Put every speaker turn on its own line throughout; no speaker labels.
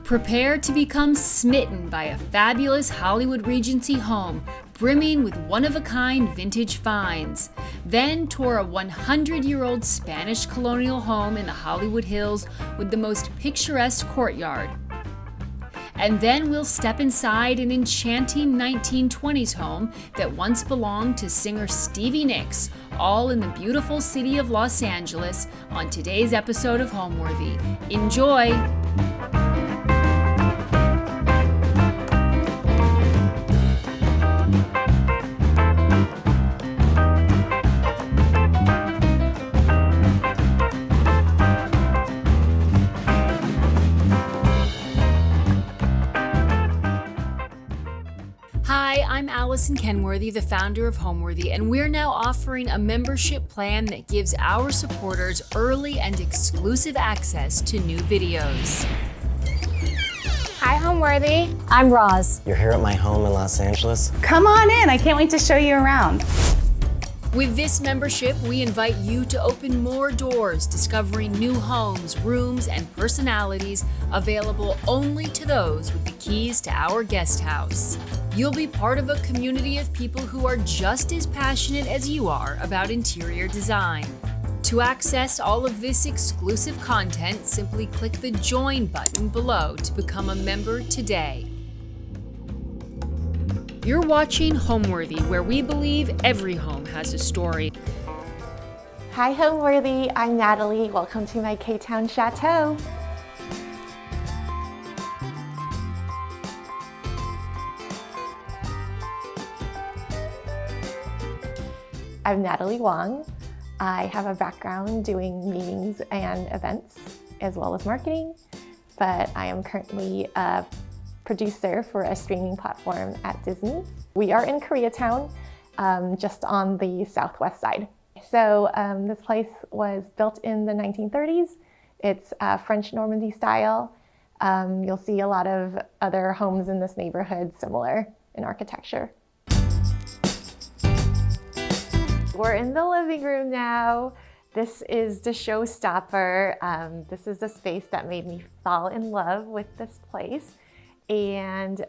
Prepare to become smitten by a fabulous Hollywood Regency home brimming with one-of-a-kind vintage finds. Then tour a 100-year-old Spanish Colonial home in the Hollywood Hills with the most picturesque courtyard. And then we'll step inside an enchanting 1920s home that once belonged to singer Stevie Nicks, all in the beautiful city of Los Angeles, on today's episode of Homeworthy. Enjoy! Hi, I'm Allison Kenworthy, the founder of Homeworthy, and we're now offering a membership plan that gives our supporters early and exclusive access to new videos.
Hi, Homeworthy.
I'm Roz.
You're here at my home in Los Angeles?
Come on in. I can't wait to show you around.
With this membership, we invite you to open more doors, discovering new homes, rooms, and personalities available only to those with the keys to our guest house. You'll be part of a community of people who are just as passionate as you are about interior design. To access all of this exclusive content, simply click the Join button below to become a member today. You're watching Homeworthy, where we believe every home has a story.
Hi, Homeworthy. I'm Natalie. Welcome to my K-Town chateau. I'm Natalie Wong. I have a background doing meetings and events as well as marketing, but I am currently a producer for a streaming platform at Disney. We are in Koreatown, just on the southwest side. So this place was built in the 1930s. It's French Normandy style. You'll see a lot of other homes in this neighborhood similar in architecture. We're in the living room now. This is the showstopper. This is the space that made me fall in love with this place. And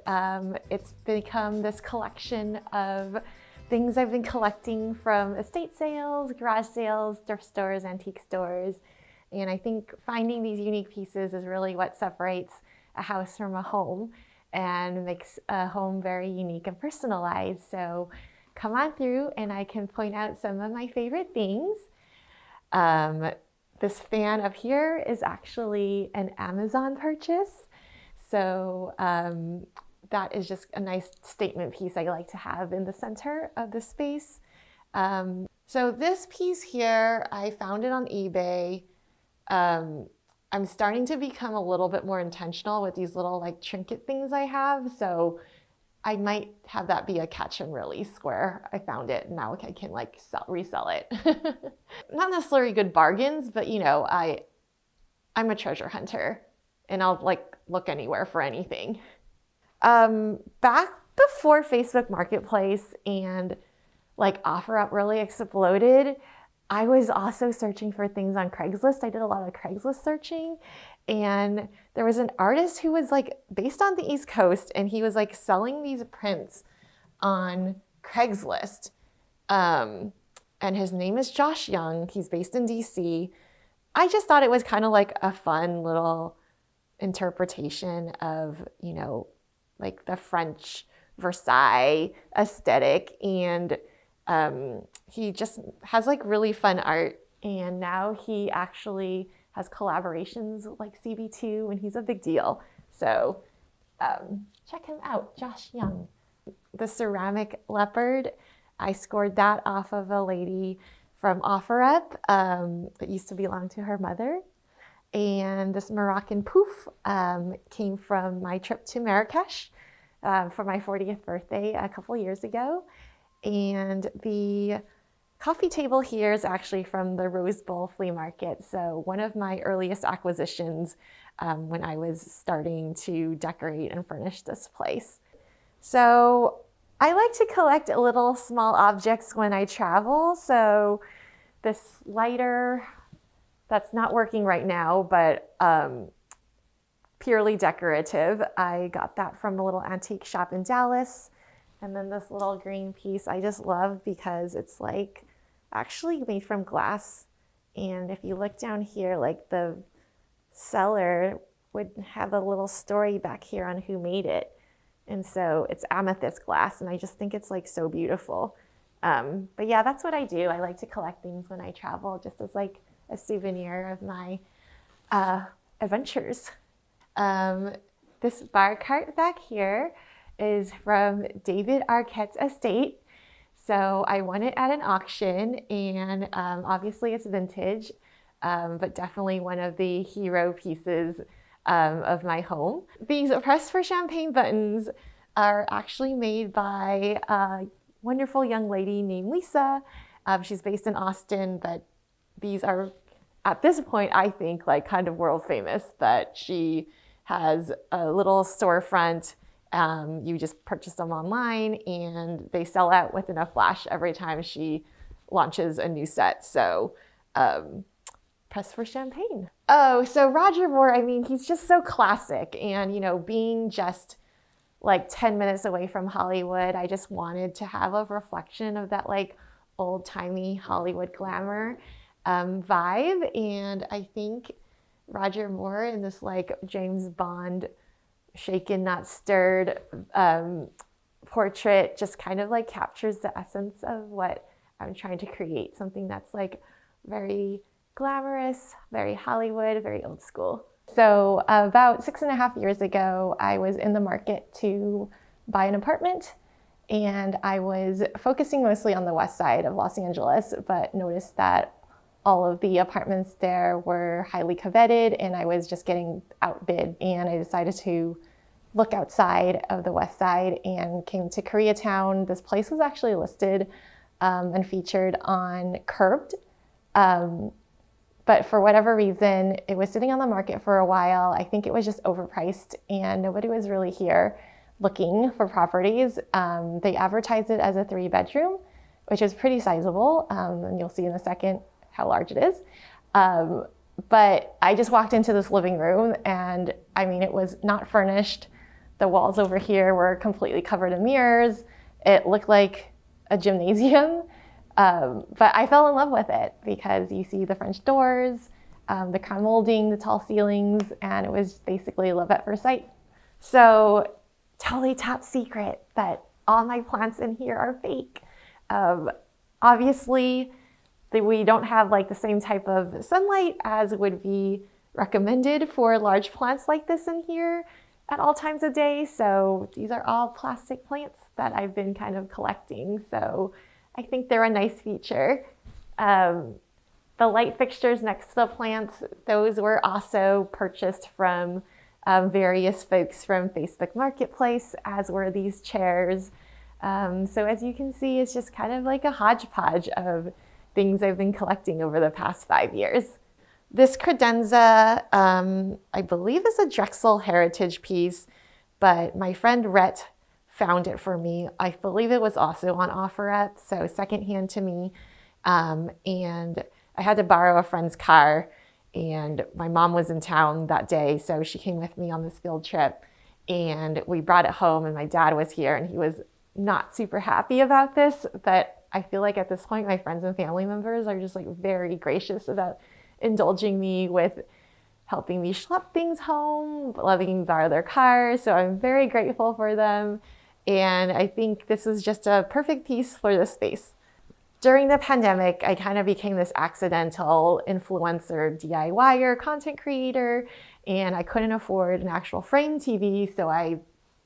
it's become this collection of things I've been collecting from estate sales, garage sales, thrift stores, antique stores. And I think finding these unique pieces is really what separates a house from a home and makes a home very unique and personalized. So come on through and I can point out some of my favorite things. This fan up here is actually an Amazon purchase. So that is just a nice statement piece I like to have in the center of the space. So this piece here, I found it on eBay. I'm starting to become a little bit more intentional with these little like trinket things I have. So I might have that be a catch and release where I found it and now I can like resell it. Not necessarily good bargains, but you know, I'm a treasure hunter and I'll like look anywhere for anything. Back before Facebook Marketplace and like OfferUp really exploded, I was also searching for things on Craigslist. I did a lot of Craigslist searching, and there was an artist who was like based on the East Coast, and he was like selling these prints on Craigslist. And his name is Josh Young. He's based in DC. I just thought it was kind of like a fun little interpretation of, you know, like the French Versailles aesthetic. And he just has like really fun art. And now he actually has collaborations with like CB2 and he's a big deal. So check him out, Josh Young. The ceramic leopard, I scored that off of a lady from OfferUp that used to belong to her mother. And this Moroccan poof came from my trip to Marrakesh for my 40th birthday a couple years ago. And the coffee table here is actually from the Rose Bowl flea market. So one of my earliest acquisitions when I was starting to decorate and furnish this place. So I like to collect little small objects when I travel. So this lighter, that's not working right now, but purely decorative. I got that from a little antique shop in Dallas. And then this little green piece I just love because it's like actually made from glass. And if you look down here, like the seller would have a little story back here on who made it. And so it's amethyst glass, and I just think it's like so beautiful. But yeah, that's what I do. I like to collect things when I travel, just as like a souvenir of my adventures. This bar cart back here is from David Arquette's estate. So I won it at an auction, and obviously it's vintage, but definitely one of the hero pieces of my home. These pressed for champagne buttons are actually made by a wonderful young lady named Lisa. She's based in Austin, but these are, at this point, I think like kind of world famous, that she has a little storefront. You just purchase them online and they sell out within a flash every time she launches a new set. So press for champagne. Oh, so Roger Moore, I mean, he's just so classic. And, you know, being just like 10 minutes away from Hollywood, I just wanted to have a reflection of that like old-timey Hollywood glamour vibe. And I think Roger Moore in this like James Bond shaken, not stirred portrait just kind of like captures the essence of what I'm trying to create. Something that's like very glamorous, very Hollywood, very old school. So about 6.5 years ago, I was in the market to buy an apartment, and I was focusing mostly on the west side of Los Angeles, but noticed that all of the apartments there were highly coveted and I was just getting outbid, and I decided to look outside of the west side and came to Koreatown. This place was actually listed and featured on Curbed, but for whatever reason, it was sitting on the market for a while. I think it was just overpriced and nobody was really here looking for properties. They advertised it as a 3-bedroom, which is pretty sizable, and you'll see in a second how large it is. But I just walked into this living room and I mean, it was not furnished. The walls over here were completely covered in mirrors. It looked like a gymnasium, but I fell in love with it because you see the French doors, the crown molding, the tall ceilings, and it was basically love at first sight. So totally top secret that all my plants in here are fake. Obviously, we don't have like the same type of sunlight as would be recommended for large plants like this in here at all times of day. So these are all plastic plants that I've been kind of collecting. So I think they're a nice feature. The light fixtures next to the plants, those were also purchased from various folks from Facebook Marketplace, as were these chairs. So as you can see, it's just kind of like a hodgepodge of things I've been collecting over the past 5 years. This credenza, I believe is a Drexel heritage piece, but my friend Rhett found it for me. I believe it was also on OfferUp, so secondhand to me. And I had to borrow a friend's car, and my mom was in town that day, so she came with me on this field trip, and we brought it home, and my dad was here, and he was not super happy about this, but I feel like at this point, my friends and family members are just like very gracious about indulging me with helping me schlep things home, letting me borrow their cars. So I'm very grateful for them. And I think this is just a perfect piece for this space. During the pandemic, I kind of became this accidental influencer, DIYer, content creator, and I couldn't afford an actual frame TV. So I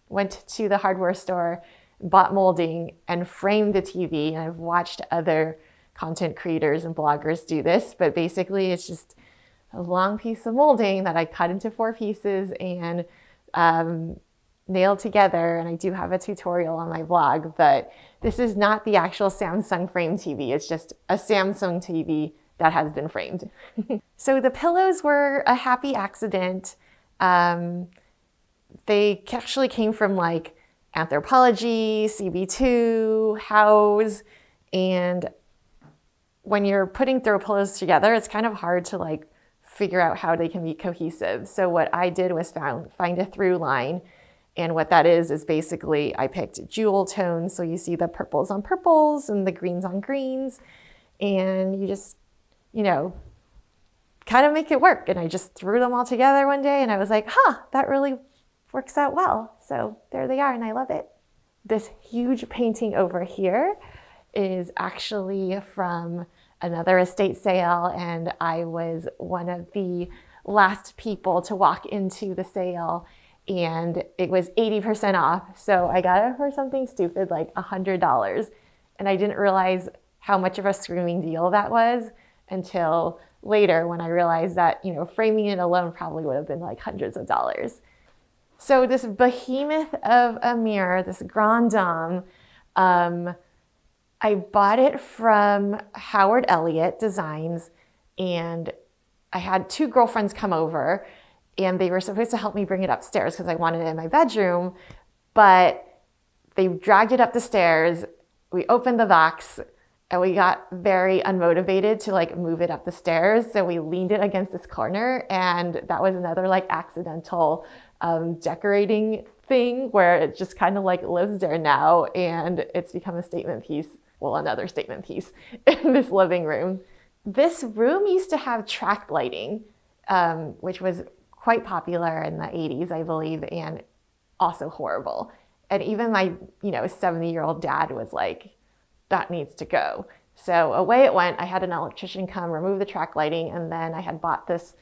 went to the hardware store, bought molding, and framed the TV. And I've watched other content creators and bloggers do this, but basically it's just a long piece of molding that I cut into 4 pieces and nailed together. And I do have a tutorial on my blog, but this is not the actual Samsung frame TV. It's just a Samsung TV that has been framed. So the pillows were a happy accident. They actually came from like Anthropology, CB2, House, and when you're putting throw pillows together, it's kind of hard to like figure out how they can be cohesive. So what I did was find a through line. And what that is basically I picked jewel tones. So you see the purples on purples and the greens on greens. And you just, kind of make it work. And I just threw them all together one day and I was like, that really works out well. So there they are and I love it. This huge painting over here is actually from another estate sale, and I was one of the last people to walk into the sale, and it was 80% off. So I got it for something stupid like $100, and I didn't realize how much of a screaming deal that was until later when I realized that, framing it alone probably would have been like hundreds of dollars. So this behemoth of a mirror, this Grand Dame, I bought it from Howard Elliott Designs, and I had two girlfriends come over and they were supposed to help me bring it upstairs because I wanted it in my bedroom, but they dragged it up the stairs. We opened the box and we got very unmotivated to move it up the stairs. So we leaned it against this corner, and that was another accidental decorating thing where it just kind of lives there now, and it's become a statement piece. Well, another statement piece in this living room. This room used to have track lighting, which was quite popular in the 80s, I believe, and also horrible. And even my, 70-year-old dad was like, that needs to go. So away it went. I had an electrician come remove the track lighting, and then I had bought this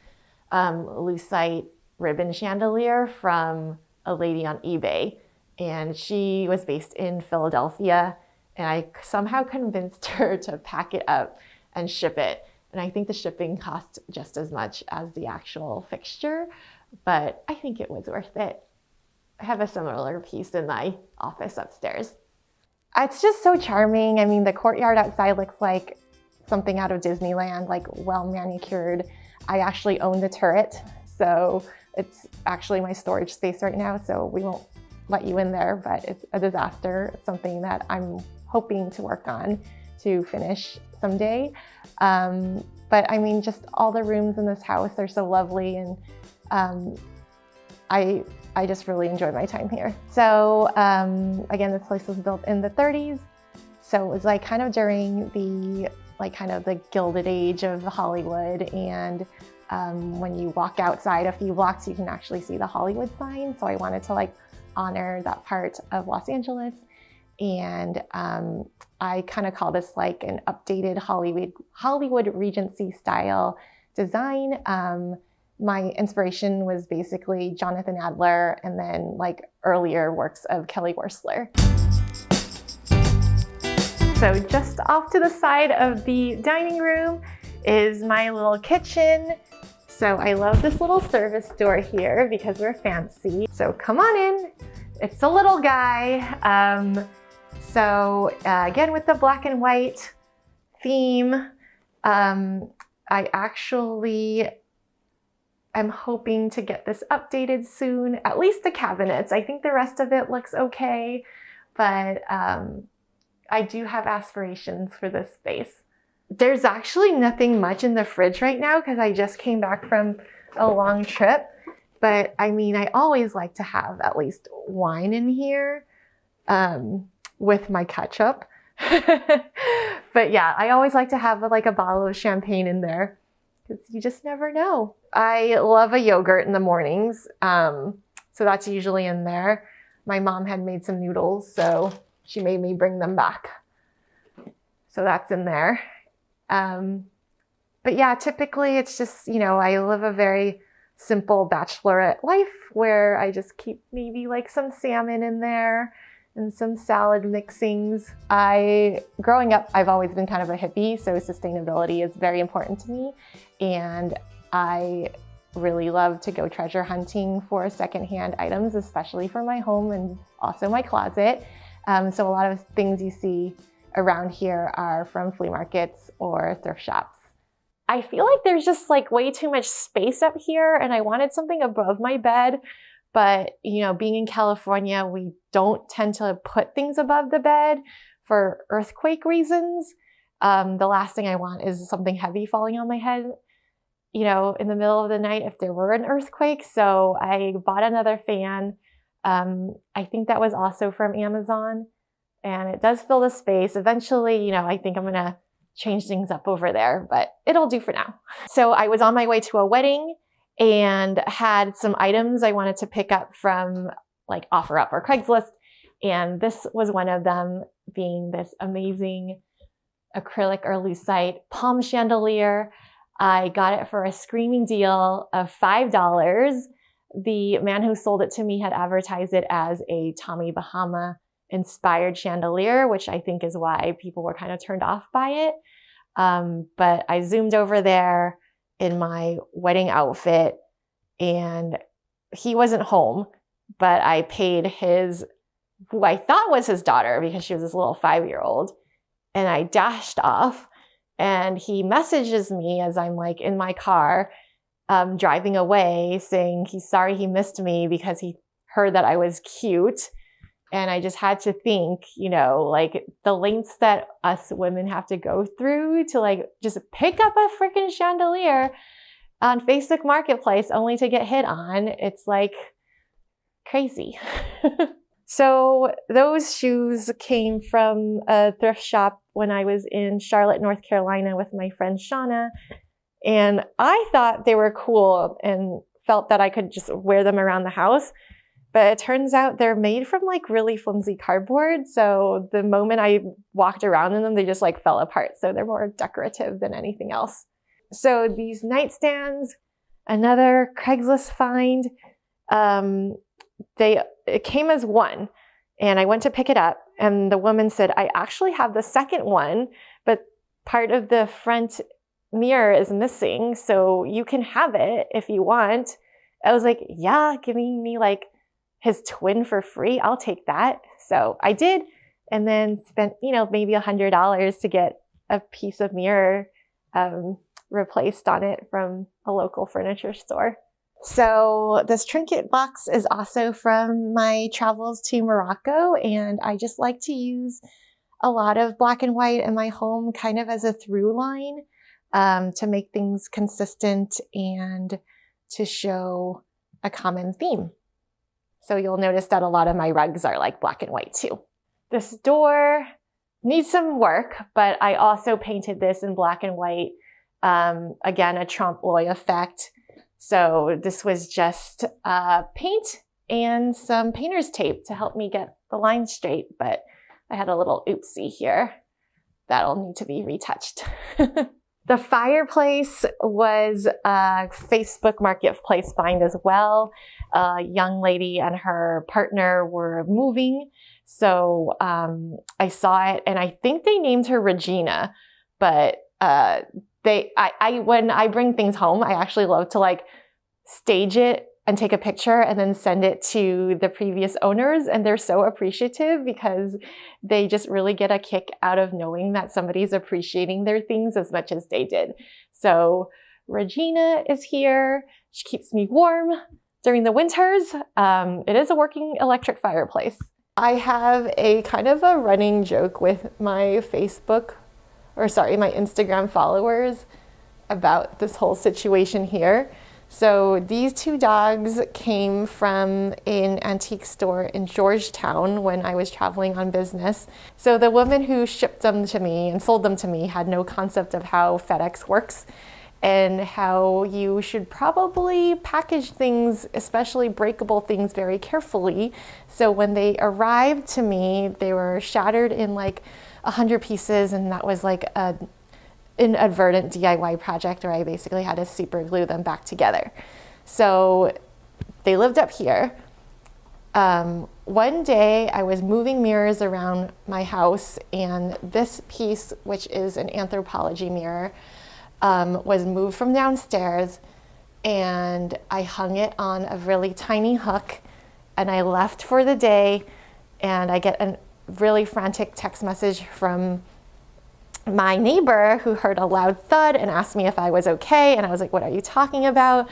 lucite ribbon chandelier from a lady on eBay, and she was based in Philadelphia, and I somehow convinced her to pack it up and ship it. And I think the shipping cost just as much as the actual fixture, but I think it was worth it. I have a similar piece in my office upstairs. It's just so charming. I mean, the courtyard outside looks like something out of Disneyland, well manicured. I actually own the turret, so it's actually my storage space right now, so we won't let you in there, but it's a disaster. It's something that I'm hoping to work on to finish someday. But I mean, just all the rooms in this house are so lovely, and I just really enjoy my time here. So again, this place was built in the 30s. So it was kind of during the the Gilded Age of Hollywood. And when you walk outside a few blocks, you can actually see the Hollywood sign. So I wanted to honor that part of Los Angeles. And I kind of call this an updated Hollywood Regency style design. My inspiration was basically Jonathan Adler and then earlier works of Kelly Wearstler. So just off to the side of the dining room is my little kitchen. So I love this little service door here because we're fancy. So come on in. It's a little guy. Again, with the black and white theme, I actually am hoping to get this updated soon, at least the cabinets. I think the rest of it looks okay, but I do have aspirations for this space. There's actually nothing much in the fridge right now because I just came back from a long trip, but I mean, I always like to have at least wine in here with my ketchup. But yeah, I always like to have a bottle of champagne in there because you just never know. I love a yogurt in the mornings, so that's usually in there. My mom had made some noodles, so she made me bring them back. So that's in there. But yeah, typically it's just, I live a very simple bachelorette life where I just keep maybe some salmon in there and some salad mixings. Growing up, I've always been kind of a hippie, so sustainability is very important to me. And I really love to go treasure hunting for secondhand items, especially for my home and also my closet. So a lot of things you see around here are from flea markets or thrift shops. I feel like there's just way too much space up here, and I wanted something above my bed. But, being in California, we don't tend to put things above the bed for earthquake reasons. The last thing I want is something heavy falling on my head. you know, in the middle of the night if there were an earthquake. So I bought another fan. I think that was also from Amazon, and it does fill the space. Eventually, you know, I think I'm gonna change things up over there, but it'll do for now. So I was on my way to a wedding and had some items I wanted to pick up from like OfferUp or Craigslist. And this was one of them, being this amazing acrylic or lucite palm chandelier. I got it for a screaming deal of $5. The man who sold it to me had advertised it as a Tommy Bahama inspired chandelier, which I think is why people were kind of turned off by it. But I zoomed over there in my wedding outfit and he wasn't home, but I paid who I thought was his daughter because she was this little 5-year-old, and I dashed off, and he messages me as I'm like in my car, driving away, saying he's sorry he missed me because he heard that I was cute. And I just had to think, you know, like the lengths that us women have to go through to like just pick up a freaking chandelier on Facebook Marketplace only to get hit on. It's like crazy. So those shoes came from a thrift shop when I was in Charlotte, North Carolina with my friend Shauna. And I thought they were cool and felt that I could just wear them around the house. But it turns out they're made from like really flimsy cardboard. So the moment I walked around in them, they just like fell apart. So they're more decorative than anything else. So these nightstands, another Craigslist find, it came as one, and I went to pick it up, and the woman said, I actually have the second one, but part of the front mirror is missing, so you can have it if you want. I was like, yeah, giving me like his twin for free, I'll take that. So I did, and then spent, you know, maybe $100 to get a piece of mirror replaced on it from a local furniture store. So this trinket box is also from my travels to Morocco, and I just like to use a lot of black and white in my home kind of as a through line to make things consistent and to show a common theme. So you'll notice that a lot of my rugs are like black and white too. This door needs some work, but I also painted this in black and white. Again, a trompe l'oeil effect. So this was just paint and some painter's tape to help me get the lines straight, but I had a little oopsie here. That'll need to be retouched. The fireplace was a Facebook Marketplace find as well. A young lady and her partner were moving, so I saw it, and I think they named her Regina, but when I bring things home, I actually love to like stage it and take a picture and then send it to the previous owners. And they're so appreciative because they just really get a kick out of knowing that somebody's appreciating their things as much as they did. So Regina is here. She keeps me warm during the winters. It is a working electric fireplace. I have a kind of a running joke with my my Instagram followers about this whole situation here. So these two dogs came from an antique store in Georgetown when I was traveling on business. So the woman who shipped them to me and sold them to me had no concept of how FedEx works and how you should probably package things, especially breakable things, very carefully. So when they arrived to me, they were shattered in like 100 pieces, and that was like an inadvertent DIY project where I basically had to super glue them back together. So they lived up here. One day I was moving mirrors around my house, and this piece, which is an anthropology mirror, was moved from downstairs, and I hung it on a really tiny hook, and I left for the day, and I get a really frantic text message from my neighbor who heard a loud thud and asked me if I was okay. And I was like, what are you talking about?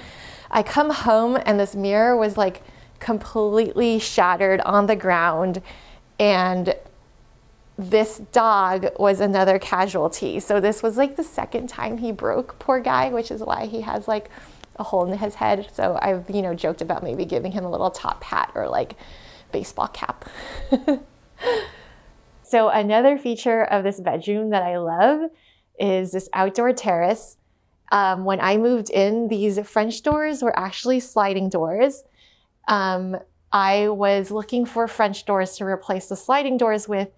I come home and this mirror was like completely shattered on the ground, and this dog was another casualty. So this was like the second time he broke, poor guy, which is why he has like a hole in his head. So I've, joked about maybe giving him a little top hat or like baseball cap. So another feature of this bedroom that I love is this outdoor terrace. When I moved in, these French doors were actually sliding doors. I was looking for French doors to replace the sliding doors with,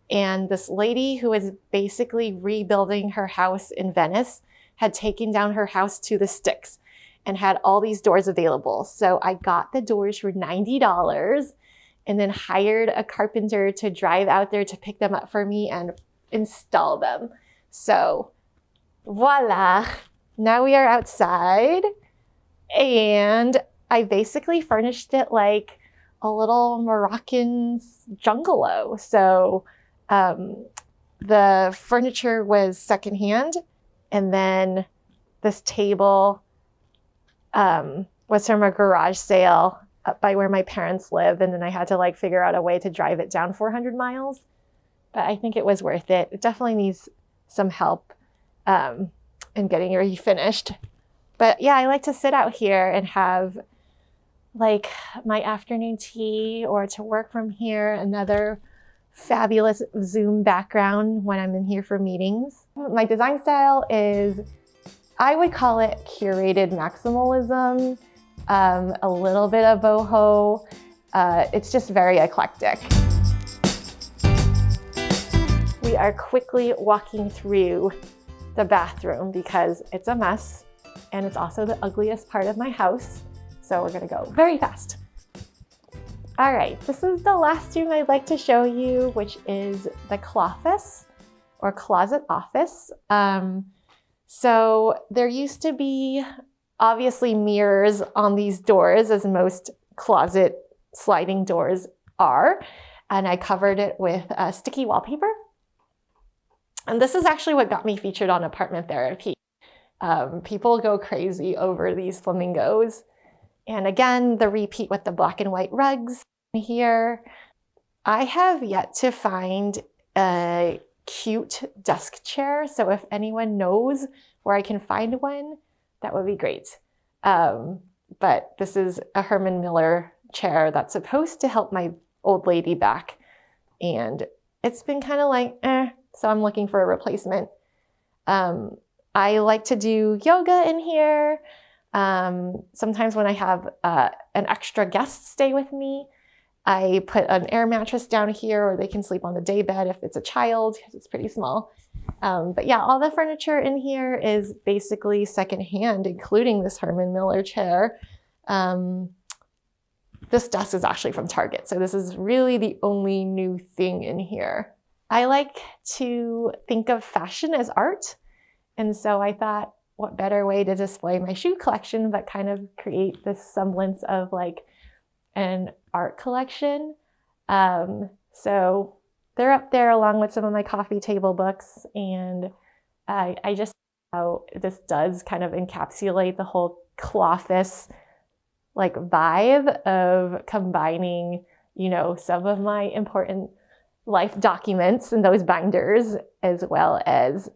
and this lady who was basically rebuilding her house in Venice had taken down her house to the sticks and had all these doors available. So I got the doors for $90 and then hired a carpenter to drive out there to pick them up for me and install them. So voila, now we are outside, and I basically furnished it like a little Moroccan jungalow. So the furniture was secondhand, and then this table was from a garage sale up by where my parents live, and then I had to like figure out a way to drive it down 400 miles. But I think it was worth it. It definitely needs some help in getting refinished. But yeah, I like to sit out here and have like my afternoon tea, or to work from here, another fabulous Zoom background when I'm in here for meetings. My design style is, I would call it curated maximalism, a little bit of boho. It's just very eclectic. We are quickly walking through the bathroom because it's a mess, and it's also the ugliest part of my house. So we're gonna go very fast. All right, this is the last room I'd like to show you, which is the closet or closet office. So there used to be obviously mirrors on these doors, as most closet sliding doors are. And I covered it with sticky wallpaper. And this is actually what got me featured on Apartment Therapy. People go crazy over these flamingos. And again, the repeat with the black and white rugs here. I have yet to find a cute desk chair. So if anyone knows where I can find one, that would be great. But this is a Herman Miller chair that's supposed to help my old lady back. And it's been kind of like, so I'm looking for a replacement. I like to do yoga in here. Sometimes when I have an extra guest stay with me, I put an air mattress down here, or they can sleep on the day bed if it's a child, because it's pretty small. But yeah, all the furniture in here is basically secondhand, including this Herman Miller chair. This desk is actually from Target, so this is really the only new thing in here. I like to think of fashion as art, and so I thought, what better way to display my shoe collection but kind of create this semblance of like an art collection. So they're up there along with some of my coffee table books, and I just how this does kind of encapsulate the whole cloffice like vibe of combining, some of my important life documents in those binders as well as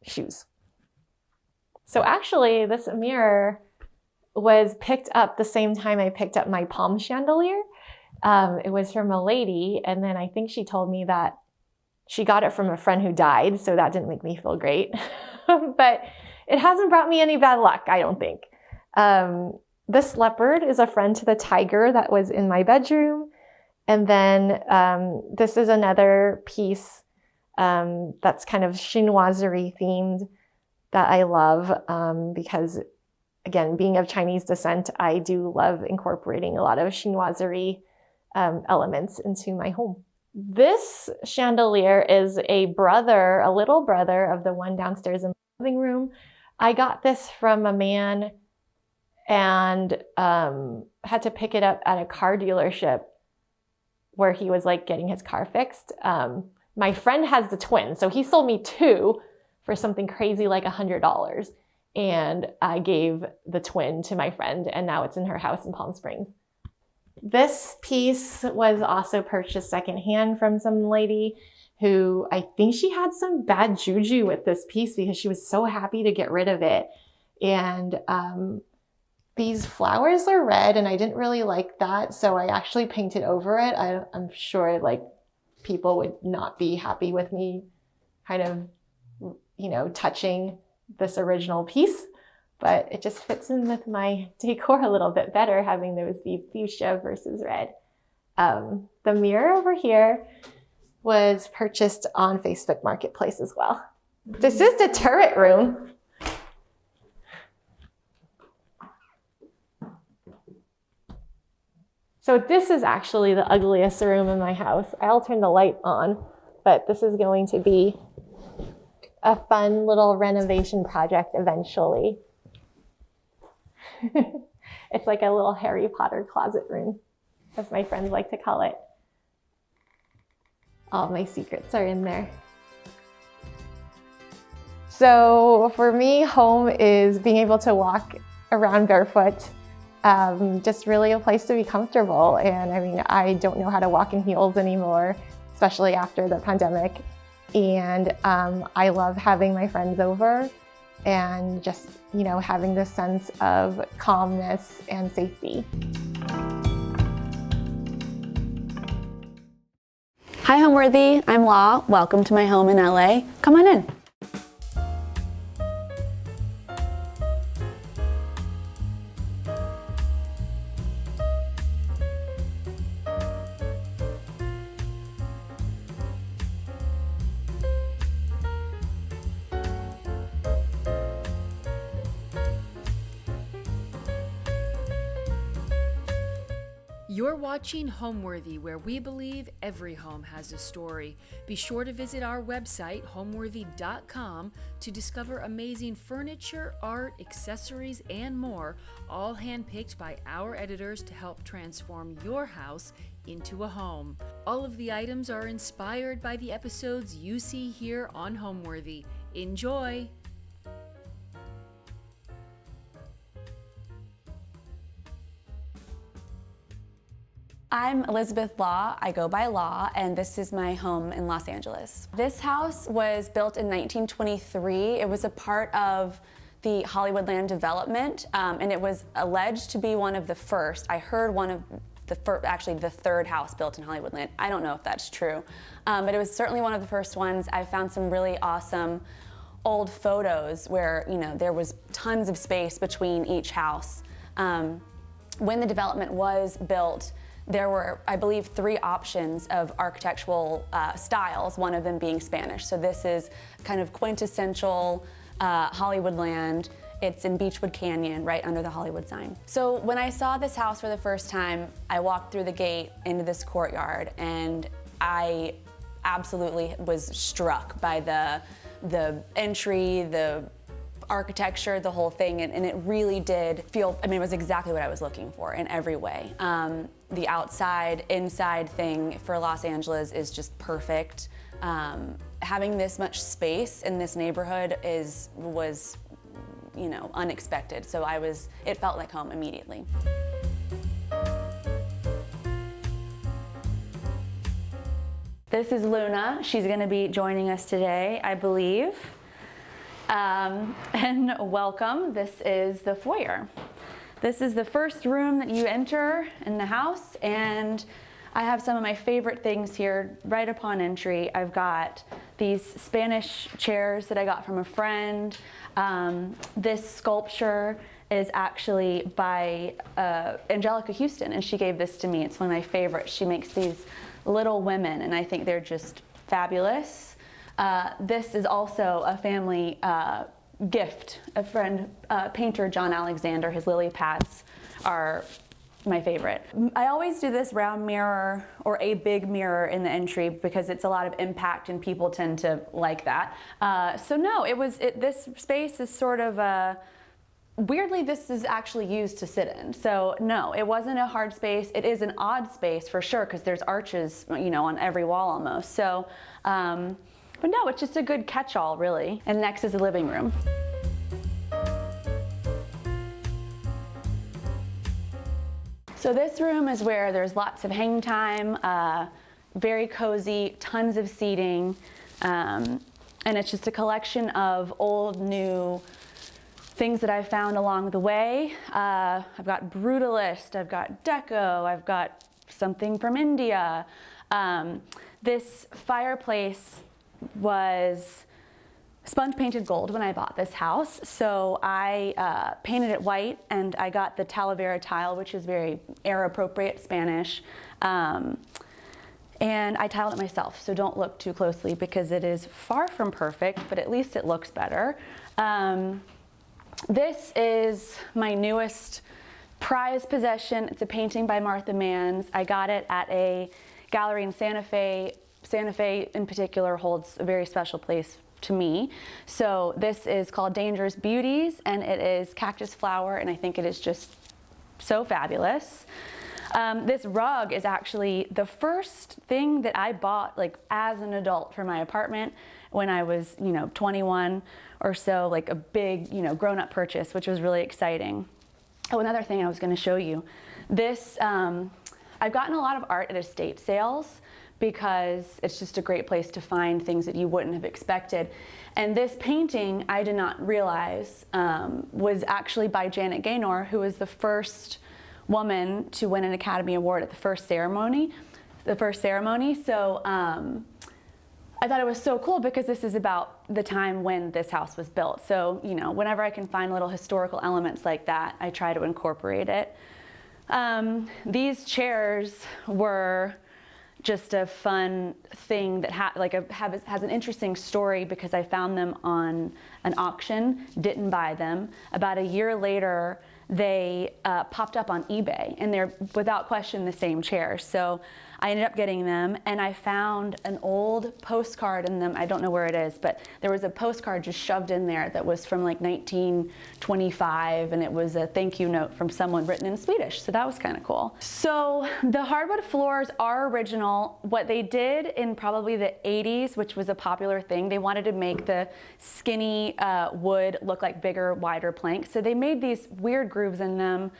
shoes. So actually, this mirror was picked up the same time I picked up my palm chandelier. It was from a lady, and then I think she told me that she got it from a friend who died, so that didn't make me feel great. But it hasn't brought me any bad luck, I don't think. This leopard is a friend to the tiger that was in my bedroom. And then this is another piece that's kind of chinoiserie themed that I love because, again, being of Chinese descent, I do love incorporating a lot of chinoiserie elements into my home. This chandelier is a little brother of the one downstairs in the living room. I got this from a man and had to pick it up at a car dealership where he was like getting his car fixed. My friend has the twin, so he sold me two for something crazy like $100. And I gave the twin to my friend, and now it's in her house in Palm Springs. This piece was also purchased secondhand from some lady, who I think she had some bad juju with this piece because she was so happy to get rid of it. And these flowers are red and I didn't really like that. So I actually painted over it. I'm sure like people would not be happy with me kind of, you know, touching this original piece, but it just fits in with my decor a little bit better, having those be fuchsia versus red. The mirror over here was purchased on Facebook Marketplace as well. This is the turret room. So this is actually the ugliest room in my house. I'll turn the light on, but this is going to be a fun little renovation project eventually. It's like a little Harry Potter closet room, as my friends like to call it. All my secrets are in there. So for me, home is being able to walk around barefoot. Just really a place to be comfortable. And I mean, I don't know how to walk in heels anymore, especially after the pandemic. And I love having my friends over and just, you know, having this sense of calmness and safety.
Hi Homeworthy, I'm Law. Welcome to my home in LA. Come on in.
You're watching Homeworthy, where we believe every home has a story. Be sure to visit our website, homeworthy.com, to discover amazing furniture, art, accessories, and more, all handpicked by our editors to help transform your house into a home. All of the items are inspired by the episodes you see here on Homeworthy. Enjoy!
I'm Elizabeth Law, I go by Law, and this is my home in Los Angeles. This house was built in 1923. It was a part of the Hollywood land development, and it was alleged to be one of the first. I heard one of the first, actually the third house built in Hollywood land. I don't know if that's true, but it was certainly one of the first ones. I found some really awesome old photos where, you know, there was tons of space between each house. When the development was built, there were, I believe, 3 options of architectural styles, one of them being Spanish. So this is kind of quintessential Hollywood land. It's in Beechwood Canyon, right under the Hollywood sign. So when I saw this house for the first time, I walked through the gate into this courtyard, and I absolutely was struck by the entry, the architecture, the whole thing, and it really did feel, I mean, it was exactly what I was looking for in every way. The outside, inside thing for Los Angeles is just perfect. Having this much space in this neighborhood was, you know, unexpected. So it felt like home immediately. This is Luna. She's gonna be joining us today, I believe. And welcome. This is the foyer. This is the first room that you enter in the house, and I have some of my favorite things here right upon entry. I've got these Spanish chairs that I got from a friend. This sculpture is actually by Angelica Houston, and she gave this to me. It's one of my favorites. She makes these little women, and I think they're just fabulous. This is also a family gift. A friend, painter John Alexander, his lily pads are my favorite. I always do this round mirror or a big mirror in the entry because it's a lot of impact and people tend to like that. So no, this space is sort of weirdly, this is actually used to sit in. So no, it wasn't a hard space. It is an odd space for sure because there's arches, you know, on every wall almost. So. But no, it's just a good catch-all, really. And next is the living room. So this room is where there's lots of hang time. very cozy, tons of seating, and it's just a collection of old, new things that I've found along the way. I've got Brutalist, I've got Deco, I've got something from India. This fireplace was sponge painted gold when I bought this house, so I painted it white, and I got the Talavera tile, which is very era appropriate Spanish, and I tiled it myself, so don't look too closely because it is far from perfect, but at least it looks better. This is my newest prized possession. It's a painting by Martha Manns. I got it at a gallery in Santa Fe. Santa Fe in particular holds a very special place to me. So this is called Dangerous Beauties, and it is cactus flower, and I think it is just so fabulous. This rug is actually the first thing that I bought like as an adult for my apartment when I was, 21 or so, like a big, grown-up purchase, which was really exciting. Oh, another thing I was going to show you. This, I've gotten a lot of art at estate sales because it's just a great place to find things that you wouldn't have expected. And this painting, I did not realize, was actually by Janet Gaynor, who was the first woman to win an Academy Award at the first ceremony. So I thought it was so cool because this is about the time when this house was built. So, whenever I can find little historical elements like that, I try to incorporate it. These chairs were just a fun thing that has an interesting story because I found them on an auction, didn't buy them. About a year later, they popped up on eBay, and they're without question the same chairs. So I ended up getting them, and I found an old postcard in them. I don't know where it is, but there was a postcard just shoved in there that was from like 1925, and it was a thank you note from someone written in Swedish. So that was kind of cool. So the hardwood floors are original. What they did in probably the 80s, which was a popular thing, they wanted to make the skinny wood look like bigger, wider planks. So they made these weird grooves in them,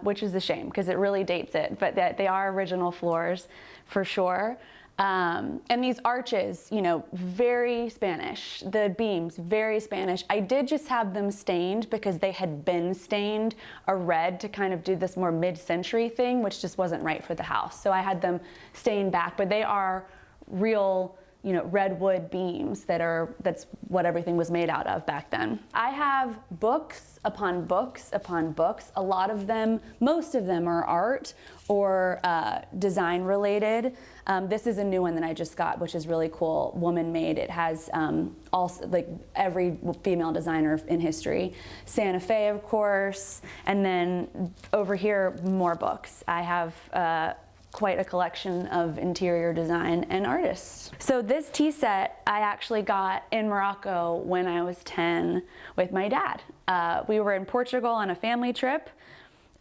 which is a shame because it really dates it, but they are original floors for sure. And these arches, very Spanish. The beams, very Spanish. I did just have them stained because they had been stained a red to kind of do this more mid-century thing, which just wasn't right for the house. So I had them stained back, but they are real, redwood beams that's what everything was made out of back then. I have books upon books upon books. A lot of them, most of them are art or design related. This is a new one that I just got, which is really cool, woman made. It has also like every female designer in history. Santa Fe, of course, and then over here, more books. I have quite a collection of interior design and artists. So this tea set I actually got in Morocco when I was 10 with my dad. We were in Portugal on a family trip,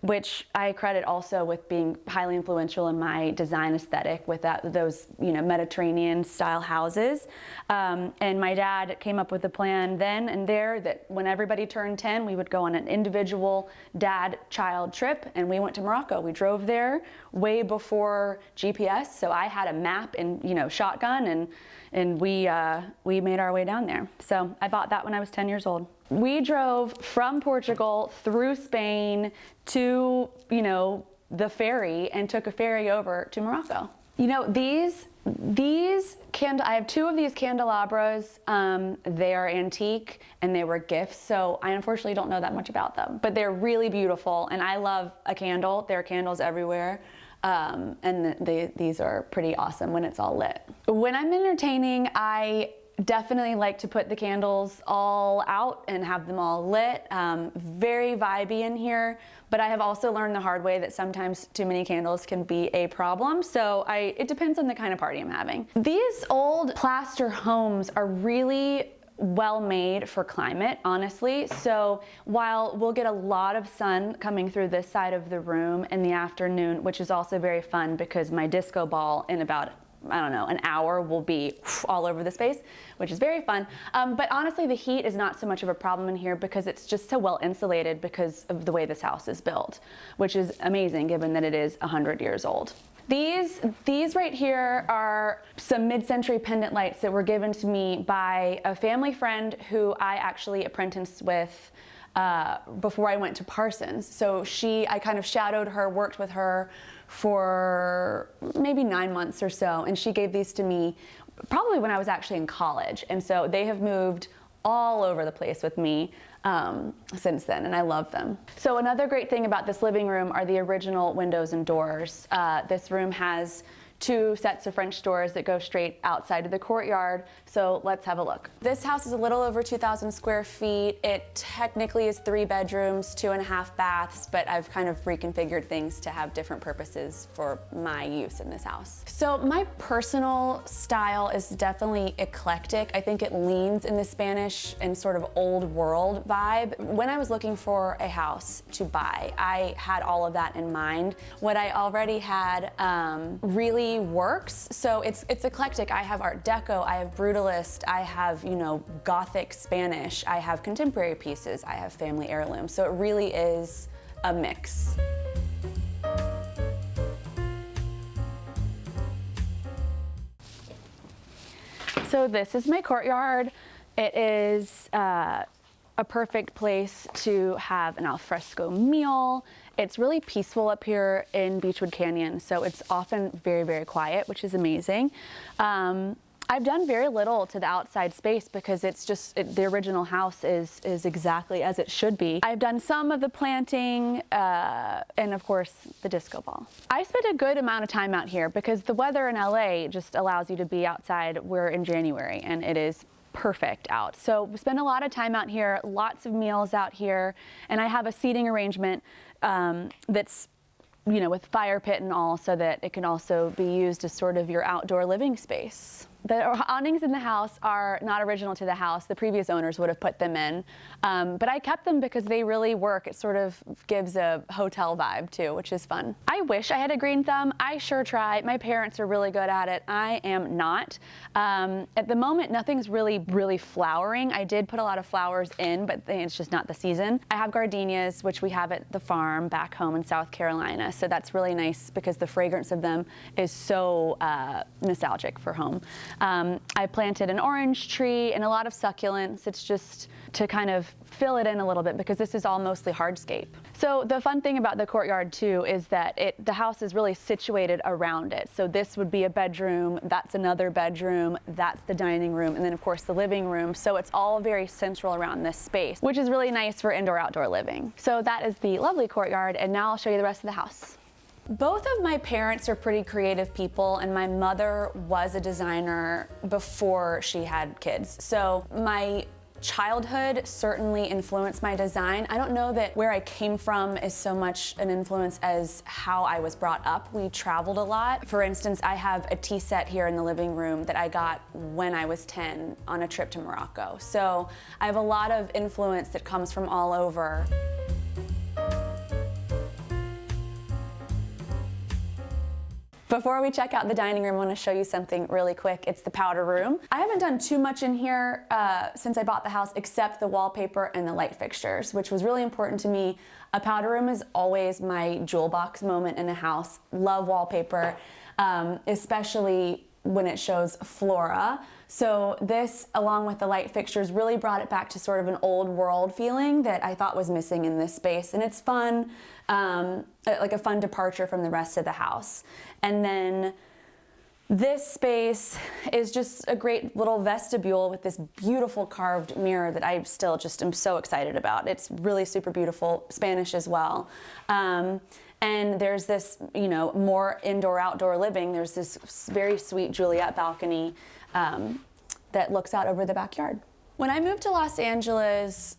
which I credit also with being highly influential in my design aesthetic with those Mediterranean style houses. And my dad came up with a plan then and there that when everybody turned 10, we would go on an individual dad-child trip, and we went to Morocco. We drove there way before GPS, so I had a map and shotgun, and we made our way down there. So I bought that when I was 10 years old. We drove from Portugal through Spain to, the ferry and took a ferry over to Morocco. These I have two of these candelabras. They are antique and they were gifts, so I unfortunately don't know that much about them, but they're really beautiful, and I love a candle. There are candles everywhere. And these are pretty awesome when it's all lit. When I'm entertaining, I definitely like to put the candles all out and have them all lit. Very vibey in here, but I have also learned the hard way that sometimes too many candles can be a problem. So it depends on the kind of party I'm having. These old plaster homes are really well made for climate, honestly. So while we'll get a lot of sun coming through this side of the room in the afternoon, which is also very fun because my disco ball in about I don't know, an hour will be all over the space, which is very fun. But honestly, the heat is not so much of a problem in here because it's just so well insulated because of the way this house is built, which is amazing given that it is 100 years old. These right here are some mid-century pendant lights that were given to me by a family friend who I actually apprenticed with before I went to Parsons. So I kind of shadowed her, worked with her for maybe 9 months or so, and she gave these to me probably when I was actually in college. And so they have moved all over the place with me since then, and I love them. So another great thing about this living room are the original windows and doors. This room has 2 sets of French doors that go straight outside of the courtyard. So let's have a look. This house is a little over 2,000 square feet. It technically is 3 bedrooms, 2.5 baths, but I've kind of reconfigured things to have different purposes for my use in this house. So my personal style is definitely eclectic. I think it leans in the Spanish and sort of old world vibe. When I was looking for a house to buy, I had all of that in mind. What I already had really works. So it's eclectic. I have Art Deco, I have Brutalist, I have, Gothic Spanish, I have contemporary pieces, I have family heirlooms. So it really is a mix. So this is my courtyard. It is a perfect place to have an alfresco meal. It's really peaceful up here in Beechwood Canyon, so it's often very, very quiet, which is amazing. I've done very little to the outside space because it's just, the original house is exactly as it should be. I've done some of the planting and of course the disco ball. I spent a good amount of time out here because the weather in LA just allows you to be outside. We're in January and it is perfect out. So we spend a lot of time out here, lots of meals out here, and I have a seating arrangement that's, with fire pit and all, so that it can also be used as sort of your outdoor living space. The awnings in the house are not original to the house. The previous owners would have put them in, but I kept them because they really work. It sort of gives a hotel vibe too, which is fun. I wish I had a green thumb. I sure try. My parents are really good at it. I am not. At the moment, nothing's really flowering. I did put a lot of flowers in, but it's just not the season. I have gardenias, which we have at the farm back home in South Carolina, so that's really nice because the fragrance of them is so nostalgic for home. I planted an orange tree and a lot of succulents. It's just to kind of fill it in a little bit because this is all mostly hardscape. So the fun thing about the courtyard too is that the house is really situated around it. So this would be a bedroom, that's another bedroom, that's the dining room, and then of course the living room. So it's all very central around this space, which is really nice for indoor-outdoor living. So that is the lovely courtyard, and now I'll show you the rest of the house. Both of my parents are pretty creative people, and my mother was a designer before she had kids. So my childhood certainly influenced my design. I don't know that where I came from is so much an influence as how I was brought up. We traveled a lot. For instance, I have a tea set here in the living room that I got when I was 10 on a trip to Morocco. So I have a lot of influence that comes from all over. Before we check out the dining room, I want to show you something really quick. It's the powder room. I haven't done too much in here since I bought the house except the wallpaper and the light fixtures, which was really important to me. A powder room is always my jewel box moment in a house. Love wallpaper, especially when it shows flora. So this, along with the light fixtures, really brought it back to sort of an old world feeling that I thought was missing in this space. And it's fun, like a fun departure from the rest of the house. And then this space is just a great little vestibule with this beautiful carved mirror that I still just am so excited about. It's really super beautiful, Spanish as well. And there's this, more indoor-outdoor living. There's this very sweet Juliet balcony that looks out over the backyard. When I moved to Los Angeles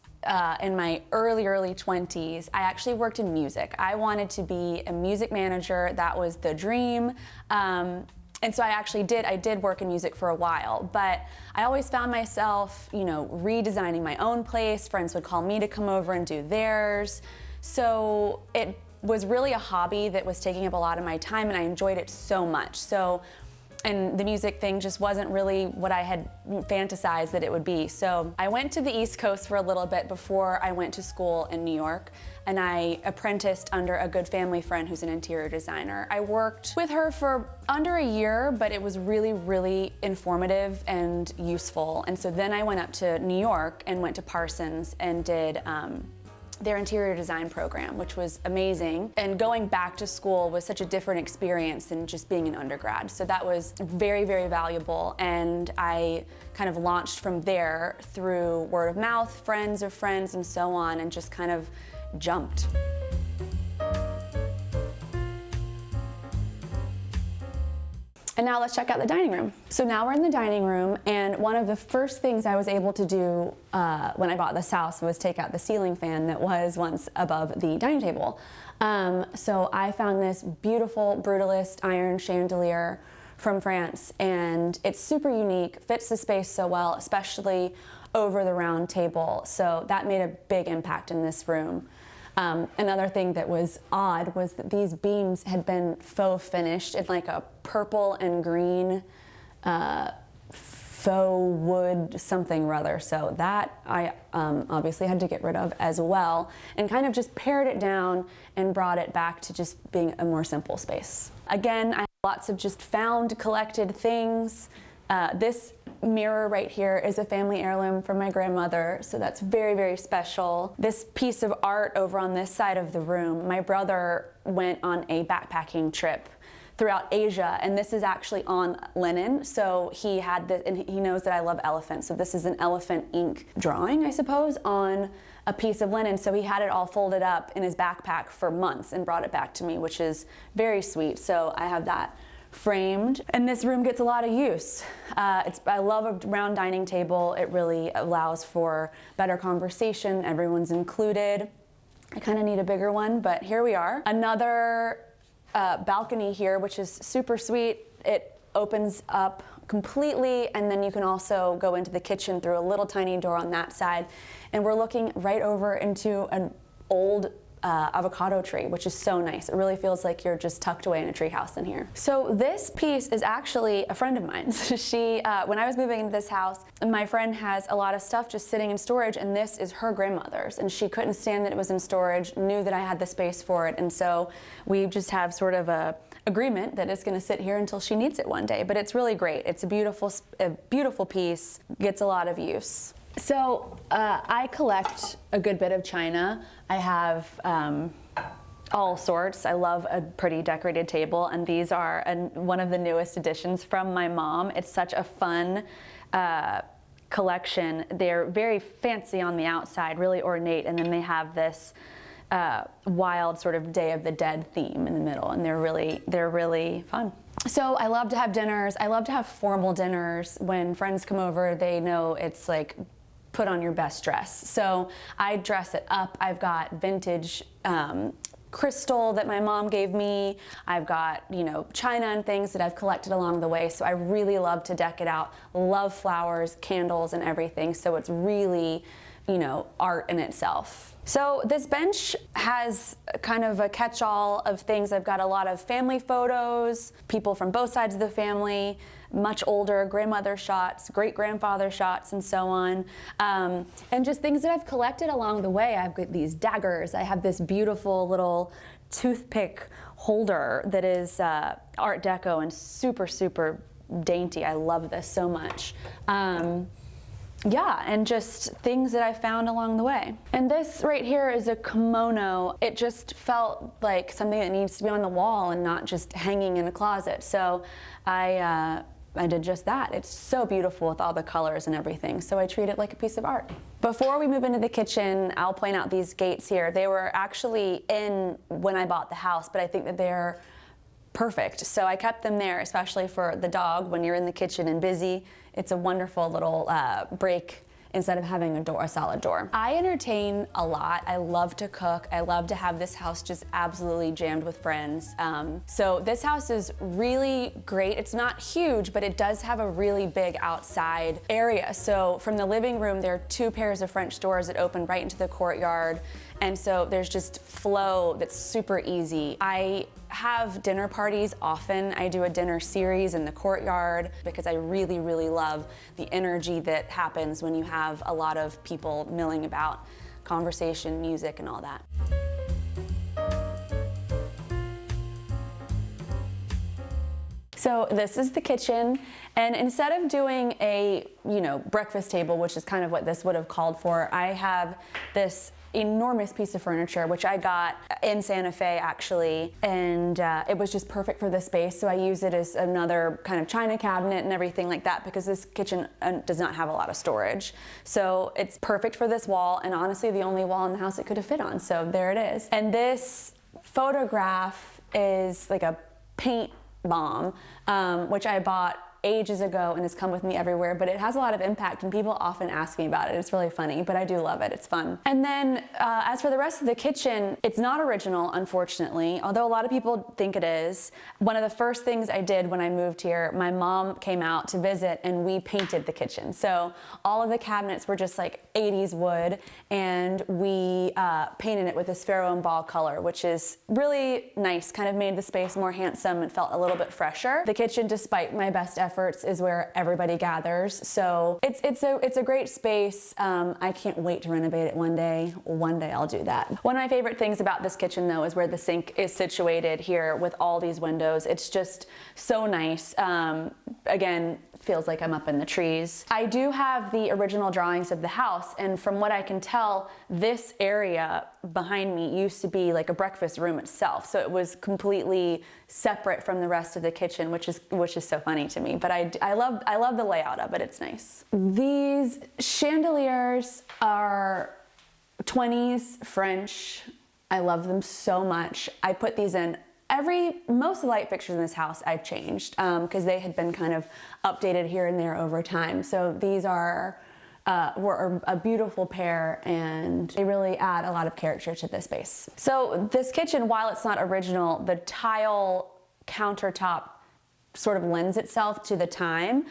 in my early 20s, I actually worked in music. I wanted to be a music manager. That was the dream. And so I did work in music for a while, but I always found myself, redesigning my own place. Friends would call me to come over and do theirs. So it was really a hobby that was taking up a lot of my time, and I enjoyed it so much. So and the music thing just wasn't really what I had fantasized that it would be. So I went to the East Coast for a little bit before I went to school in New York, and I apprenticed under a good family friend who's an interior designer. I worked with her for under a year, but it was really, really informative and useful. And so then I went up to New York and went to Parsons and did their interior design program, which was amazing. And going back to school was such a different experience than just being an undergrad. So that was very, very valuable. And I kind of launched from there through word of mouth, friends of friends, and so on, and just kind of jumped. And now let's check out the dining room. So now we're in the dining room, and one of the first things I was able to do when I bought this house was take out the ceiling fan that was once above the dining table. So I found this beautiful brutalist iron chandelier from France, and it's super unique, fits the space so well, especially over the round table. So that made a big impact in this room. Another thing that was odd was that these beams had been faux finished in like a purple and green faux wood something or other. So that I obviously had to get rid of as well, and kind of just pared it down and brought it back to just being a more simple space. Again, I have lots of just found collected things. This mirror right here is a family heirloom from my grandmother, so that's very, very special. This piece of art over on this side of the room, my brother went on a backpacking trip throughout Asia, and this is actually on linen, so he had this, and he knows that I love elephants, so this is an elephant ink drawing, I suppose, on a piece of linen. So he had it all folded up in his backpack for months and brought it back to me, which is very sweet. So I have that framed, and this room gets a lot of use. I love a round dining table. It really allows for better conversation. Everyone's included. I kind of need a bigger one, but here we are. Another balcony here, which is super sweet. It opens up completely, and then you can also go into the kitchen through a little tiny door on that side. And we're looking right over into an old avocado tree, which is so nice. It really feels like you're just tucked away in a tree house in here. So this piece is actually a friend of mine. She, when I was moving into this house, my friend has a lot of stuff just sitting in storage, and this is her grandmother's, and she couldn't stand that it was in storage, knew that I had the space for it, and so we just have sort of a agreement that it's going to sit here until she needs it one day. But it's really great. It's a beautiful piece, gets a lot of use. So I collect a good bit of china. I have all sorts. I love a pretty decorated table, and these are one of the newest additions from my mom. It's such a fun collection. They're very fancy on the outside, really ornate, and then they have this wild sort of Day of the Dead theme in the middle, and they're really fun. So I love to have dinners. I love to have formal dinners. When friends come over, they know it's like put on your best dress. So I dress it up. I've got vintage crystal that my mom gave me. I've got, china and things that I've collected along the way. So I really love to deck it out. Love flowers, candles, and everything. So it's really, art in itself. So this bench has kind of a catch-all of things. I've got a lot of family photos, people from both sides of the family, much older grandmother shots, great-grandfather shots, and so on. And just things that I've collected along the way. I've got these daggers. I have this beautiful little toothpick holder that is Art Deco and super, super dainty. I love this so much. Yeah, and just things that I found along the way. And this right here is a kimono. It just felt like something that needs to be on the wall and not just hanging in a closet. So I did just that. It's so beautiful with all the colors and everything. So I treat it like a piece of art. Before we move into the kitchen, I'll point out these gates here. They were actually in when I bought the house, but I think that they're perfect. So I kept them there, especially for the dog when you're in the kitchen and busy. It's a wonderful little break instead of having a solid door. I entertain a lot. I love to cook. I love to have this house just absolutely jammed with friends. So this house is really great. It's not huge, but it does have a really big outside area. So from the living room, there are 2 pairs of French doors that open right into the courtyard. And so there's just flow that's super easy. I have dinner parties often. I do a dinner series in the courtyard because I really, really love the energy that happens when you have a lot of people milling about, conversation, music, and all that. So this is the kitchen, and instead of doing a, breakfast table, which is kind of what this would have called for, I have this enormous piece of furniture, which I got in Santa Fe actually, and it was just perfect for the space. So I use it as another kind of china cabinet and everything like that because this kitchen does not have a lot of storage. So it's perfect for this wall, and honestly the only wall in the house it could have fit on. So there it is. And this photograph is like a paint bomb, which I bought ages ago and has come with me everywhere, but it has a lot of impact and people often ask me about it. It's really funny, but I do love it. It's fun. And then as for the rest of the kitchen, it's not original, unfortunately, although a lot of people think it is. One of the first things I did when I moved here, my mom came out to visit and we painted the kitchen. So all of the cabinets were just like 80s wood, and we painted it with this Pharaoh and ball color, which is really nice, kind of made the space more handsome and felt a little bit fresher. The kitchen, despite my best efforts, is where everybody gathers. So it's a great space. I can't wait to renovate it one day. One day I'll do that. One of my favorite things about this kitchen though is where the sink is situated here with all these windows. It's just so nice. Again, feels like I'm up in the trees. I do have the original drawings of the house, and from what I can tell, this area behind me used to be like a breakfast room itself. So it was completely separate from the rest of the kitchen, which is so funny to me. But I love the layout of it. It's nice. These chandeliers are 20s French. I love them so much. I put these in most of the light fixtures in this house I've changed because they had been kind of updated here and there over time. So these were a beautiful pair, and they really add a lot of character to this space. So this kitchen, while it's not original, the tile countertop sort of lends itself to the time.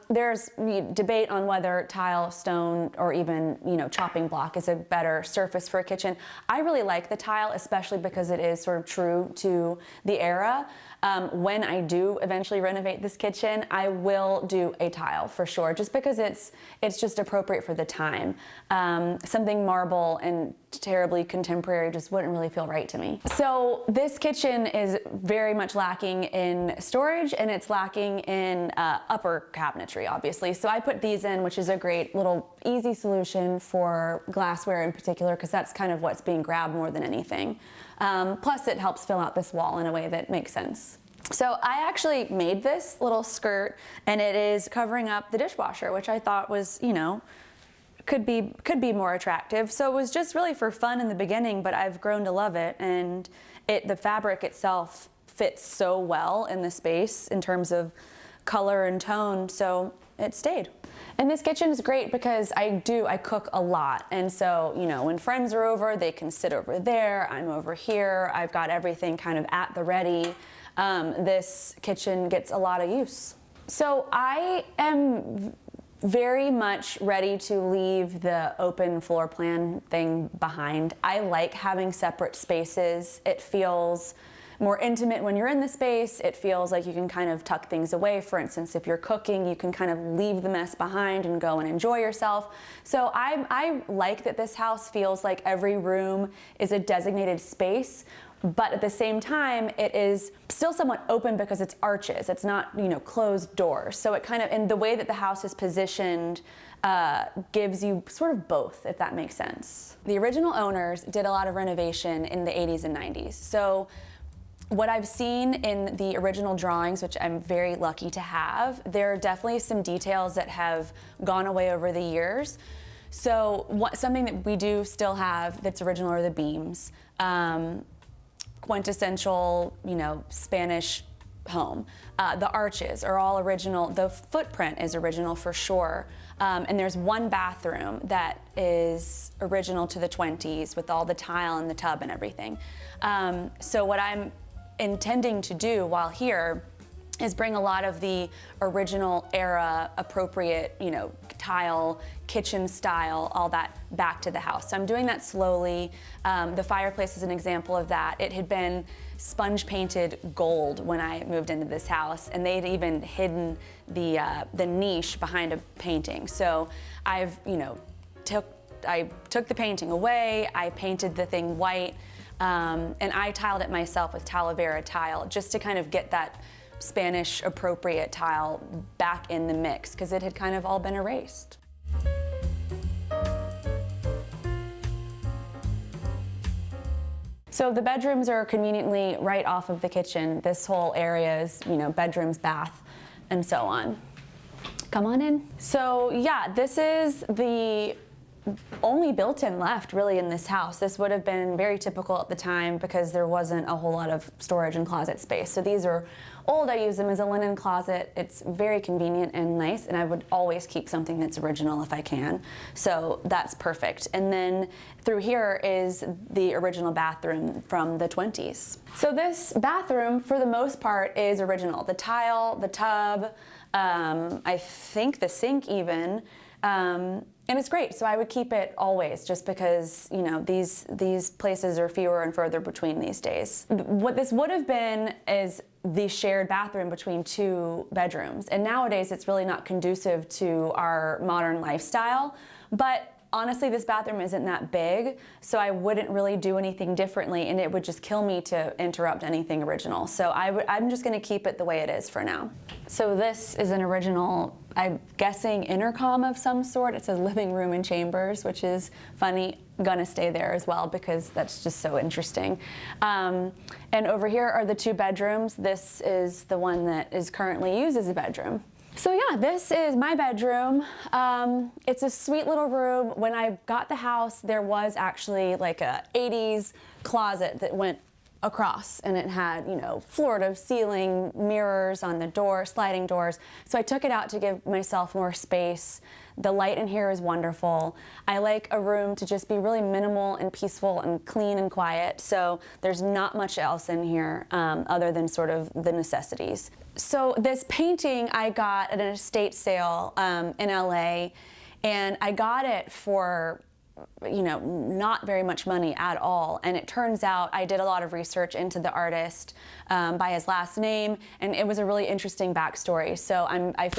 There's debate on whether tile, stone, or even chopping block is a better surface for a kitchen. I really like the tile, especially because it is sort of true to the era. When I do eventually renovate this kitchen, I will do a tile for sure, just because it's just appropriate for the time. Something marble and terribly contemporary just wouldn't really feel right to me. So this kitchen is very much lacking in storage, and it's lacking in upper cabinetry, obviously. So I put these in, which is a great little easy solution for glassware in particular, because that's kind of what's being grabbed more than anything. Plus it helps fill out this wall in a way that makes sense. So I actually made this little skirt, and it is covering up the dishwasher, which I thought was, could be more attractive. So it was just really for fun in the beginning, but I've grown to love it, and the fabric itself fits so well in the space in terms of color and tone, so it stayed. And this kitchen is great because I cook a lot, and so when friends are over, they can sit over there, I'm over here, I've got everything kind of at the ready. This kitchen gets a lot of use. So I am very much ready to leave the open floor plan thing behind. I like having separate spaces. It feels more intimate when you're in the space. It feels like you can kind of tuck things away. For instance, if you're cooking, you can kind of leave the mess behind and go and enjoy yourself. So I like that this house feels like every room is a designated space, but at the same time, it is still somewhat open because it's arches. It's not, closed doors. So it kind of, and the way that the house is positioned gives you sort of both, if that makes sense. The original owners did a lot of renovation in the 80s and 90s. So what I've seen in the original drawings, which I'm very lucky to have, there are definitely some details that have gone away over the years. So something that we do still have that's original are the beams. Quintessential, Spanish home. The arches are all original. The footprint is original for sure. And there's one bathroom that is original to the 20s with all the tile and the tub and everything. So what I'm intending to do while here is bring a lot of the original era appropriate, you know, tile, kitchen style, all that back to the house. So I'm doing that slowly. The fireplace is an example of that. It had been sponge painted gold when I moved into this house, and they'd even hidden the niche behind a painting. So I've, you know, I took the painting away, I painted the thing white, and I tiled it myself with Talavera tile just to kind of get that Spanish appropriate tile back in the mix because it had kind of all been erased. So the bedrooms are conveniently right off of the kitchen. This whole area is, you know, bedrooms, bath, and so on. Come on in. So yeah, this is the only built-in left really in this house. This would have been very typical at the time because there wasn't a whole lot of storage and closet space. So these are old. I use them as a linen closet. It's very convenient and nice, and I would always keep something that's original if I can. So that's perfect. And then through here is the original bathroom from the 20s. So this bathroom, for the most part, is original. The tile, the tub, I think the sink even, and it's great, so I would keep it always just because, you know, these places are fewer and further between these days. What this would have been is the shared bathroom between two bedrooms, and nowadays it's really not conducive to our modern lifestyle, but honestly, this bathroom isn't that big, so I wouldn't really do anything differently, and it would just kill me to interrupt anything original. So I'm just gonna keep it the way it is for now. So this is an original, I'm guessing, intercom of some sort. It says living room and chambers, which is funny. I'm gonna stay there as well because that's just so interesting. And over here are the two bedrooms. This is the one that is currently used as a bedroom. So yeah, this is my bedroom. It's a sweet little room. When I got the house, there was actually like a 80s closet that went across, and it had, you know, floor to ceiling mirrors on the door, sliding doors. So I took it out to give myself more space. The light in here is wonderful. I like a room to just be really minimal and peaceful and clean and quiet. So there's not much else in here other than sort of the necessities. So this painting I got at an estate sale in LA, and I got it for, you know, not very much money at all. And it turns out I did a lot of research into the artist by his last name, and it was a really interesting backstory. So I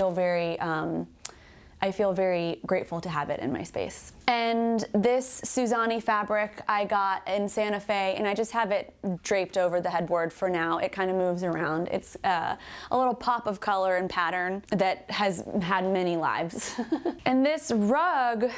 feel very grateful to have it in my space. And this Suzani fabric I got in Santa Fe, and I just have it draped over the headboard for now. It kind of moves around. It's a little pop of color and pattern that has had many lives. And this rug,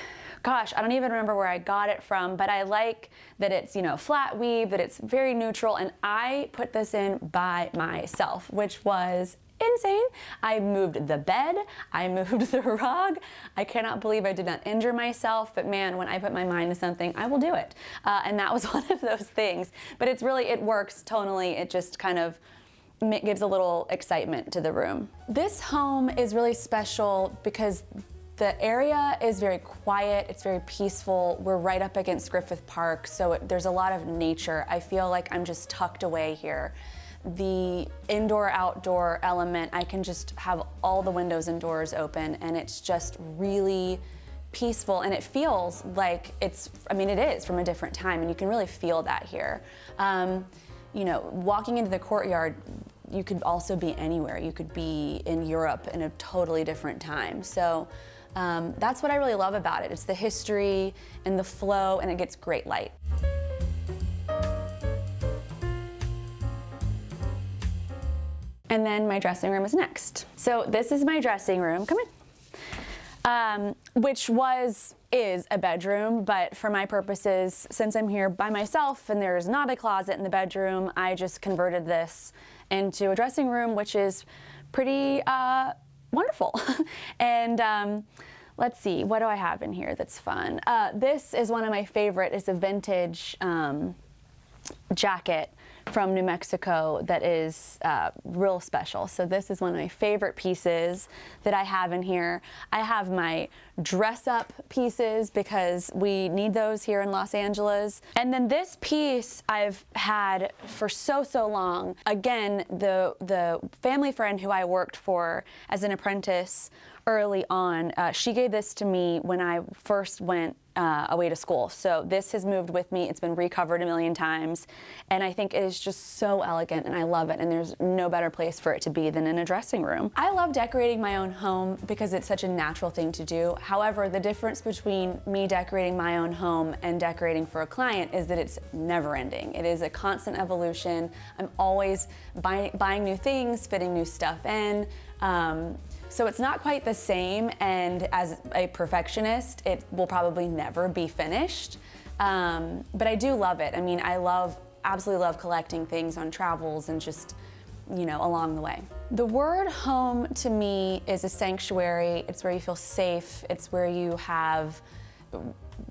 gosh, I don't even remember where I got it from, but I like that it's, you know, flat weave, that it's very neutral, and I put this in by myself, which was insane. I moved the bed, I moved the rug. I cannot believe I did not injure myself, but man, when I put my mind to something, I will do it. And that was one of those things. But it's really, it works tonally. It just kind of gives a little excitement to the room. This home is really special because the area is very quiet, it's very peaceful. We're right up against Griffith Park, so there's a lot of nature. I feel like I'm just tucked away here. The indoor-outdoor element, I can just have all the windows and doors open, and it's just really peaceful, and it feels like it's, I mean, it is from a different time, and you can really feel that here. You know, walking into the courtyard, you could also be anywhere. You could be in Europe in a totally different time. So that's what I really love about it. It's the history and the flow, and it gets great light. And then my dressing room is next. So this is my dressing room, come in, which is a bedroom, but for my purposes, since I'm here by myself and there's not a closet in the bedroom, I just converted this into a dressing room, which is pretty wonderful. And let's see, what do I have in here that's fun? This is one of my favorite. It's a vintage jacket from New Mexico that is real special. So this is one of my favorite pieces that I have in here. I have my dress up pieces because we need those here in Los Angeles. And then this piece I've had for so long. Again, the family friend who I worked for as an apprentice early on, she gave this to me when I first went away to school. So this has moved with me. It's been recovered a million times. And I think it is just so elegant and I love it. And there's no better place for it to be than in a dressing room. I love decorating my own home because it's such a natural thing to do. However, the difference between me decorating my own home and decorating for a client is that it's never ending. It is a constant evolution. I'm always buying new things, fitting new stuff in. So it's not quite the same, and as a perfectionist, it will probably never be finished. But I do love it. I mean, I absolutely love collecting things on travels and just, along the way. The word home to me is a sanctuary. It's where you feel safe. It's where you have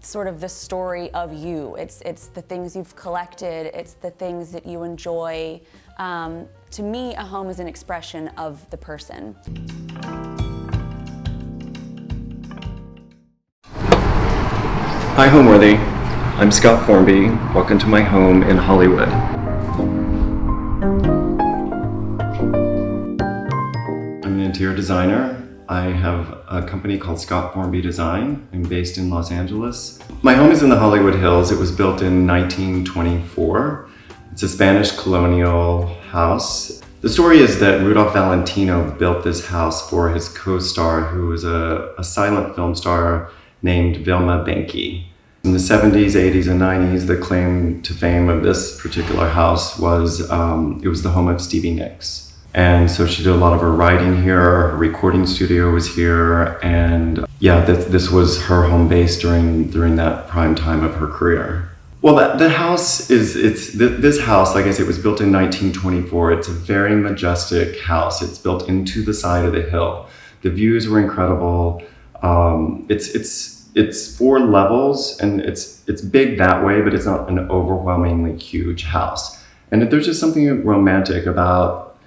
sort of the story of you. It's the things you've collected. It's the things that you enjoy. To me, a home is an expression of the person.
Hi, Homeworthy. I'm Scott Formby. Welcome to my home in Hollywood. I'm an interior designer. I have a company called Scott Formby Design. I'm based in Los Angeles. My home is in the Hollywood Hills. It was built in 1924. It's a Spanish Colonial house. The story is that Rudolph Valentino built this house for his co-star, who was a silent film star named Vilma Benke. In the 70s, 80s, and 90s, the claim to fame of this particular house was it was the home of Stevie Nicks. And so she did a lot of her writing here, her recording studio was here, and yeah, this was her home base during that prime time of her career. Well, the house this house, like I said, was built in 1924. It's a very majestic house. It's built into the side of the hill. The views were incredible. It's 4 levels, and it's big that way, but it's not an overwhelmingly huge house. And there's just something romantic about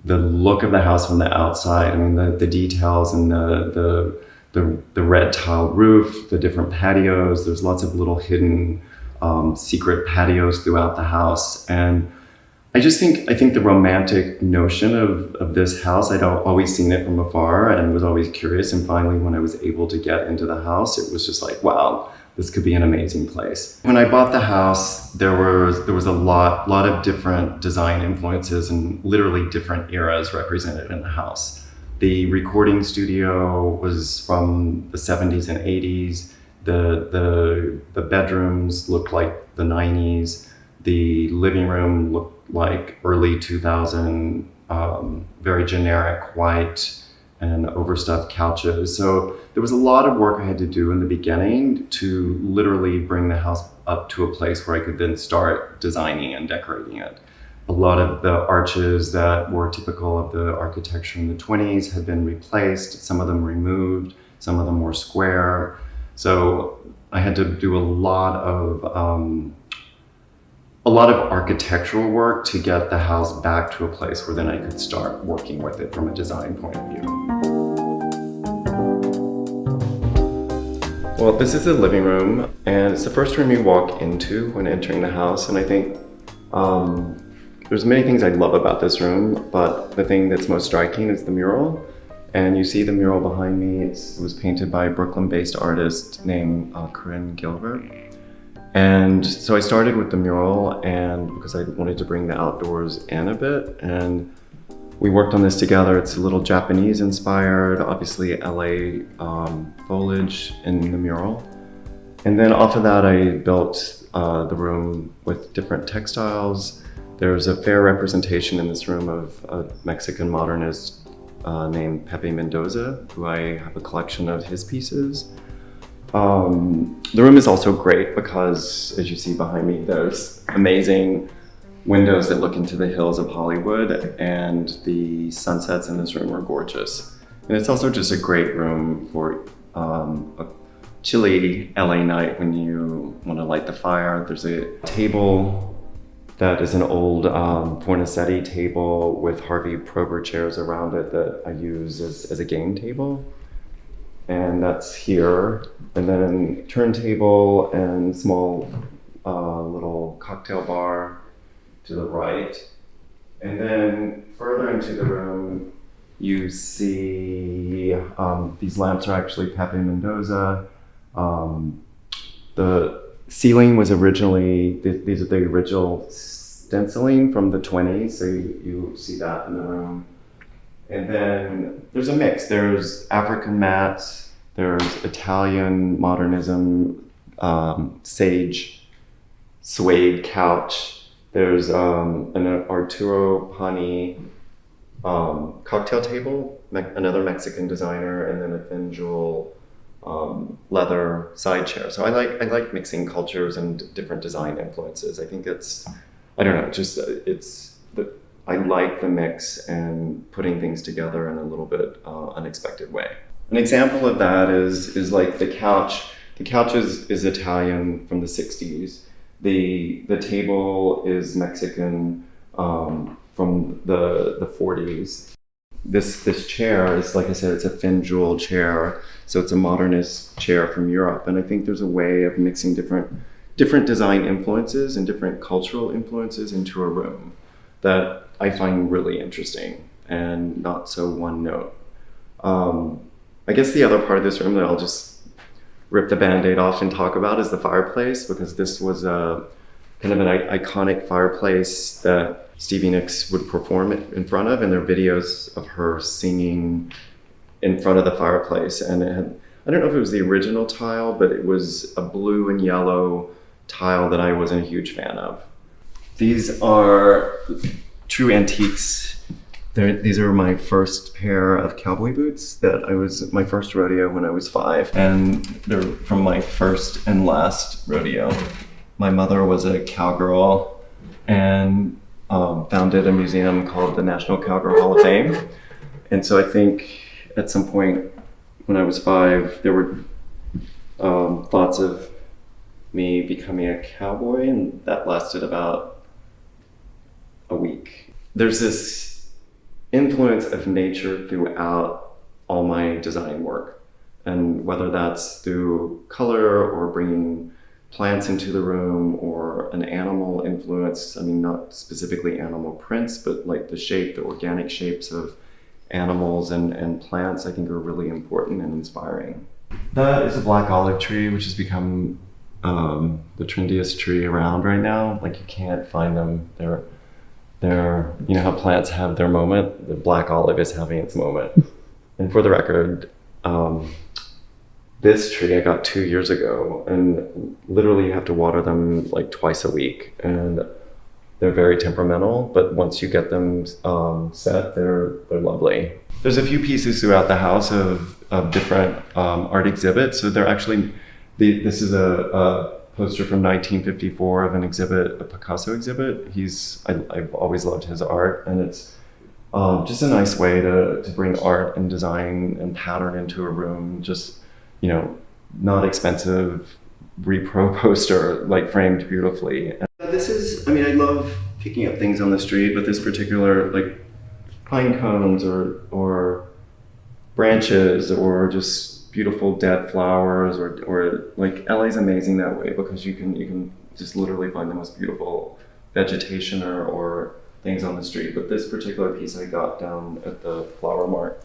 the look of the house from the outside. I mean, the details and the red tile roof, the different patios. There's lots of little hidden secret patios throughout the house. And I think the romantic notion of this house, I'd always seen it from afar and was always curious. And finally, when I was able to get into the house, it was just like, wow, this could be an amazing place. When I bought the house, there was a lot of different design influences and literally different eras represented in the house. The recording studio was from the 70s and 80s. The bedrooms looked like the 90s. The living room looked like early 2000, very generic white and overstuffed couches. So there was a lot of work I had to do in the beginning to literally bring the house up to a place where I could then start designing and decorating it. A lot of the arches that were typical of the architecture in the 20s had been replaced, some of them removed, some of them were square. So I had to do a lot of architectural work to get the house back to a place where then I could start working with it from a design point of view. Well, this is the living room, and it's the first room you walk into when entering the house. And I think there's many things I love about this room, but the thing that's most striking is the mural. And you see the mural behind me. It was painted by a Brooklyn-based artist named Corinne Gilbert. And so I started with the mural, and because I wanted to bring the outdoors in a bit, and we worked on this together. It's a little Japanese inspired, obviously LA foliage in the mural. And then off of that, I built the room with different textiles. There's a fair representation in this room of a Mexican modernist named Pepe Mendoza, who I have a collection of his pieces. The room is also great because, as you see behind me, there's amazing windows that look into the hills of Hollywood, and the sunsets in this room are gorgeous. And it's also just a great room for a chilly LA night when you want to light the fire. There's a table That is an old Fornasetti table with Harvey Prober chairs around it that I use as a game table. And that's here. And then turntable and small little cocktail bar to the right. And then further into the room, you see these lamps are actually Pepe Mendoza. The ceiling was originally, these are the original stenciling from the 20s, so you see that in the room. And then there's a mix. There's African mats, there's Italian modernism, sage, suede couch. There's an Arturo Pani cocktail table, another Mexican designer, and then a thin jewel leather side chair. So I like mixing cultures and different design influences. I think I don't know, I like the mix and putting things together in a little bit unexpected way. An example of that is like the couch. The couch is Italian from the 60s. The table is Mexican from the 40s. This chair is, like I said, it's a fin jewel chair, so it's a modernist chair from Europe. And I think there's a way of mixing different design influences and different cultural influences into a room that I find really interesting and not so one note. I guess the other part of this room that I'll just rip the Band-Aid off and talk about is the fireplace, because this was a kind of an iconic fireplace that Stevie Nicks would perform in front of, and there are videos of her singing in front of the fireplace. And it had, I don't know if it was the original tile, but it was a blue and yellow tile that I wasn't a huge fan of. These are true antiques. These are my first pair of cowboy boots that my first rodeo when I was 5. And they're from my first and last rodeo. My mother was a cowgirl and founded a museum called the National Cowgirl Hall of Fame. And so I think at some point when I was 5, there were thoughts of me becoming a cowboy, and that lasted about a week. There's this influence of nature throughout all my design work. And whether that's through color or bringing plants into the room or an animal influence, I mean, not specifically animal prints, but like the organic shapes of animals and plants, I think are really important and inspiring. That is a black olive tree, which has become the trendiest tree around right now. Like, you can't find them. They're, you know how plants have their moment? The black olive is having its moment. And for the record, this tree I got 2 years ago, and literally you have to water them like twice a week. And they're very temperamental, but once you get them set, they're lovely. There's a few pieces throughout the house of different art exhibits. So they're actually, this is a poster from 1954 of an exhibit, a Picasso exhibit. I've always loved his art, and it's just a nice way to bring art and design and pattern into a room. Just, you know, not expensive repro poster, like framed beautifully. And this is, I mean, I love picking up things on the street, but this particular, like pine cones or branches or just beautiful dead flowers or like LA's amazing that way, because you can just literally find the most beautiful vegetation or things on the street. But this particular piece I got down at the Flower Mart.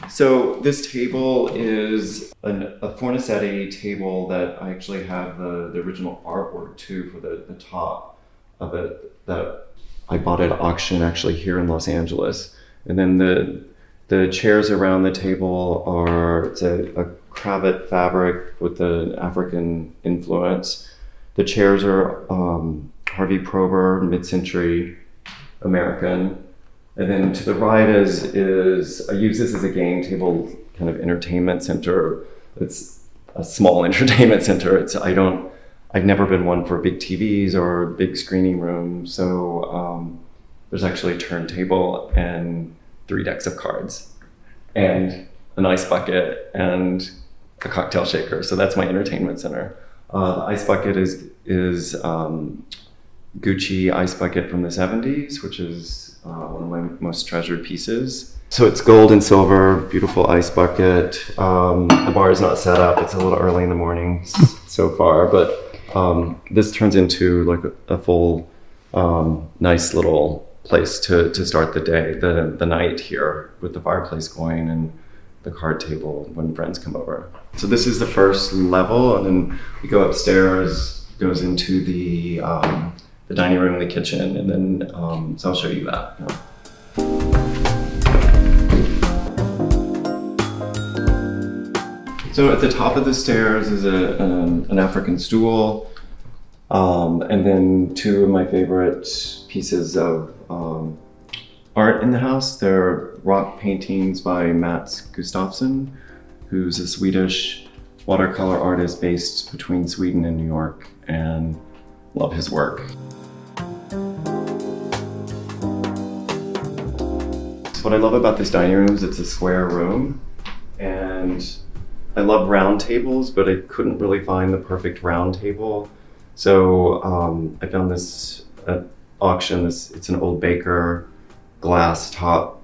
So this table is a Fornasetti table that I actually have the original artwork to for the top of it, that I bought at auction actually here in Los Angeles. And then the chairs around the table it's a cravat fabric with an African influence. The chairs are Harvey Prober, mid-century American. And then to the right is I use this as a game table kind of entertainment center. It's a small entertainment center. I've never been one for big TVs or big screening rooms. So there's actually a turntable and 3 decks of cards and an ice bucket and a cocktail shaker. So that's my entertainment center. The ice bucket is Gucci ice bucket from the 70s, which is one of my most treasured pieces. So it's gold and silver, beautiful ice bucket. The bar is not set up. It's a little early in the morning so far, but this turns into like a full, nice little place to start the day, the night here with the fireplace going and the card table when friends come over. So this is the first level, and then we go upstairs, goes into the dining room and the kitchen, and then so I'll show you that. Yeah. So at the top of the stairs is an African stool, and then two of my favorite pieces of art in the house. They're rock paintings by Mats Gustafsson, who's a Swedish watercolor artist based between Sweden and New York, and love his work. So what I love about this dining room is it's a square room, and I love round tables, but I couldn't really find the perfect round table. So I found this at auction. It's an old Baker glass top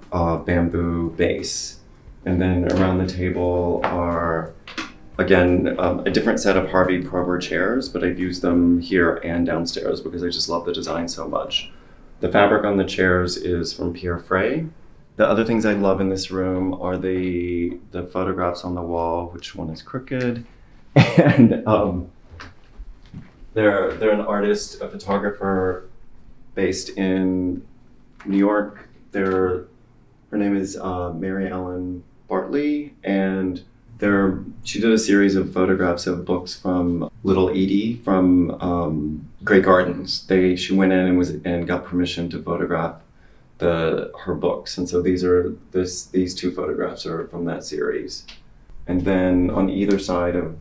bamboo base. And then around the table are, again, a different set of Harvey Prober chairs, but I've used them here and downstairs because I just love the design so much. The fabric on the chairs is from Pierre Frey. The other things I love in this room are the photographs on the wall, which one is crooked. And they're an artist, a photographer based in New York. Her name is Mary Ellen Bartley, and she did a series of photographs of books from Little Edie from Grey Gardens. She went in and got permission to photograph her books, and so these two photographs are from that series. And then on either side of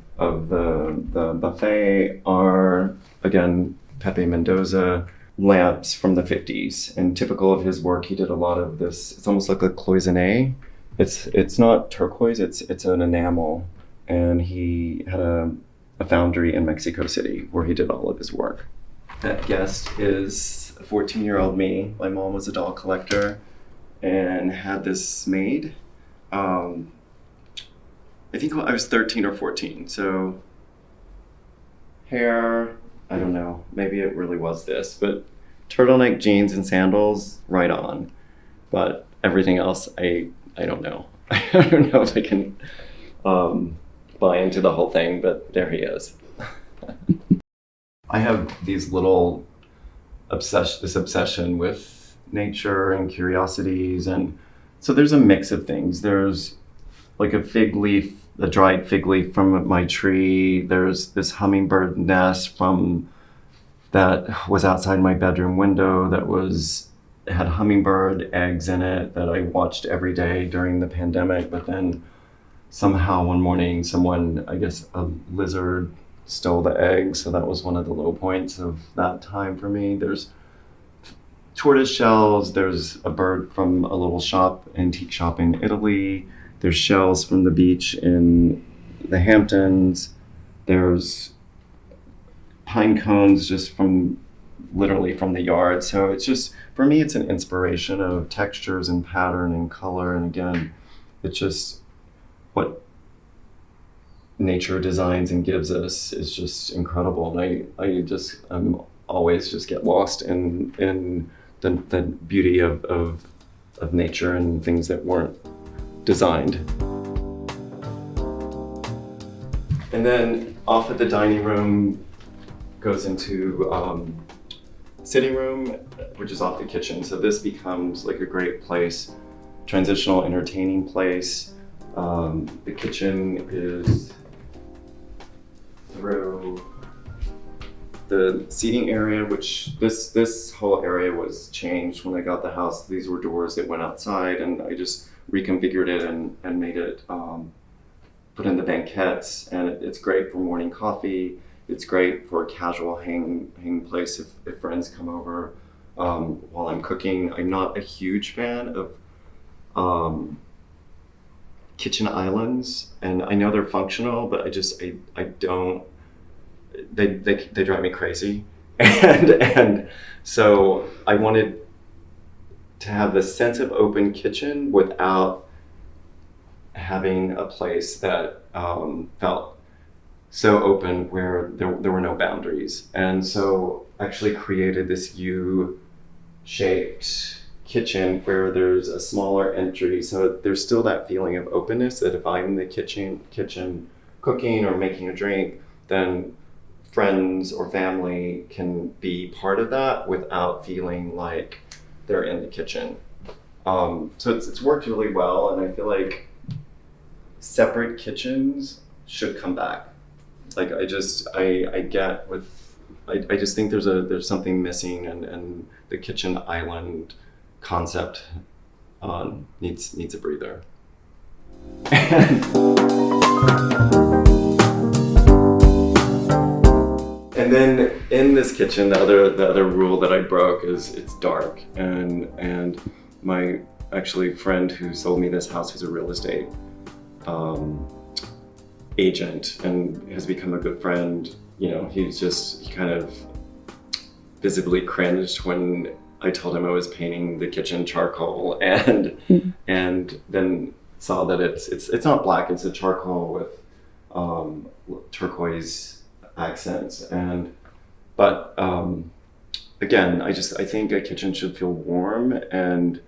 the buffet are, again, Pepe Mendoza lamps from the 50s. And typical of his work, he did a lot of this. It's almost like a cloisonne. It's not turquoise, it's an enamel. And he had a foundry in Mexico City where he did all of his work. That guest is a 14-year-old me. My mom was a doll collector and had this made. I think I was 13 or 14. So hair, I don't know, maybe it really was this, but turtleneck jeans and sandals, right on. But everything else, I don't know. I don't know if I can buy into the whole thing, but there he is. I have these little this obsession with nature and curiosities, and so there's a mix of things. There's like a dried fig leaf from my tree. There's this hummingbird nest that was outside my bedroom window it had hummingbird eggs in it that I watched every day during the pandemic, but then somehow one morning a lizard stole the eggs, so that was one of the low points of that time for me. There's tortoise shells, there's a bird from a little antique shop in Italy, there's shells from the beach in the Hamptons, there's pine cones just literally from the yard. So it's just, for me, it's an inspiration of textures and pattern and color, and again, it's just what nature designs and gives us is just incredible. And I'm always just get lost in the beauty of nature and things that weren't designed. And then off at the dining room goes into sitting room, which is off the kitchen. So this becomes like a great place, transitional entertaining place. The kitchen is through the seating area, which this whole area was changed when I got the house. These were doors that went outside, and I just reconfigured it and made it, put in the banquettes, and it's great for morning coffee. It's great for a casual hang place if friends come over while I'm cooking. I'm not a huge fan of kitchen islands, and I know they're functional, but I don't. They drive me crazy. and so I wanted to have this sense of open kitchen without having a place that felt so open where there were no boundaries. And so actually created this U-shaped kitchen where there's a smaller entry. So there's still that feeling of openness that if I'm in the kitchen cooking or making a drink, then friends or family can be part of that without feeling like they're in the kitchen. So it's worked really well, and I feel like separate kitchens should come back. Like I just think there's something missing, and the kitchen island concept needs a breather. And then in this kitchen, the other rule that I broke is it's dark, and my friend who sold me this house, who's a real estate agent and has become a good friend, he kind of visibly cringed when I told him I was painting the kitchen charcoal, and then saw that it's not black, it's a charcoal with turquoise accents, but again, I think a kitchen should feel warm, and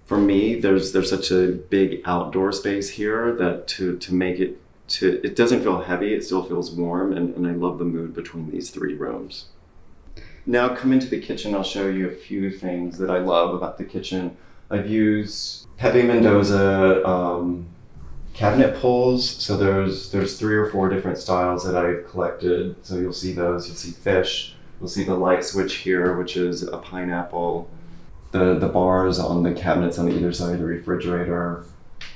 for me there's such a big outdoor space here that to make it it doesn't feel heavy, it still feels warm, and I love the mood between these three rooms. Now come into the kitchen, I'll show you a few things that I love about the kitchen. I've used Pepe Mendoza cabinet pulls. So there's 3 or 4 different styles that I've collected. So you'll see those, you'll see fish, you'll see the light switch here, which is a pineapple, the bars on the cabinets on either side of the refrigerator.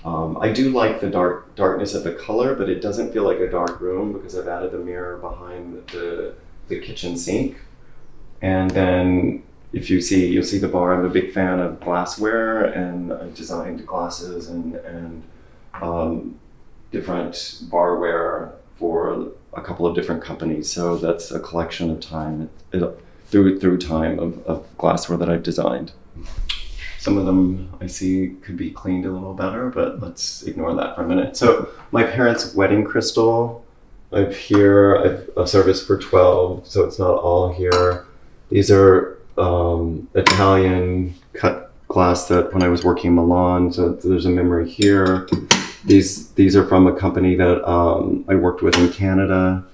I do like the darkness of the color, but it doesn't feel like a dark room because I've added the mirror behind the kitchen sink. And then you'll see the bar. I'm a big fan of glassware, and I've designed glasses and different barware for a couple of different companies. So that's a collection of time through time of glassware that I've designed. Some of them I see could be cleaned a little better, but let's ignore that for a minute. So my parents' wedding crystal, I've a service for 12, so it's not all here. These are Italian cut glass that when I was working in Milan, so there's a memory here. These are from a company that I worked with in Canada.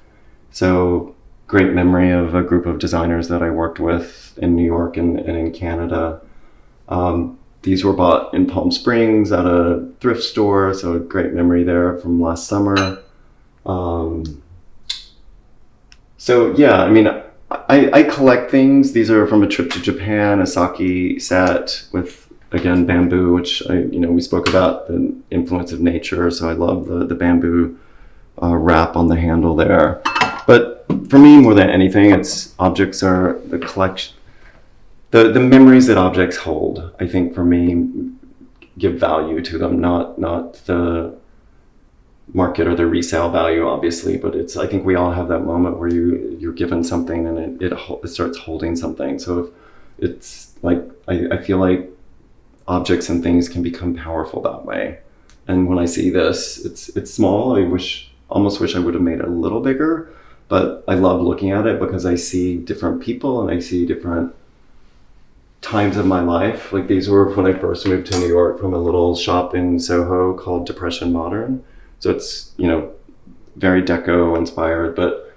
So great memory of a group of designers that I worked with in New York and in Canada. These were bought in Palm Springs at a thrift store, so a great memory there from last summer. So yeah, I mean, I collect things. These are from a trip to Japan, a sake set with, again, bamboo, which we spoke about the influence of nature. So I love the bamboo wrap on the handle there. But for me, more than anything, objects are the collection. The memories that objects hold, I think, for me, give value to them, not the market or the resale value, obviously, but I think we all have that moment where you're given something and it starts holding something. So it's like, I feel like objects and things can become powerful that way. And when I see this, it's small. I almost wish I would have made it a little bigger, but I love looking at it because I see different people and I see different times of my life. Like these were when I first moved to New York from a little shop in Soho called Depression Modern. So it's, very deco inspired, but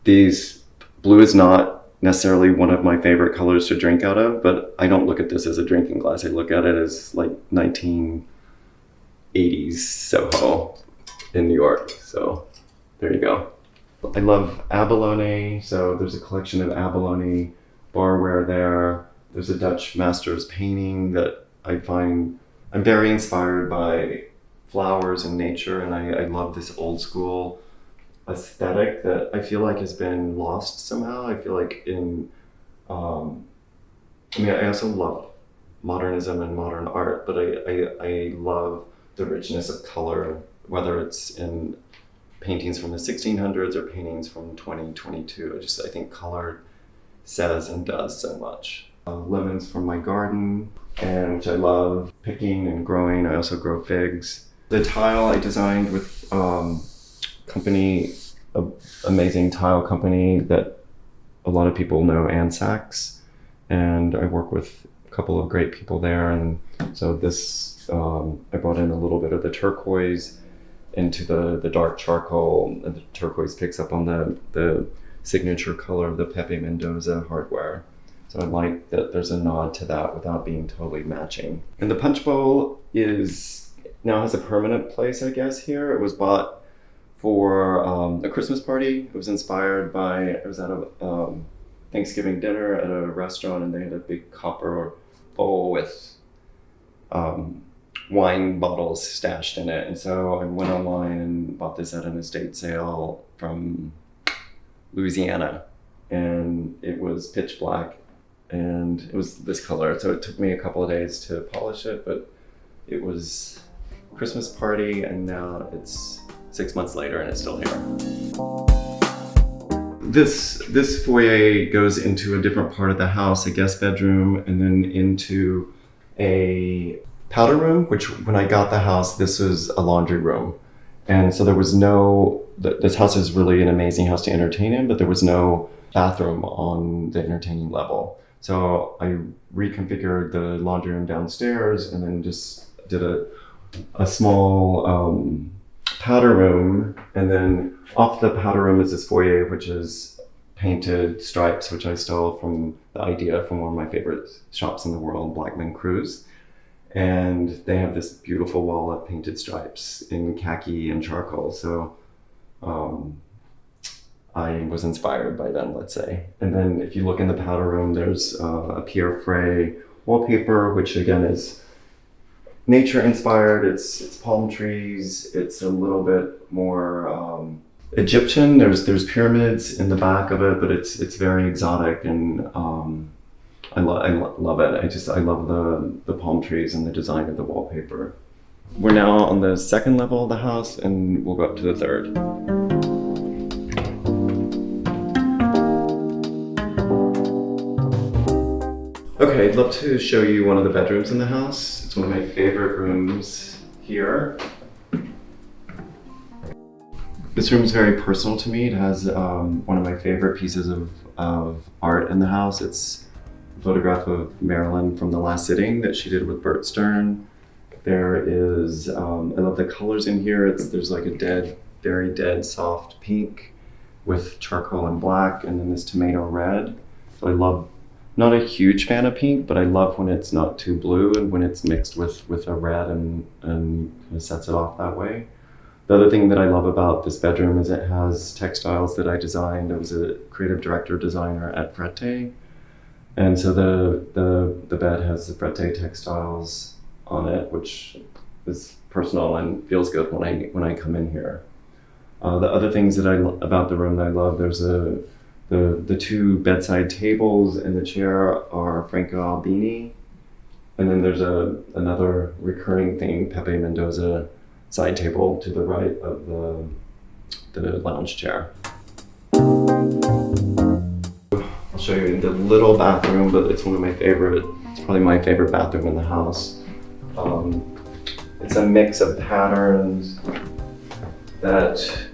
blue is not necessarily one of my favorite colors to drink out of, but I don't look at this as a drinking glass. I look at it as like 1980s Soho in New York. So there you go. I love abalone. So there's a collection of abalone barware there. There's a Dutch master's painting that I find I'm very inspired by flowers and nature, and I love this old school aesthetic that I feel like has been lost somehow. I feel like I also love modernism and modern art, but I love the richness of color, whether it's in paintings from the 1600s or paintings from 2022. I think color says and does so much. Lemons from my garden, and which I love picking and growing. I also grow figs. The tile I designed with amazing tile company that a lot of people know, Sachs, and I work with a couple of great people there. And so this, I brought in a little bit of the turquoise into the dark charcoal, and the turquoise picks up on the signature color of the Pepe Mendoza hardware. So I like that there's a nod to that without being totally matching. And the punch bowl now has a permanent place, I guess, here. It was bought for a Christmas party. It was inspired by, I was at a Thanksgiving dinner at a restaurant, and they had a big copper bowl with wine bottles stashed in it. And so I went online and bought this at an estate sale from Louisiana, and it was pitch black, and it was this color. So it took me a couple of days to polish it, but it was Christmas party, and now it's 6 months later and it's still here. This foyer goes into a different part of the house, a guest bedroom, and then into a powder room, which when I got the house, this was a laundry room. And so there was this house is really an amazing house to entertain in, but there was no bathroom on the entertaining level. So I reconfigured the laundry room downstairs and then just did a small powder room. And then off the powder room is this foyer, which is painted stripes, which I stole from the idea from one of my favorite shops in the world, Blackman Cruise. And they have this beautiful wall of painted stripes in khaki and charcoal. So I was inspired by them, let's say. And then if you look in the powder room, there's a Pierre Frey wallpaper, which again is nature inspired. It's palm trees. It's a little bit more Egyptian. There's pyramids in the back of it, but it's very exotic, and I love it. I love the palm trees and the design of the wallpaper. We're now on the second level of the house, and we'll go up to the third. Okay, I'd love to show you one of the bedrooms in the house. It's one of my favorite rooms here. This room is very personal to me. It has one of my favorite pieces of art in the house. It's a photograph of Marilyn from The Last Sitting that she did with Bert Stern. There is, I love the colors in here. There's like a very dead, soft pink with charcoal and black, and then this tomato red. So I love, not a huge fan of pink, but I love when it's not too blue and when it's mixed with a red and kind of sets it off that way. The other thing that I love about this bedroom is it has textiles that I designed. I was a creative director designer at Frette. And so the bed has the Frette textiles on it, which is personal and feels good when I come in here. The other things about the room that I love, there's the two bedside tables and the chair are Franco Albini. And then there's another recurring thing, Pepe Mendoza side table to the right of the lounge chair. I'll show you the little bathroom, but it's probably my favorite bathroom in the house. It's a mix of patterns that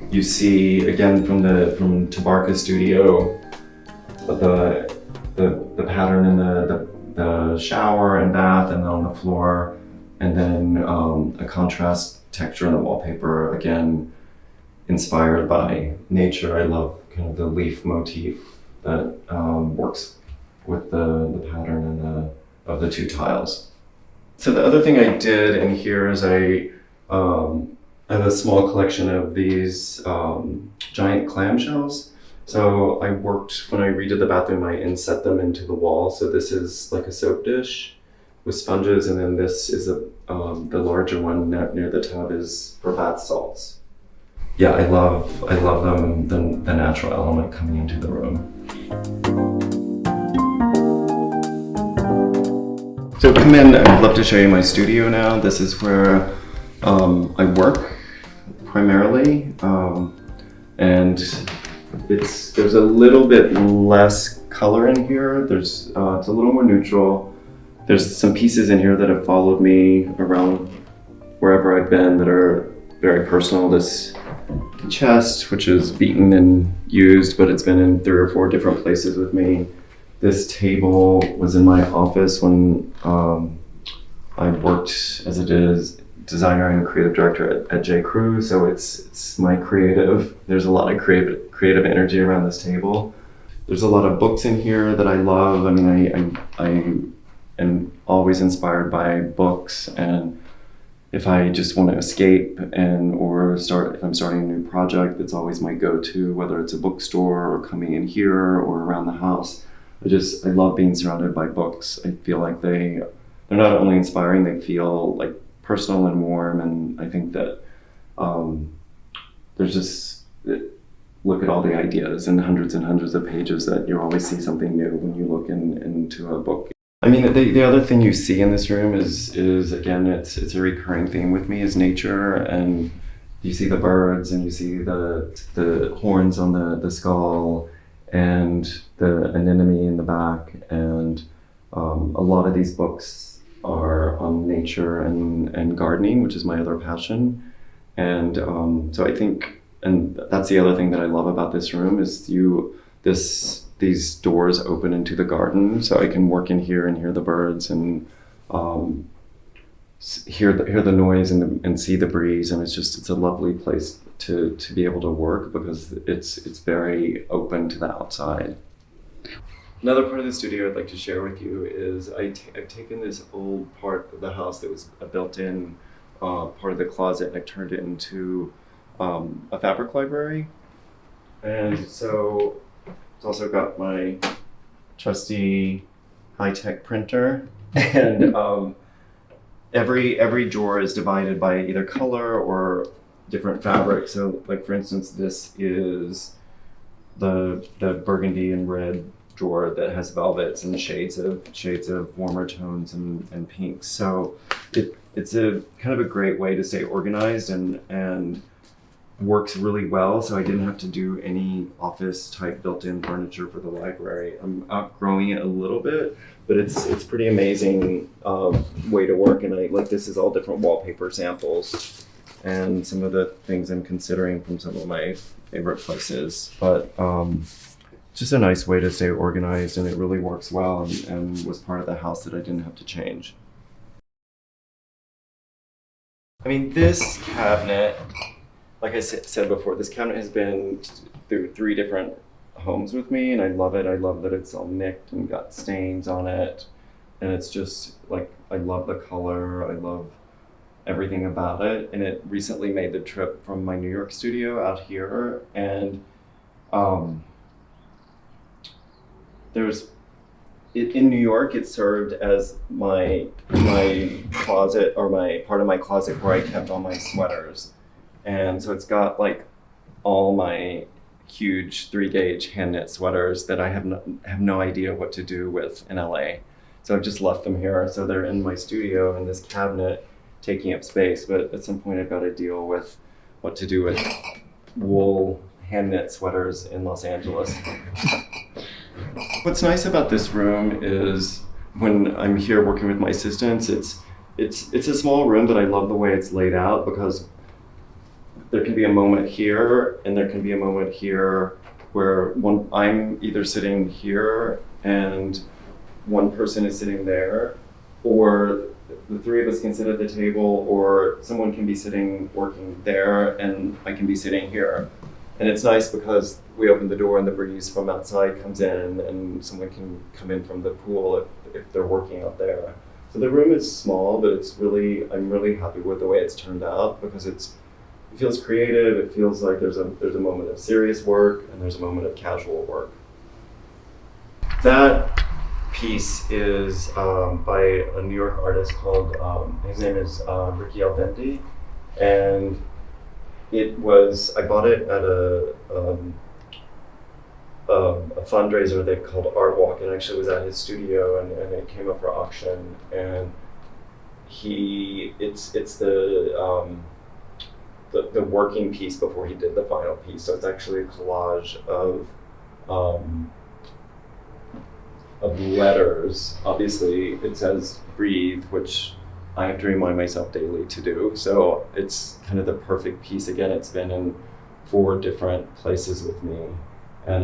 you see again from Tabarca Studio, the pattern in the shower and bath and on the floor, and then a contrast texture in the wallpaper, again inspired by nature. I love kind of the leaf motif that works with the pattern of the two tiles. So the other thing I did in here is I have a small collection of these giant clamshells. So when I redid the bathroom, I inset them into the wall. So this is like a soap dish with sponges, and then this is the larger one near the tub is for bath salts. Yeah, I love them, the natural element coming into the room. So come in, I'd love to show you my studio now. This is where I work. primarily, and there's a little bit less color in here. It's a little more neutral. There's some pieces in here that have followed me around wherever I've been that are very personal. This chest, which is beaten and used, but it's been in 3 or 4 different places with me. This table was in my office when I worked as a designer and creative director at J. Crew, so it's my creative. There's a lot of creative energy around this table. There's a lot of books in here that I love. I mean, I am always inspired by books, and if I just want to escape if I'm starting a new project, that's always my go-to, whether it's a bookstore or coming in here or around the house. I love being surrounded by books. I feel like they're not only inspiring, they feel like personal and warm, and I think that there's just, look at all the ideas and hundreds of pages that you always see something new when you look into a book. I mean, the other thing you see in this room is again, it's a recurring theme with me, is nature, and you see the birds and you see the horns on the skull and the anemone in the back, and a lot of these books are on nature and gardening, which is my other passion. And so I think, and that's the other thing that I love about this room, is these doors open into the garden, so I can work in here and hear the birds and hear the noise and see the breeze, and it's a lovely place to be able to work because it's very open to the outside. Another part of the studio I'd like to share with you is I've taken this old part of the house that was a built-in part of the closet, and I've turned it into a fabric library. And so it's also got my trusty high-tech printer, and every drawer is divided by either color or different fabric. So, like, for instance, this is the burgundy and red drawer that has velvets and shades of warmer tones and pinks. So it's a kind of a great way to stay organized and works really well. So I didn't have to do any office type built-in furniture for the library. I'm outgrowing it a little bit, but it's pretty amazing way to work. And this is all different wallpaper samples and some of the things I'm considering from some of my favorite places. But just a nice way to stay organized, and it really works well, and was part of the house that I didn't have to change. I mean, this cabinet, like I said before, this cabinet has been through 3 different homes with me, and I love it. I love that it's all nicked and got stains on it, and it's just like, I love the color, I love everything about it. And it recently made the trip from my New York studio out here, and in New York, it served as my closet, or my part of my closet where I kept all my sweaters. And so it's got like all my huge 3-gauge hand knit sweaters that I have no idea what to do with in LA. So I've just left them here. So they're in my studio in this cabinet, taking up space. But at some point I've got to deal with what to do with wool hand knit sweaters in Los Angeles. What's nice about this room is when I'm here working with my assistants, it's a small room, but I love the way it's laid out, because there can be a moment here and there can be a moment here where I'm either sitting here and one person is sitting there, or the 3 of us can sit at the table, or someone can be sitting working there and I can be sitting here. And it's nice because we open the door and the breeze from outside comes in, and someone can come in from the pool if they're working out there. So the room is small, but I'm really happy with the way it's turned out, because it feels creative. It feels like there's a moment of serious work and there's a moment of casual work. That piece is by a New York artist called, his name is Ricky Alvendi, and I bought it at a fundraiser they called Art Walk, and actually was at his studio, and it came up for auction. And it's the the working piece before he did the final piece. So it's actually a collage of letters. Obviously, it says breathe, which I have to remind myself daily to do. So it's kind of the perfect piece. Again, it's been in 4 different places with me, and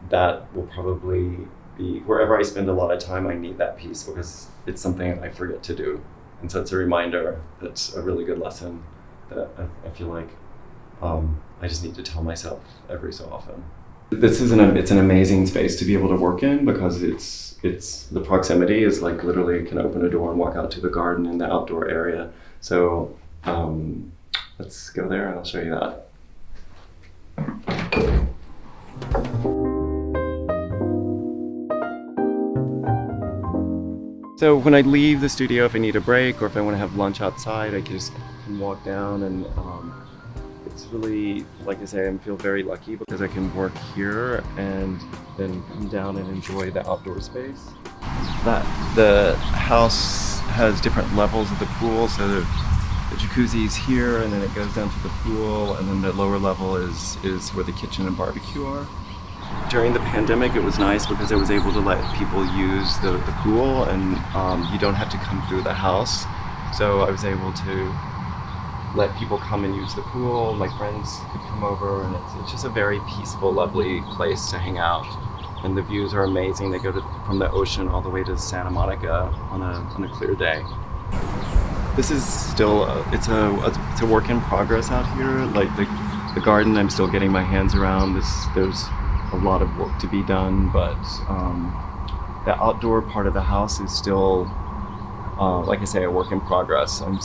that will probably be wherever I spend a lot of time. I need that piece because it's something I forget to do, and so it's a reminder. That's a really good lesson that I feel like I just need to tell myself every so often. It's an amazing space to be able to work in because it's the proximity is like literally can open a door and walk out to the garden and the outdoor area. So let's go there and I'll show you that. So when I leave the studio, if I need a break or if I want to have lunch outside, I can walk down, and it's really, like I say, I feel very lucky because I can work here and then come down and enjoy the outdoor space. The house has different levels of the pool, so the jacuzzi is here, and then it goes down to the pool, and then the lower level is where the kitchen and barbecue are. During the pandemic, it was nice because I was able to let people use the pool, and you don't have to come through the house. So I was able to let people come and use the pool. My friends could come over, and it's just a very peaceful, lovely place to hang out. And the views are amazing. They go from the ocean all the way to Santa Monica on a clear day. This is still it's a work in progress out here. Like the garden, I'm still getting my hands around. There's a lot of work to be done, but the outdoor part of the house is still, like I say, a work in progress. I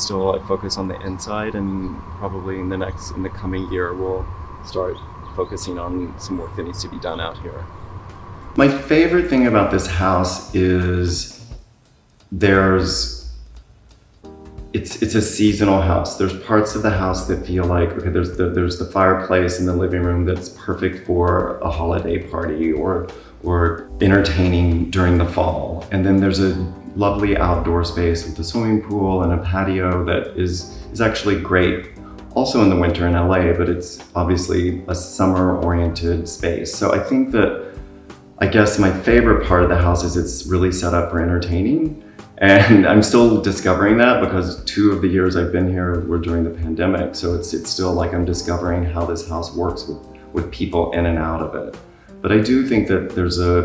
focus on the inside, and probably in the coming year, we'll start focusing on some work that needs to be done out here. My favorite thing about this house is it's a seasonal house. There's parts of the house that feel like, okay, there's the fireplace in the living room that's perfect for a holiday party or entertaining during the fall. And then there's a lovely outdoor space with a swimming pool and a patio that is actually great also in the winter in LA, but it's obviously a summer-oriented space. So I guess my favorite part of the house is it's really set up for entertaining. And I'm still discovering that because 2 of the years I've been here were during the pandemic. So it's still like I'm discovering how this house works with people in and out of it. But I do think that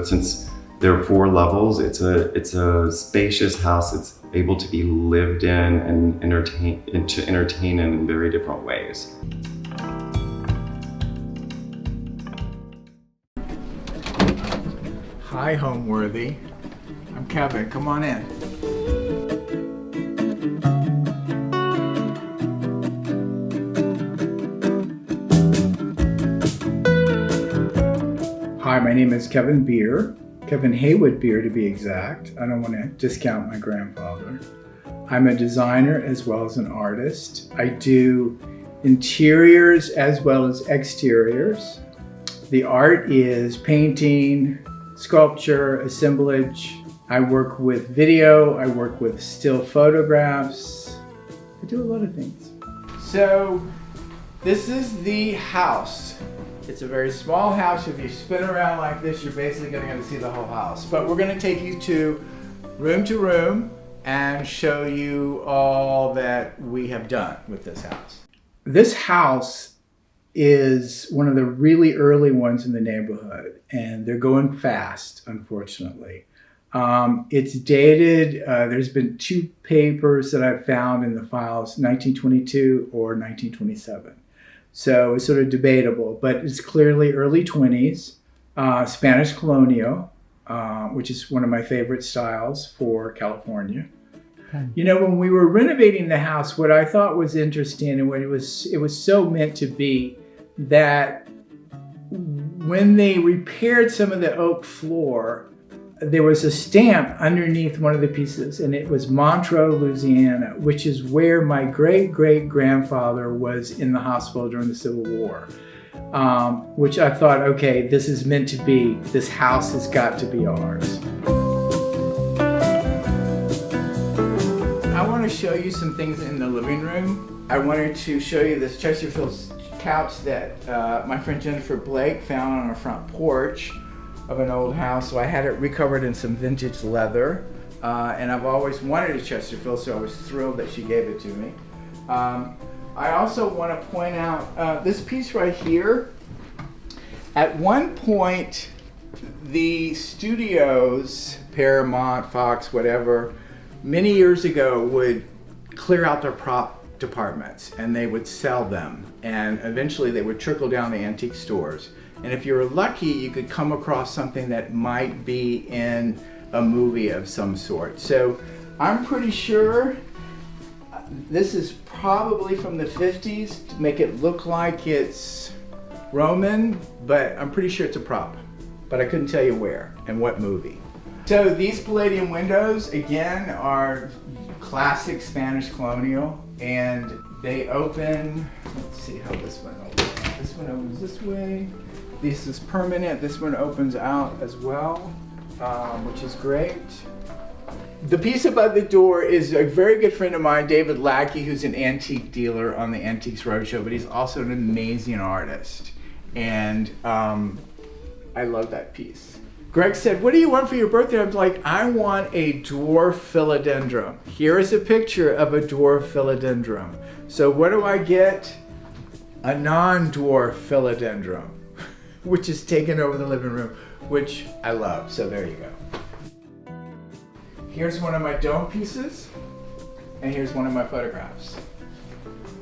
since there are 4 levels, it's a spacious house that's able to be lived in and to entertain in very different ways.
Hi, Homeworthy. I'm Kevin. Come on in. Hi, my name is Kevin Beer. Kevin Haywood Beer, to be exact. I don't want to discount my grandfather. I'm a designer as well as an artist. I do interiors as well as exteriors. The art is painting, sculpture, assemblage. I work with video, I work with still photographs. I do a lot of things. So this is the house. It's a very small house. If you spin around like this, you're basically going to see the whole house. But we're going to take you to room and show you all that we have done with this house. This house is one of the really early ones in the neighborhood, and they're going fast, unfortunately. It's dated, there's been 2 papers that I've found in the files, 1922 or 1927. So it's sort of debatable, but it's clearly early 20s, Spanish Colonial, which is one of my favorite styles for California. Okay. You know, when we were renovating the house, what I thought was interesting and what it was so meant to be, that when they repaired some of the oak floor, there was a stamp underneath one of the pieces, and it was Montreux, Louisiana, which is where my great-great-grandfather was in the hospital during the Civil War, which I thought, okay, this is meant to be, this house has got to be ours. I want to show you some things in the living room. I wanted to show you this Chesterfield couch that my friend Jennifer Blake found on our front porch of an old house. So I had it recovered in some vintage leather. And I've always wanted a Chesterfield, so I was thrilled that she gave it to me. I also want to point out this piece right here. At one point, the studios, Paramount, Fox, whatever, many years ago would clear out their prop departments and they would sell them. And eventually they would trickle down the antique stores. And if you were lucky, you could come across something that might be in a movie of some sort. So I'm pretty sure this is probably from the 50s to make it look like it's Roman, but I'm pretty sure it's a prop. But I couldn't tell you where and what movie. So these Palladium windows, again, are classic Spanish Colonial, and they open, let's see how this one opens. This one opens this way. This is permanent. This one opens out as well, which is great. The piece above the door is a very good friend of mine, David Lackey, who's an antique dealer on the Antiques Roadshow, but he's also an amazing artist. And I love that piece. Greg said, what do you want for your birthday? I'm like, I want a dwarf philodendron. Here is a picture of a dwarf philodendron. So what do I get? A non-dwarf philodendron, which is taken over the living room, which I love. So there you go. Here's one of my dome pieces, and here's one of my photographs.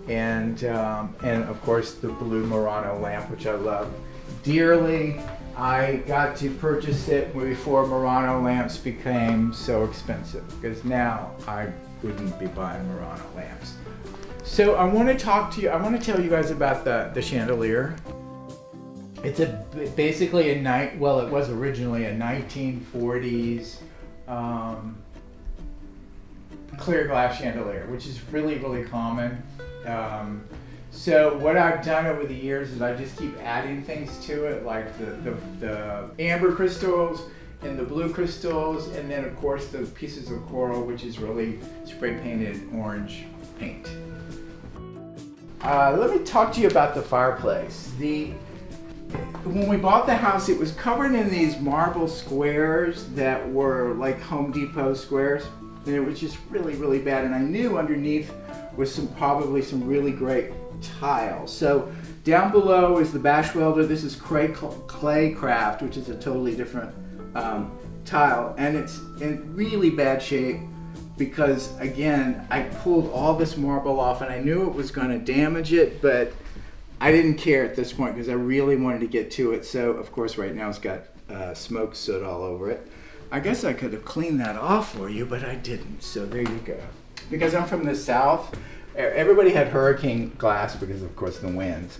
And of course the blue Murano lamp, which I love dearly. I got to purchase it before Murano lamps became so expensive, because now I wouldn't be buying Murano lamps. So I want to talk to you, I want to tell you guys about the chandelier. It's basically it was originally a 1940s clear glass chandelier, which is really, really common. So what I've done over the years is I just keep adding things to it, like the amber crystals and the blue crystals, and then of course the pieces of coral, which is really spray painted orange paint. Let me talk to you about the fireplace. When we bought the house, it was covered in these marble squares that were like Home Depot squares, and it was just really, really bad. And I knew underneath was probably some really great tile. So down below is the bash welder. This is Claycraft, which is a totally different tile, and it's in really bad shape because, again, I pulled all this marble off and I knew it was going to damage it, but I didn't care at this point because I really wanted to get to it. So of course right now it's got smoke soot all over it. I guess I could have cleaned that off for you, but I didn't. So there you go. Because I'm from the South, everybody had hurricane glass because of course the winds.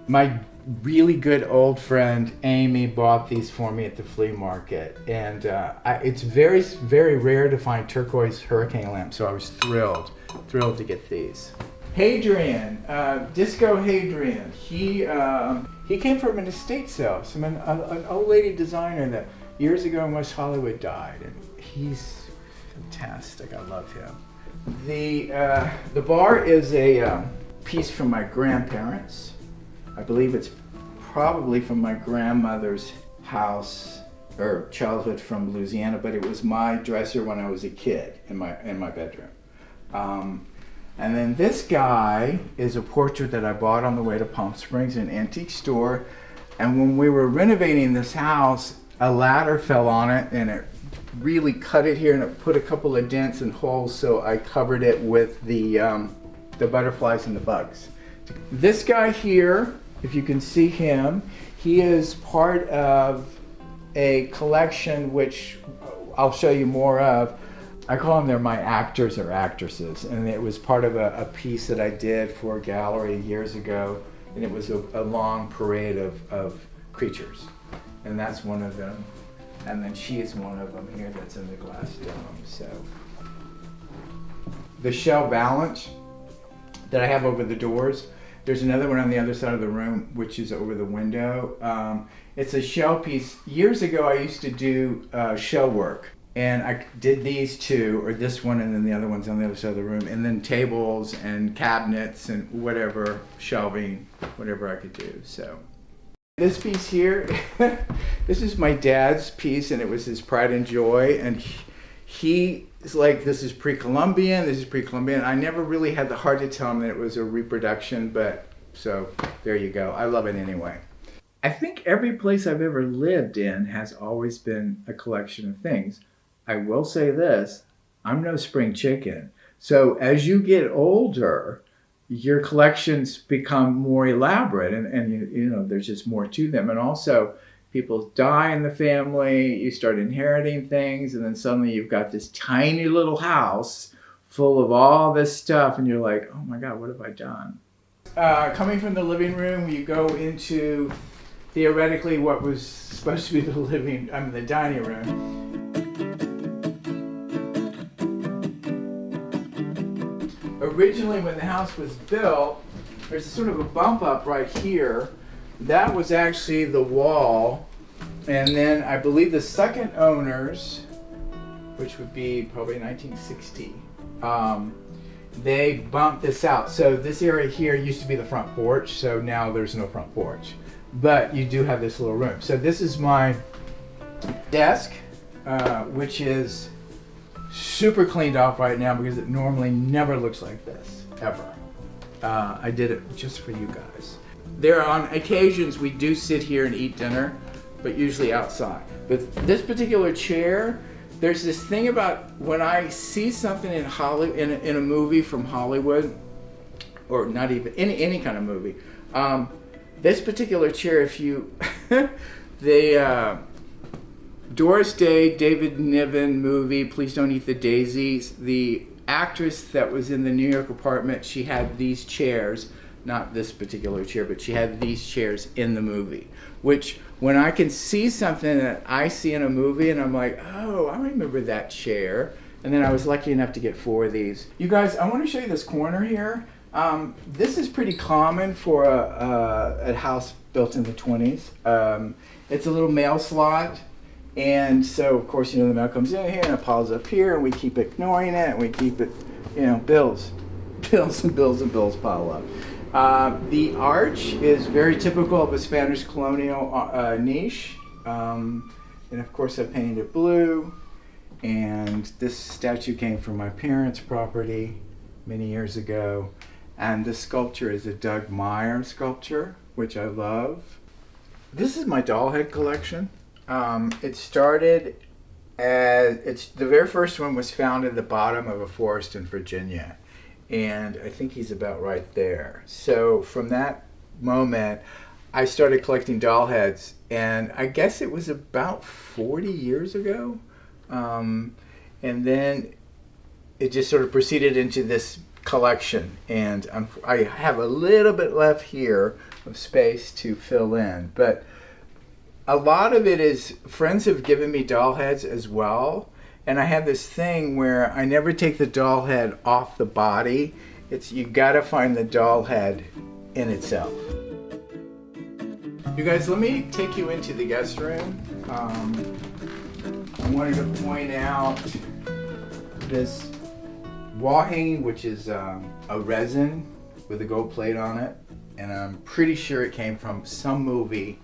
My really good old friend Amy bought these for me at the flea market, and it's very, very rare to find turquoise hurricane lamps, so I was thrilled to get these. Hadrian, Disco Hadrian, he came from an estate sale. An old lady designer that years ago in West Hollywood died, and he's fantastic. I love him. The bar is a piece from my grandparents. I believe it's probably from my grandmother's house or childhood from Louisiana, but it was my dresser when I was a kid in my bedroom. And then this guy is a portrait that I bought on the way to Palm Springs, an antique store. And when we were renovating this house, a ladder fell on it and it really cut it here, and it put a couple of dents and holes, so I covered it with the butterflies and the bugs. This guy here, if you can see him, he is part of a collection which I'll show you more of. I call them, they're my actors or actresses, and it was part of a piece that I did for a gallery years ago, and it was a long parade of creatures, and that's one of them. And then she is one of them here that's in the glass dome. So the shell balance that I have over the doors, there's another one on the other side of the room, which is over the window. It's a shell piece. Years ago, I used to do shell work. And I did these two, or this one and then the other one's on the other side of the room, and then tables and cabinets and whatever, shelving, whatever I could do. So this piece here, this is my dad's piece, and it was his pride and joy. And he is like, this is pre-Columbian, this is pre-Columbian. I never really had the heart to tell him that it was a reproduction, but so there you go. I love it anyway. I think every place I've ever lived in has always been a collection of things. I will say this, I'm no spring chicken. So as you get older, your collections become more elaborate and you know, there's just more to them. And also people die in the family, you start inheriting things, and then suddenly you've got this tiny little house full of all this stuff and you're like, oh my God, what have I done? Coming from the living room, you go into theoretically what was supposed to be the dining room. Originally, when the house was built, there's sort of a bump up right here. That was actually the wall. And then I believe the second owners, which would be probably 1960, they bumped this out. So this area here used to be the front porch, so now there's no front porch. But you do have this little room. So this is my desk, which is super cleaned off right now because it normally never looks like this, ever. I did it just for you guys. There are on occasions we do sit here and eat dinner, but usually outside. But this particular chair, there's this thing about when I see something in Hollywood, in a movie from Hollywood, or not even any kind of movie, this particular chair, if you, Doris Day, David Niven movie, Please Don't Eat the Daisies, the actress that was in the New York apartment, she had these chairs, not this particular chair, but she had these chairs in the movie, which when I can see something that I see in a movie and I'm like, oh, I remember that chair. And then I was lucky enough to get 4 of these. You guys, I want to show you this corner here. This is pretty common for a house built in the 20s. It's a little mail slot. And so, of course, you know, the mail comes in here and it piles up here and we keep ignoring it and we keep it, you know, bills and bills pile up. The arch is very typical of a Spanish Colonial niche. And of course I painted it blue. And this statue came from my parents' property many years ago. And this sculpture is a Doug Meyer sculpture, which I love. This is my doll head collection. It started as, the very first one was found at the bottom of a forest in Virginia. And I think he's about right there. So from that moment, I started collecting doll heads. And I guess it was about 40 years ago. And then it just sort of proceeded into this collection. And I have a little bit left here of space to fill in. But a lot of it is friends have given me doll heads as well. And I have this thing where I never take the doll head off the body. It's, you gotta find the doll head in itself. You guys, let me take you into the guest room. I wanted to point out this wall hanging, which is a resin with a gold plate on it. And I'm pretty sure it came from some movie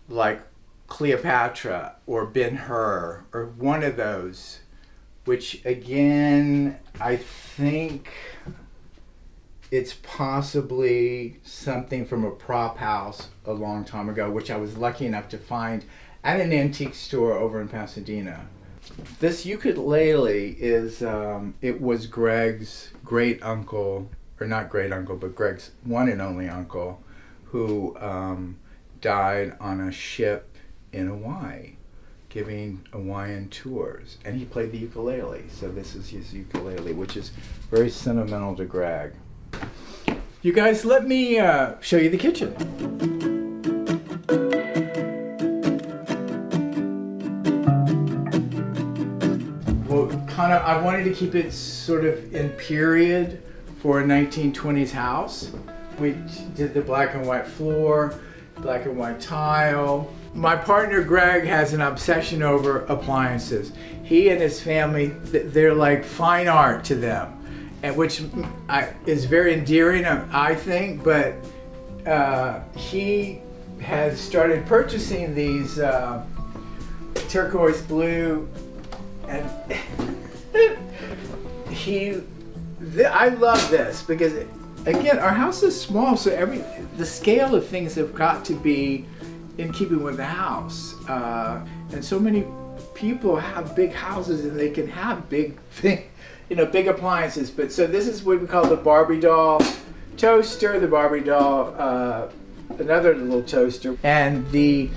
like Cleopatra or Ben-Hur or one of those, which again, I think it's possibly something from a prop house a long time ago, which I was lucky enough to find at an antique store over in Pasadena. This ukulele is, it was Greg's great uncle, or not great uncle, but Greg's one and only uncle, who died on a ship in Hawaii, giving Hawaiian tours. And he played the ukulele, so this is his ukulele, which is very sentimental to Greg. You guys, let me show you the kitchen. Well, kind of, I wanted to keep it sort of in period for a 1920s house. We did the black and white floor. black and white tile. My partner Greg has an obsession over appliances. He and his family, they're like fine art to them, and which is very endearing, I think, but he has started purchasing these turquoise blue, and I love this because, again, our house is small, so the scale of things have got to be in keeping with the house. And so many people have big houses and they can have big appliances. But so this is what we call the Barbie doll toaster, the Barbie doll, another little toaster, and the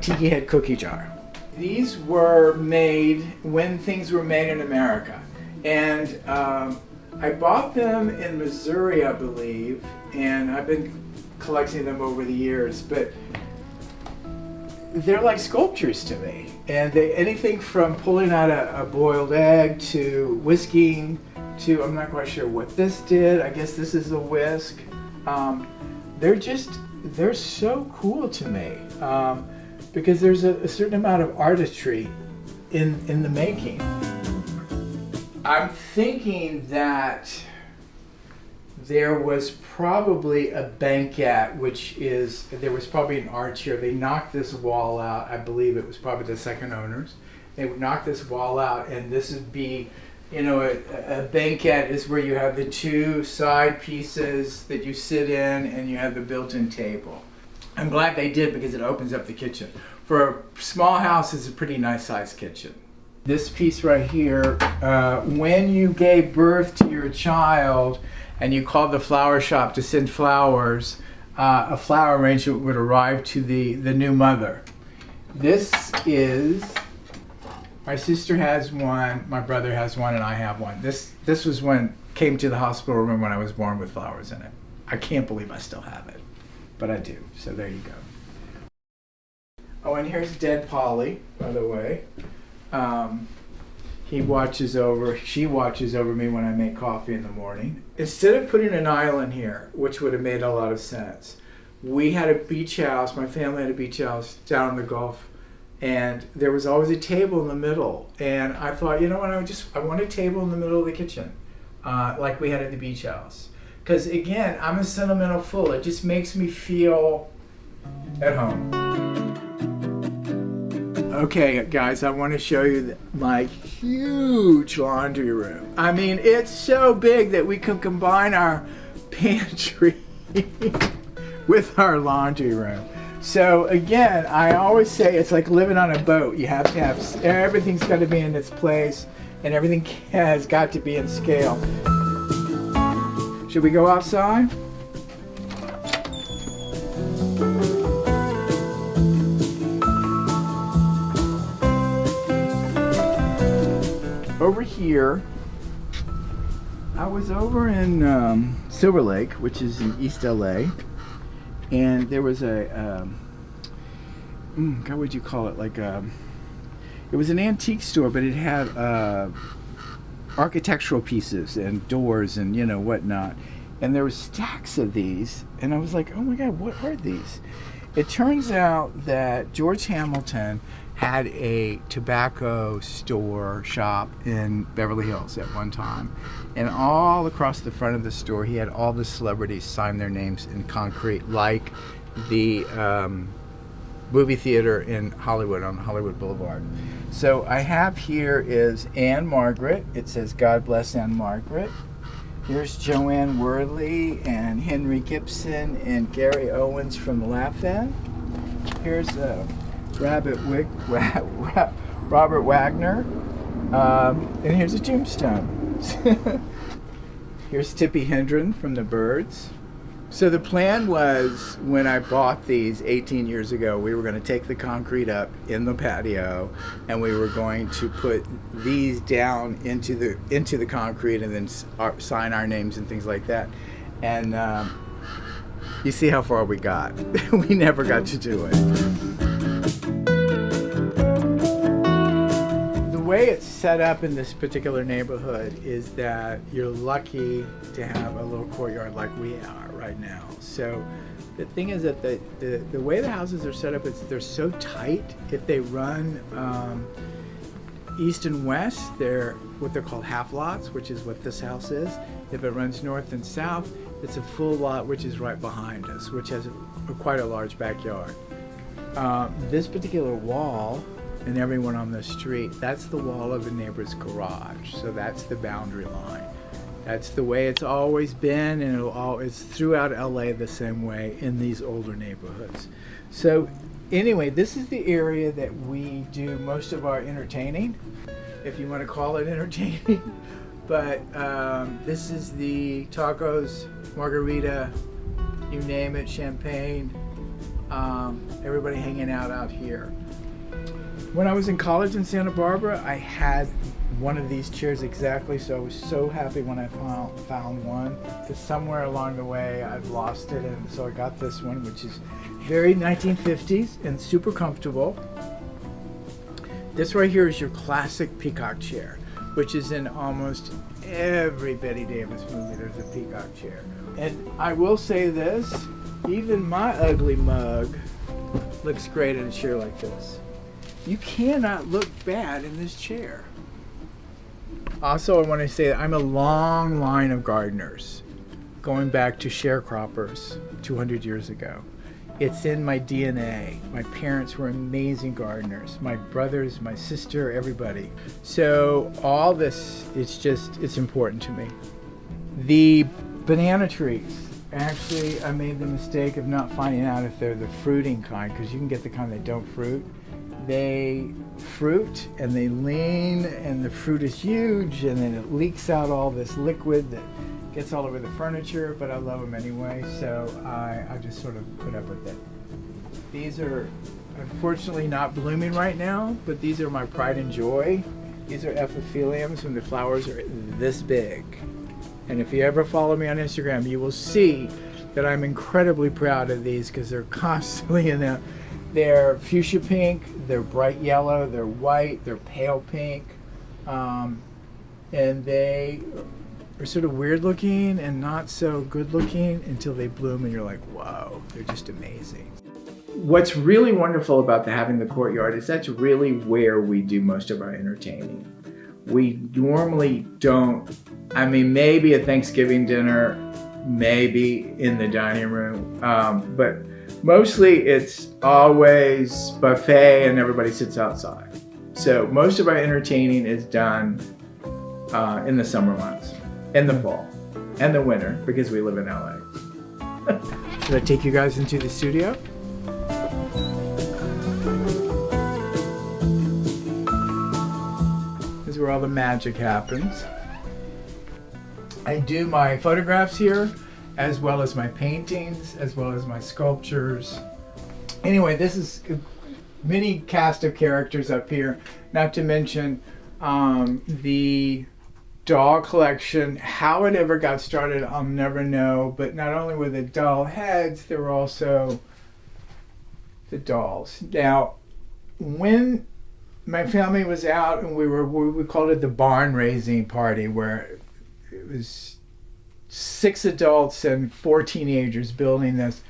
tiki head cookie jar. These were made when things were made in America. And I bought them in Missouri, I believe, and I've been collecting them over the years, but they're like sculptures to me. And anything from pulling out a boiled egg to whisking to, I'm not quite sure what this did. I guess this is a whisk. They're so cool to me because there's a certain amount of artistry in the making. I'm thinking that there was probably a banquette, there was probably an arch here. They knocked this wall out. I believe it was probably the second owners. They would knock this wall out, and this would be, a banquette is where you have the two side pieces that you sit in, and you have the built-in table. I'm glad they did because it opens up the kitchen. For a small house, it's a pretty nice sized kitchen. This piece right here, when you gave birth to your child and you called the flower shop to send flowers, a flower arrangement would arrive to the new mother. This is, my sister has one, my brother has one, and I have one. This was when came to the hospital room when I was born with flowers in it. I can't believe I still have it, but I do, so there you go. Oh, and here's Dead Polly, by the way. She watches over me when I make coffee in the morning. Instead of putting an island here, which would have made a lot of sense, we had a beach house, my family had a beach house down in the Gulf, and there was always a table in the middle. And I thought, you know what, I want a table in the middle of the kitchen, like we had at the beach house. Because again, I'm a sentimental fool. It just makes me feel at home. Okay, guys, I want to show you my huge laundry room. I mean, it's so big that we could combine our pantry with our laundry room. So again, I always say it's like living on a boat. You have to have, everything's got to be in its place, and everything has got to be in scale. Should we go outside? Over here, I was over in Silver Lake, which is in East LA, and there was a, what would you call it? It was an antique store, but it had architectural pieces and doors and whatnot. And there were stacks of these, and I was like, oh my God, what are these? It turns out that George Hamilton had a tobacco store shop in Beverly Hills at one time. And all across the front of the store, he had all the celebrities sign their names in concrete, like the movie theater in Hollywood, on Hollywood Boulevard. So I have here is Anne Margaret. It says, God bless Anne Margaret. Here's Joanne Worley and Henry Gibson and Gary Owens from the Laugh-In. Here's Robert Wagner, and here's a tombstone. Here's Tippi Hedren from the Byrds. So the plan was, when I bought these 18 years ago, we were going to take the concrete up in the patio, and we were going to put these down into the concrete, and then sign our names and things like that. And you see how far we got. We never got to do it. The way it's set up in this particular neighborhood is that you're lucky to have a little courtyard like we are right now. So The thing is that the way the houses are set up is they're so tight. If they run east and west, they're what they're called half lots, which is what this house is. If it runs north and south, it's a full lot, which is right behind us, which has quite a large backyard. This particular wall, and everyone on the street, that's the wall of the neighbor's garage. So that's the boundary line. That's the way it's always been, and it's throughout LA the same way in these older neighborhoods. So anyway, this is the area that we do most of our entertaining, if you want to call it entertaining. But this is the tacos, margarita, you name it, champagne, everybody hanging out here. When I was in college in Santa Barbara, I had one of these chairs exactly, so I was so happy when I found one. But somewhere along the way, I've lost it, and so I got this one, which is very 1950s and super comfortable. This right here is your classic peacock chair, which is in almost every Bette Davis movie. There's a peacock chair. And I will say this, even my ugly mug looks great in a chair like this. You cannot look bad in this chair. Also, I want to say that I'm a long line of gardeners, going back to sharecroppers 200 years ago. It's in my DNA. My parents were amazing gardeners. My brothers, my sister, everybody. So all this, it's important to me. The banana trees. Actually, I made the mistake of not finding out if they're the fruiting kind, because you can get the kind that don't fruit. They fruit and they lean, and the fruit is huge, and then it leaks out all this liquid that gets all over the furniture, but I love them anyway, so I just sort of put up with it. These are unfortunately not blooming right now, but these are my pride and joy. These are epiphyliums, and the flowers are this big. And if you ever follow me on Instagram, you will see that I'm incredibly proud of these, because they're constantly in there. They're fuchsia pink, they're bright yellow, they're white, they're pale pink, and they are sort of weird looking and not so good looking until they bloom, and you're like, whoa, they're just amazing. What's really wonderful about having the courtyard is that's really where we do most of our entertaining. We normally don't, I mean, maybe a Thanksgiving dinner, maybe in the dining room, but mostly it's always buffet and everybody sits outside. So most of our entertaining is done in the summer months, in the fall, and the winter, because we live in LA. Should I take you guys into the studio? This is where all the magic happens. I do my photographs here, as well as my paintings, as well as my sculptures. Anyway, this is a mini cast of characters up here, not to mention the doll collection. How it ever got started, I'll never know, but not only were the doll heads, there were also the dolls. Now, when my family was out and we called it the barn raising party, where it was 6 adults and 4 teenagers building this.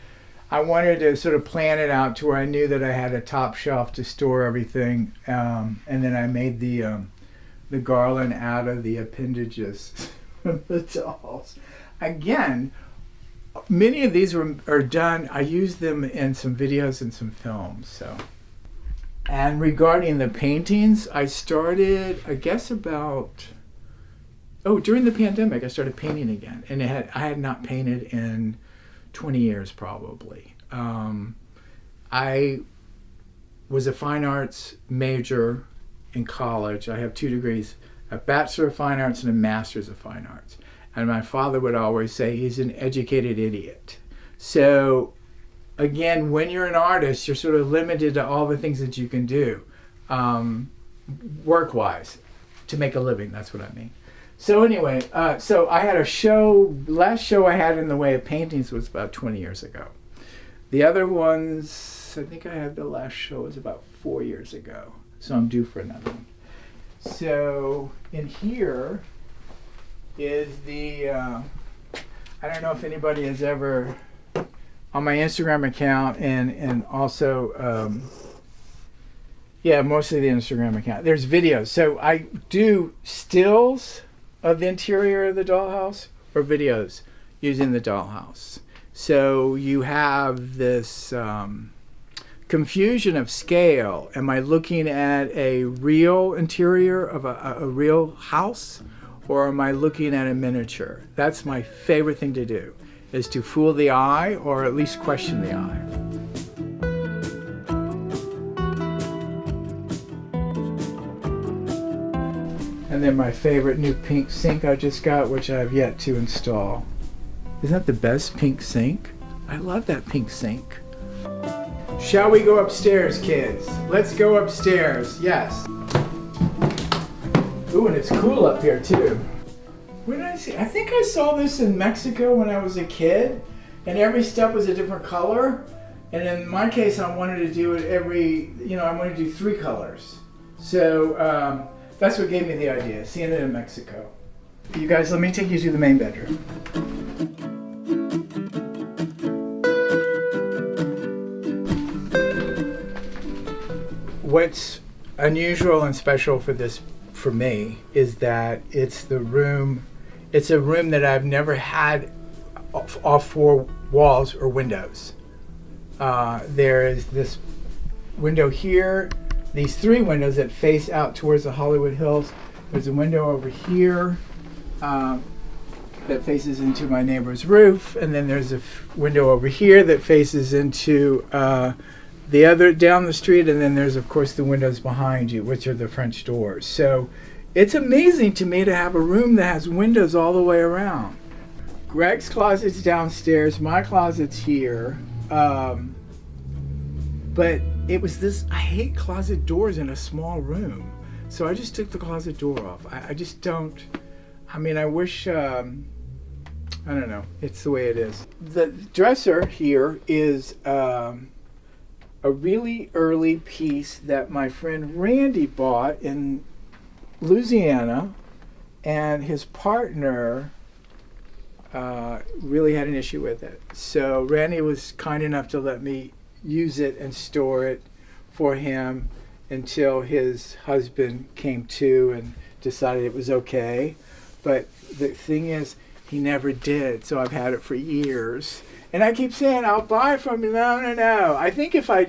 I wanted to sort of plan it out to where I knew that I had a top shelf to store everything, and then I made the garland out of the appendages of the dolls. Again, many of these are done. I used them in some videos and some films. So, and regarding the paintings, I started, I guess during the pandemic, I started painting again, and I had not painted in 20 years probably. I was a fine arts major in college. I have 2 degrees, a Bachelor of Fine Arts and a Master's of Fine Arts. And my father would always say he's an educated idiot. So again, when you're an artist, you're sort of limited to all the things that you can do, work-wise, to make a living, that's what I mean. So anyway, so I had a show, last show I had in the way of paintings was about 20 years ago. The other ones, I think I had the last show was about 4 years ago. So I'm due for another one. So in here is the, I don't know if anybody has ever on my Instagram account and also, yeah, mostly the Instagram account. There's videos. So I do stills of the interior of the dollhouse or videos using the dollhouse. So you have this confusion of scale. Am I looking at a real interior of a real house, or am I looking at a miniature? That's my favorite thing to do, is to fool the eye or at least question the eye. And then my favorite new pink sink I just got, which I have yet to install. Isn't that the best pink sink? I love that pink sink. Shall we go upstairs, kids? Let's go upstairs, yes. Ooh, and it's cool up here too. Where did I see? I think I saw this in Mexico when I was a kid, and every step was a different color. And in my case, I wanted to do it I wanted to do 3 colors. So that's what gave me the idea, seeing it in Mexico. You guys, let me take you to the main bedroom. What's unusual and special for me is that it's a room that I've never had all 4 walls or windows. There is this window here, these 3 windows that face out towards the Hollywood Hills. There's a window over here that faces into my neighbor's roof, and then there's a window over here that faces into the other down the street, and then there's of course the windows behind you, which are the French doors. So it's amazing to me to have a room that has windows all the way around. Greg's closet's downstairs, my closet's here, but it was this, I hate closet doors in a small room, so I just took the closet door off. I just don't, I wish, I don't know, it's the way it is. The dresser here is a really early piece that my friend Randy bought in Louisiana, and his partner really had an issue with it. So Randy was kind enough to let me use it and store it for him until his husband came to and decided it was okay. But the thing is, he never did, so I've had it for years. And I keep saying, I'll buy it from you. No. I think if I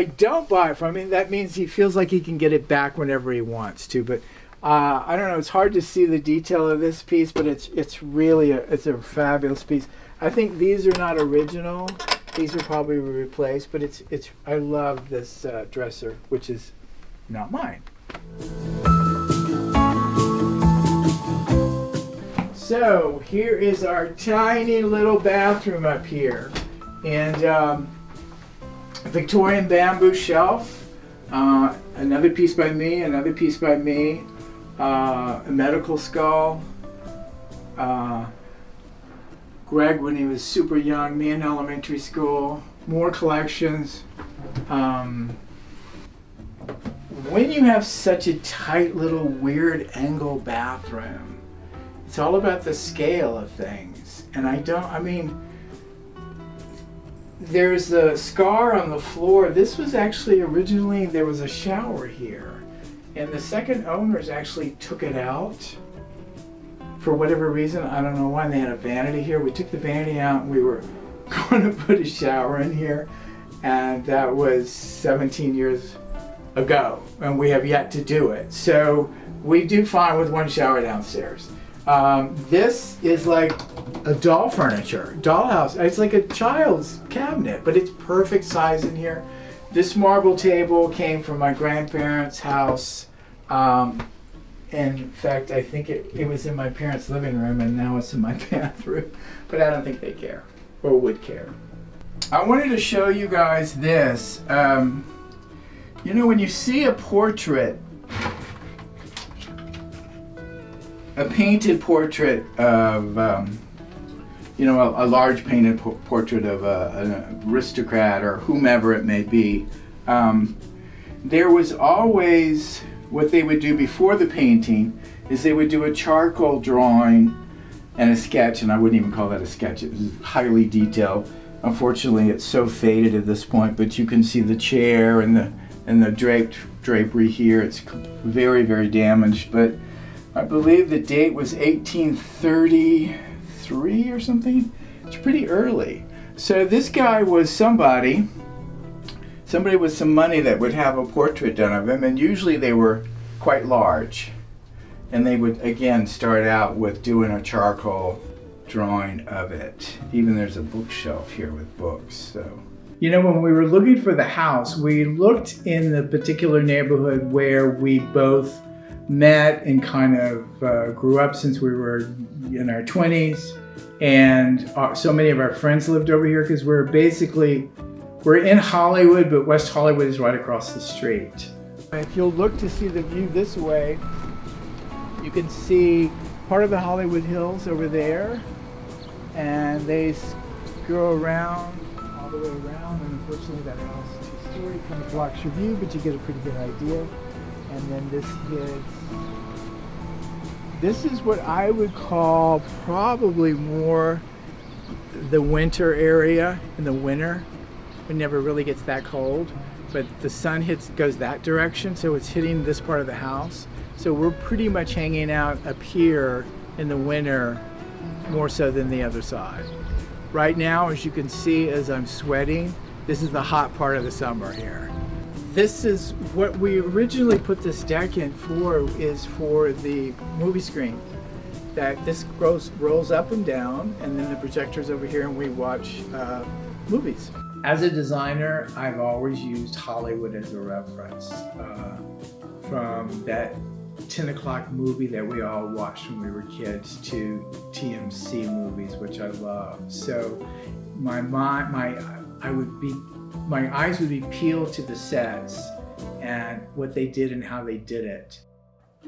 don't buy it from him, that means he feels like he can get it back whenever he wants to. But I don't know. It's hard to see the detail of this piece, but it's really a fabulous piece. I think these are not original. These are probably replaced, but I love this dresser, which is not mine. So here is our tiny little bathroom up here, and Victorian bamboo shelf, another piece by me, a medical skull, Greg when he was super young, me in elementary school, more collections. When you have such a tight little weird angle bathroom, it's all about the scale of things. And there's a scar on the floor. This was actually originally, there was a shower here. And the second owners actually took it out for whatever reason. I don't know why. They had a vanity here. We took the vanity out and we were going to put a shower in here. And that was 17 years ago. And we have yet to do it. So we do fine with 1 shower downstairs. This is like a doll house. It's like a child's cabinet, but it's perfect size in here. This marble table came from my grandparents' house. In fact, I think it was in my parents' living room, and now it's in my bathroom, but I don't think they care or would care. I wanted to show you guys this. When you see a portrait, a painted portrait of, a large painted portrait of an aristocrat or whomever it may be, there was always, what they would do before the painting is they would do a charcoal drawing and a sketch, and I wouldn't even call that a sketch, it was highly detailed, Unfortunately, it's so faded at this point, but you can see the chair and the drapery here. It's very, very damaged, but I believe the date was 1833 or something. It's pretty early. So this guy was somebody with some money that would have a portrait done of him, and usually they were quite large. And they would, again, start out with doing a charcoal drawing of it. Even there's a bookshelf here with books. So, you know, when we were looking for the house, we looked in the particular neighborhood where we both met and kind of grew up since we were in our 20s. And so many of our friends lived over here because we're in Hollywood, but West Hollywood is right across the street. If you'll look to see the view this way, you can see part of the Hollywood Hills over there, and they go around, all the way around, and unfortunately that house is two-story, kind of blocks your view, but you get a pretty good idea. And then this is what I would call probably more the winter area. In the winter, it never really gets that cold, but the sun goes that direction, so it's hitting this part of the house. So we're pretty much hanging out up here in the winter more so than the other side. Right now, as you can see, as I'm sweating, this is the hot part of the summer here. This is what we originally put this deck in for, is for the movie screen. That this rolls up and down, and then the projector's over here and we watch movies. As a designer, I've always used Hollywood as a reference. From that 10 o'clock movie that we all watched when we were kids to TMC movies, which I love. So my eyes would be peeled to the sets and what they did and how they did it.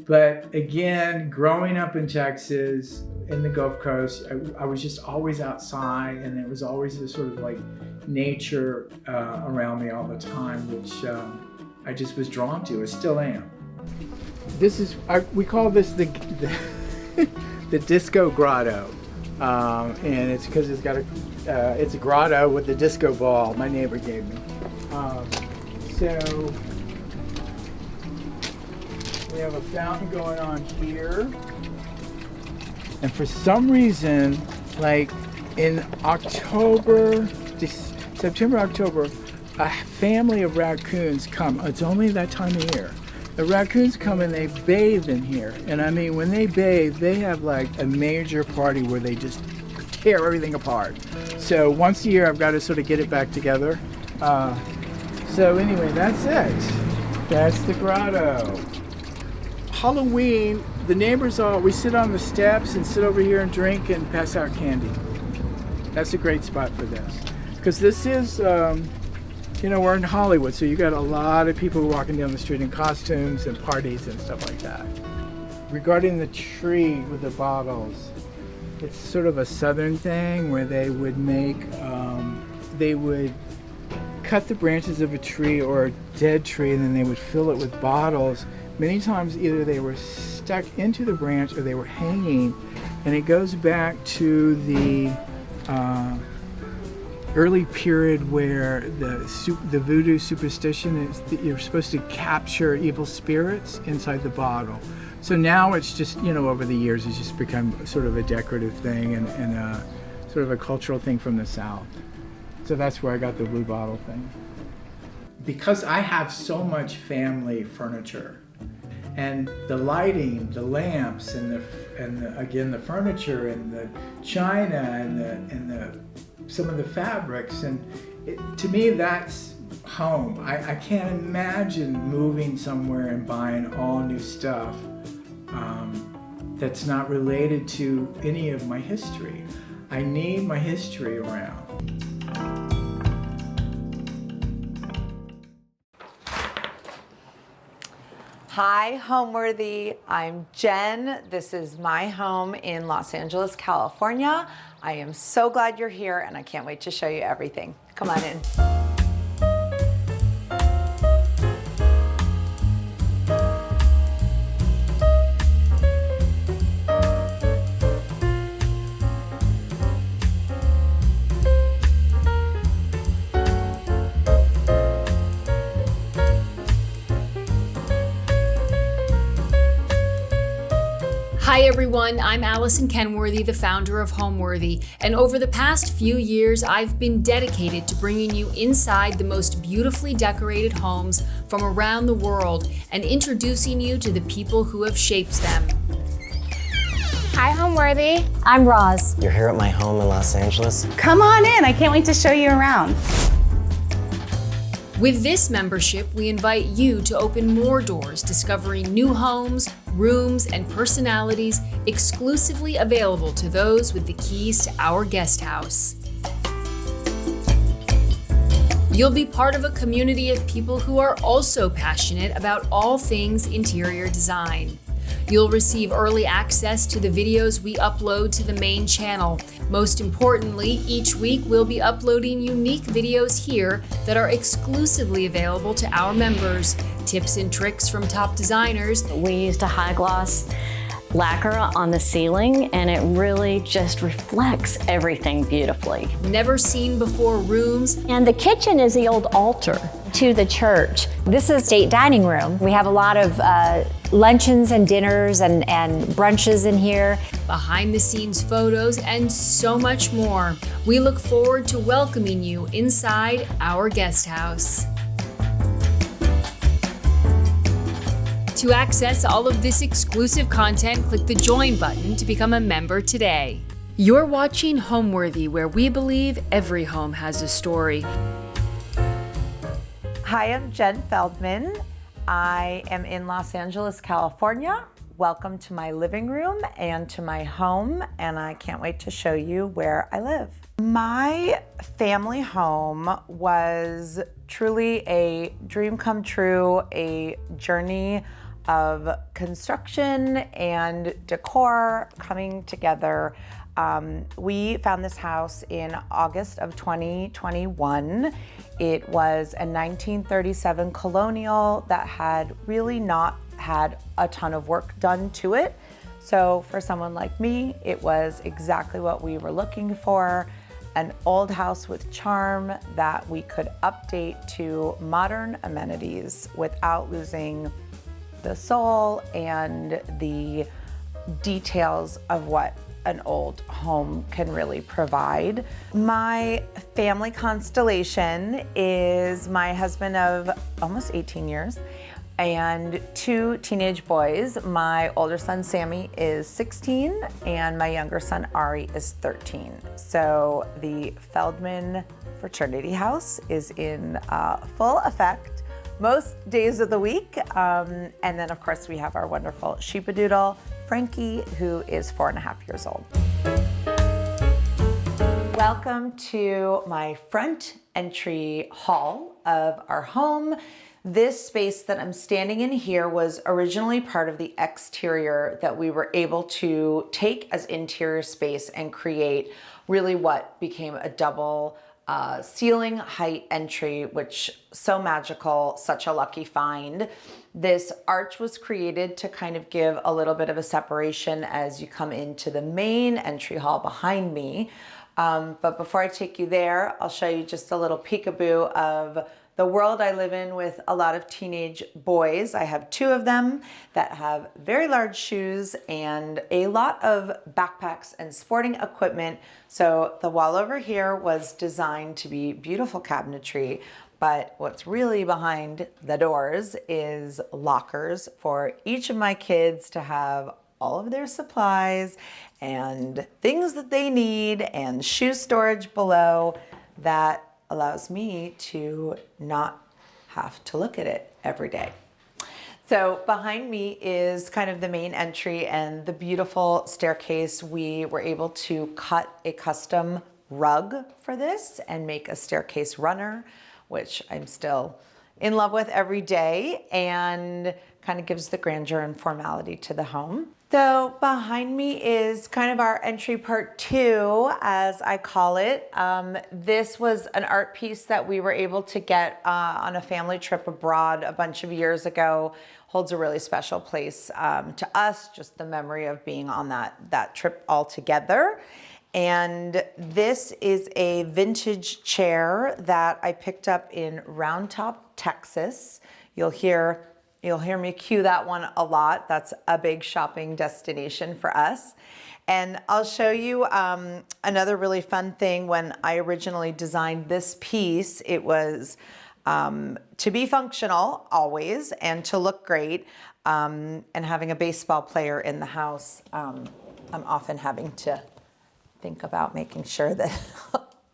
But again, growing up in Texas, in the Gulf Coast, I was just always outside, and there was always this sort of like nature around me all the time, which I just was drawn to. I still am. This is, we call this the disco grotto, and it's because it's got it's a grotto with a disco ball my neighbor gave me. So we have a fountain going on here, and for some reason, like in September, October, a family of raccoons come. It's only that time of year. The raccoons come and they bathe in here. And I mean, when they bathe, they have like a major party where they just tear everything apart. So once a year, I've got to sort of get it back together. So anyway, that's it. That's the grotto. Halloween, the neighbors we sit on the steps and sit over here and drink and pass out candy. That's a great spot for this. Because this is, we're in Hollywood, so you got a lot of people walking down the street in costumes and parties and stuff like that. Regarding the tree with the bottles, it's sort of a southern thing where they would cut the branches of a tree or a dead tree, and then they would fill it with bottles. Many times either they were stuck into the branch or they were hanging, and it goes back to the early period where the voodoo superstition is that you're supposed to capture evil spirits inside the bottle. So now it's just, over the years, it's just become sort of a decorative thing and sort of a cultural thing from the South. So that's where I got the blue bottle thing. Because I have so much family furniture, and the lighting, the lamps, and the furniture, and the china, and some of the fabrics, and to me that's home. I can't imagine moving somewhere and buying all new stuff that's not related to any of my history. I need my history around.
Hi, Homeworthy. I'm Jen. This is my home in Los Angeles, California. I am so glad you're here, and I can't wait to show you everything. Come on in.
everyone, I'm Allison Kenworthy, the founder of Homeworthy, and over the past few years, I've been dedicated to bringing you inside the most beautifully decorated homes from around the world and introducing you to the people who have shaped them.
Hi, Homeworthy. I'm Roz.
You're here at my home in Los Angeles?
Come on in, I can't wait to show you around.
With this membership, we invite you to open more doors, discovering new homes, rooms, and personalities exclusively available to those with the keys to our guest house. You'll be part of a community of people who are also passionate about all things interior design. You'll receive early access to the videos we upload to the main channel. Most importantly, each week we'll be uploading unique videos here that are exclusively available to our members. Tips and tricks from top designers.
We used a high gloss lacquer on the ceiling and it really just reflects everything beautifully.
Never seen before rooms.
And the kitchen is the old altar to the church. This is state dining room. We have a lot of luncheons and dinners and brunches in here.
Behind the scenes photos and so much more. We look forward to welcoming you inside our guest house. To access all of this exclusive content, click the join button to become a member today. You're watching Homeworthy, where we believe every home has a story.
Hi, I'm Jen Feldman. I am in Los Angeles, California. Welcome to my living room and to my home, and I can't wait to show you where I live. My family home was truly a dream come true, a journey of construction and decor coming together. We found this house in August of 2021. It was a 1937 Colonial that had really not had a ton of work done to it. So for someone like me, it was exactly what we were looking for. An old house with charm that we could update to modern amenities without losing the soul and the details of what an old home can really provide. My family constellation is my husband of almost 18 years and 2 teenage boys. My older son, Sammy, is 16 and my younger son, Ari, is 13. So the Feldman fraternity house is in full effect most days of the week. And then of course we have our wonderful sheepadoodle, Frankie, who is 4.5 years old. Welcome to my front entry hall of our home. This space that I'm standing in here was originally part of the exterior that we were able to take as interior space and create really what became a double ceiling height entry, which so magical, such a lucky find. This arch was created to kind of give a little bit of a separation as you come into the main entry hall behind me. But before I take you there, I'll show you just a little peekaboo of the world I live in with a lot of teenage boys. I have 2 of them that have very large shoes and a lot of backpacks and sporting equipment. So the wall over here was designed to be beautiful cabinetry, but what's really behind the doors is lockers for each of my kids to have all of their supplies and things that they need and shoe storage below that allows me to not have to look at it every day. So behind me is kind of the main entry and the beautiful staircase. We were able to cut a custom rug for this and make a staircase runner, which I'm still in love with every day and kind of gives the grandeur and formality to the home. So behind me is kind of our entry part 2, as I call it. This was an art piece that we were able to get on a family trip abroad a bunch of years ago. Holds a really special place to us, just the memory of being on that trip all together. And this is a vintage chair that I picked up in Round Top, Texas. You'll hear You'll hear me cue that one a lot. That's a big shopping destination for us. And I'll show you another really fun thing. When I originally designed this piece, it was to be functional always and to look great. And having a baseball player in the house, I'm often having to think about making sure that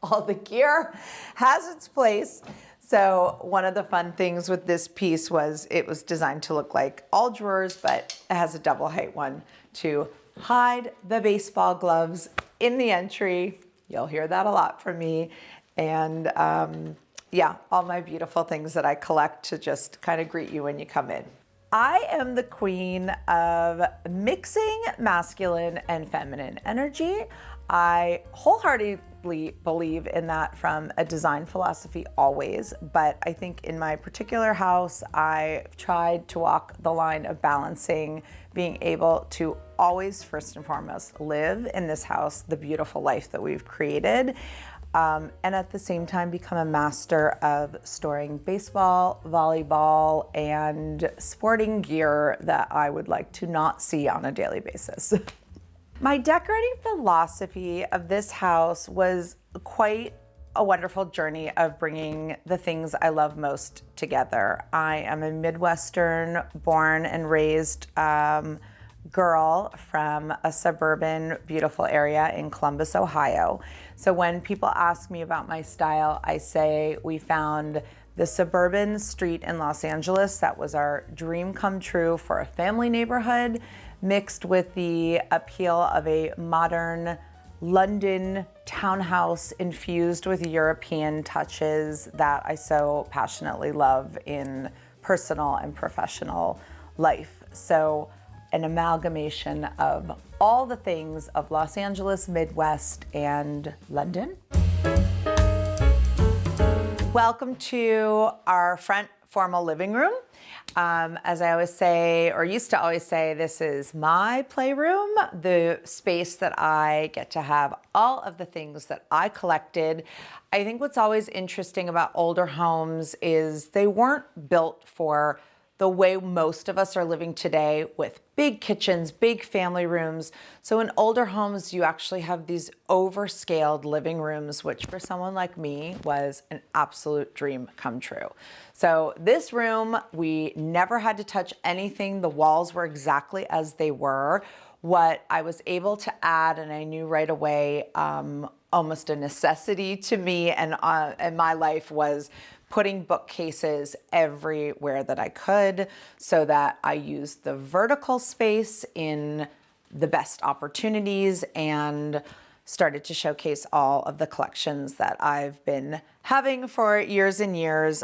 all the gear has its place. So one of the fun things with this piece was it was designed to look like all drawers, but it has a double height one to hide the baseball gloves in the entry. You'll hear that a lot from me. And yeah, all my beautiful things that I collect to just kind of greet you when you come in. I am the queen of mixing masculine and feminine energy. I wholeheartedly believe in that from a design philosophy always, but I think in my particular house, I've tried to walk the line of balancing being able to always, first and foremost, live in this house the beautiful life that we've created, and at the same time become a master of storing baseball, volleyball, and sporting gear that I would like to not see on a daily basis. My decorating philosophy of this house was quite a wonderful journey of bringing the things I love most together. I am a Midwestern born and raised girl from a suburban, beautiful area in Columbus, Ohio. So when people ask me about my style, I say we found the suburban street in Los Angeles that was our dream come true for a family neighborhood, mixed with the appeal of a modern London townhouse infused with European touches that I so passionately love in personal and professional life. So an amalgamation of all the things of Los Angeles, Midwest, and London. Welcome to our front formal living room. As I always say, or used to always say, this is my playroom, the space that I get to have all of the things that I collected. I think what's always interesting about older homes is they weren't built for the way most of us are living today, with big kitchens, big family rooms. So in older homes, you actually have these overscaled living rooms, which for someone like me was an absolute dream come true. So this room, we never had to touch anything. The walls were exactly as they were. What I was able to add, and I knew right away, almost a necessity to me and my life, was putting bookcases everywhere that I could so that I used the vertical space in the best opportunities and started to showcase all of the collections that I've been having for years and years.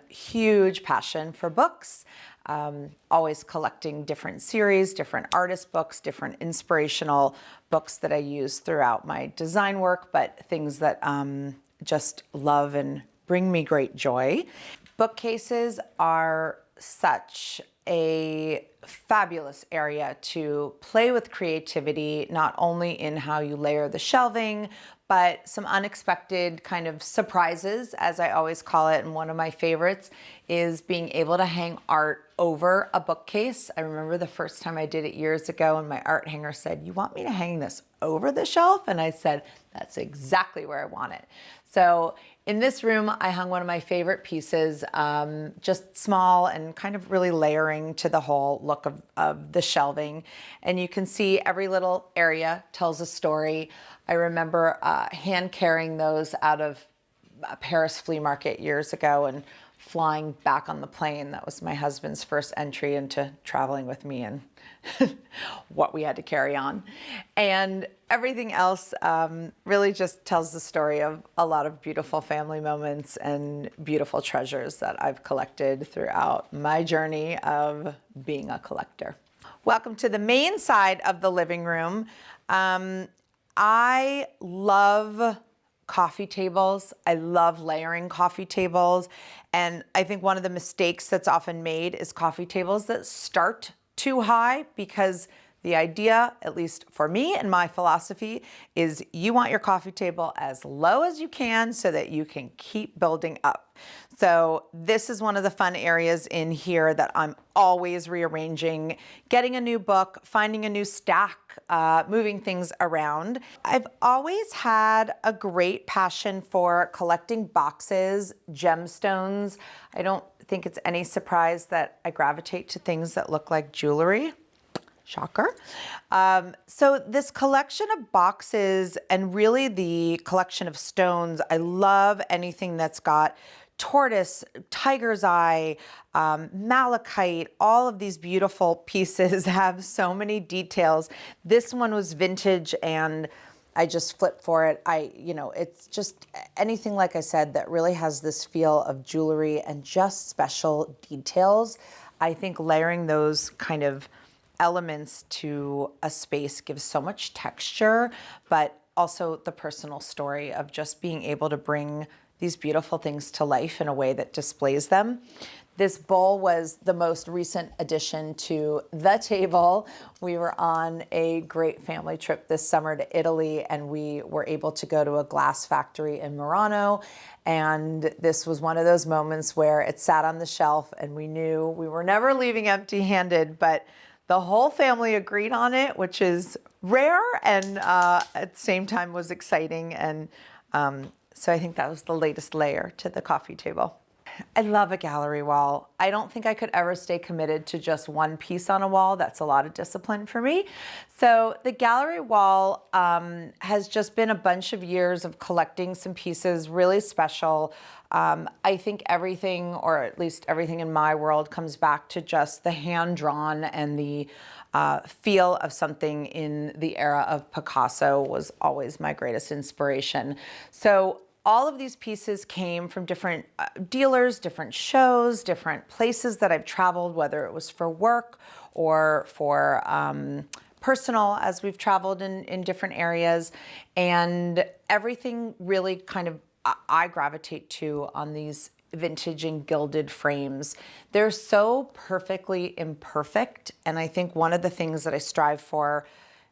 Huge passion for books, always collecting different series, different artist books, different inspirational books that I use throughout my design work, but things that just love and bring me great joy. Bookcases are such a fabulous area to play with creativity, not only in how you layer the shelving, but some unexpected kind of surprises, as I always call it. And one of my favorites is being able to hang art over a bookcase. I remember the first time I did it years ago, and my art hanger said, "You want me to hang this over the shelf?" And I said, "That's exactly where I want it." So in this room, I hung one of my favorite pieces, just small and kind of really layering to the whole look of the shelving. And you can see every little area tells a story. I remember hand carrying those out of a Paris flea market years ago and flying back on the plane. That was my husband's first entry into traveling with me and what we had to carry on. And everything else really just tells the story of a lot of beautiful family moments and beautiful treasures that I've collected throughout my journey of being a collector. Welcome to the main side of the living room. I love coffee tables. I love layering coffee tables. And I think one of the mistakes that's often made is coffee tables that start too high because The idea, at least for me and my philosophy, is you want your coffee table as low as you can so that you can keep building up. So this is one of the fun areas in here that I'm always rearranging, getting a new book, finding a new stack, moving things around. I've always had a great passion for collecting boxes, gemstones. I don't think it's any surprise that I gravitate to things that look like jewelry. Shocker. So this collection of boxes and really the collection of stones, I love anything that's got tortoise, tiger's eye, malachite, all of these beautiful pieces have so many details. This one was vintage and I just flipped for it. It's just anything, like I said, that really has this feel of jewelry and just special details. I think layering those kind of elements to a space gives so much texture, but also the personal story of just being able to bring these beautiful things to life in a way that displays them. This bowl was the most recent addition to the table. We were on a great family trip this summer to Italy, and we were able to go to a glass factory in Murano. And this was one of those moments where it sat on the shelf and we knew we were never leaving empty-handed, but the whole family agreed on it, which is rare and at the same time was exciting. And so I think that was the latest layer to the coffee table. I love a gallery wall. I don't think I could ever stay committed to just one piece on a wall. That's a lot of discipline for me. So the gallery wall has just been a bunch of years of collecting some pieces really special. I think everything, or at least everything in my world, comes back to just the hand-drawn and the feel of something in the era of Picasso was always my greatest inspiration. So all of these pieces came from different dealers, different shows, different places that I've traveled, whether it was for work or for personal, as we've traveled in different areas. And everything really kind of I gravitate to on these vintage and gilded frames. They're so perfectly imperfect. And I think one of the things that I strive for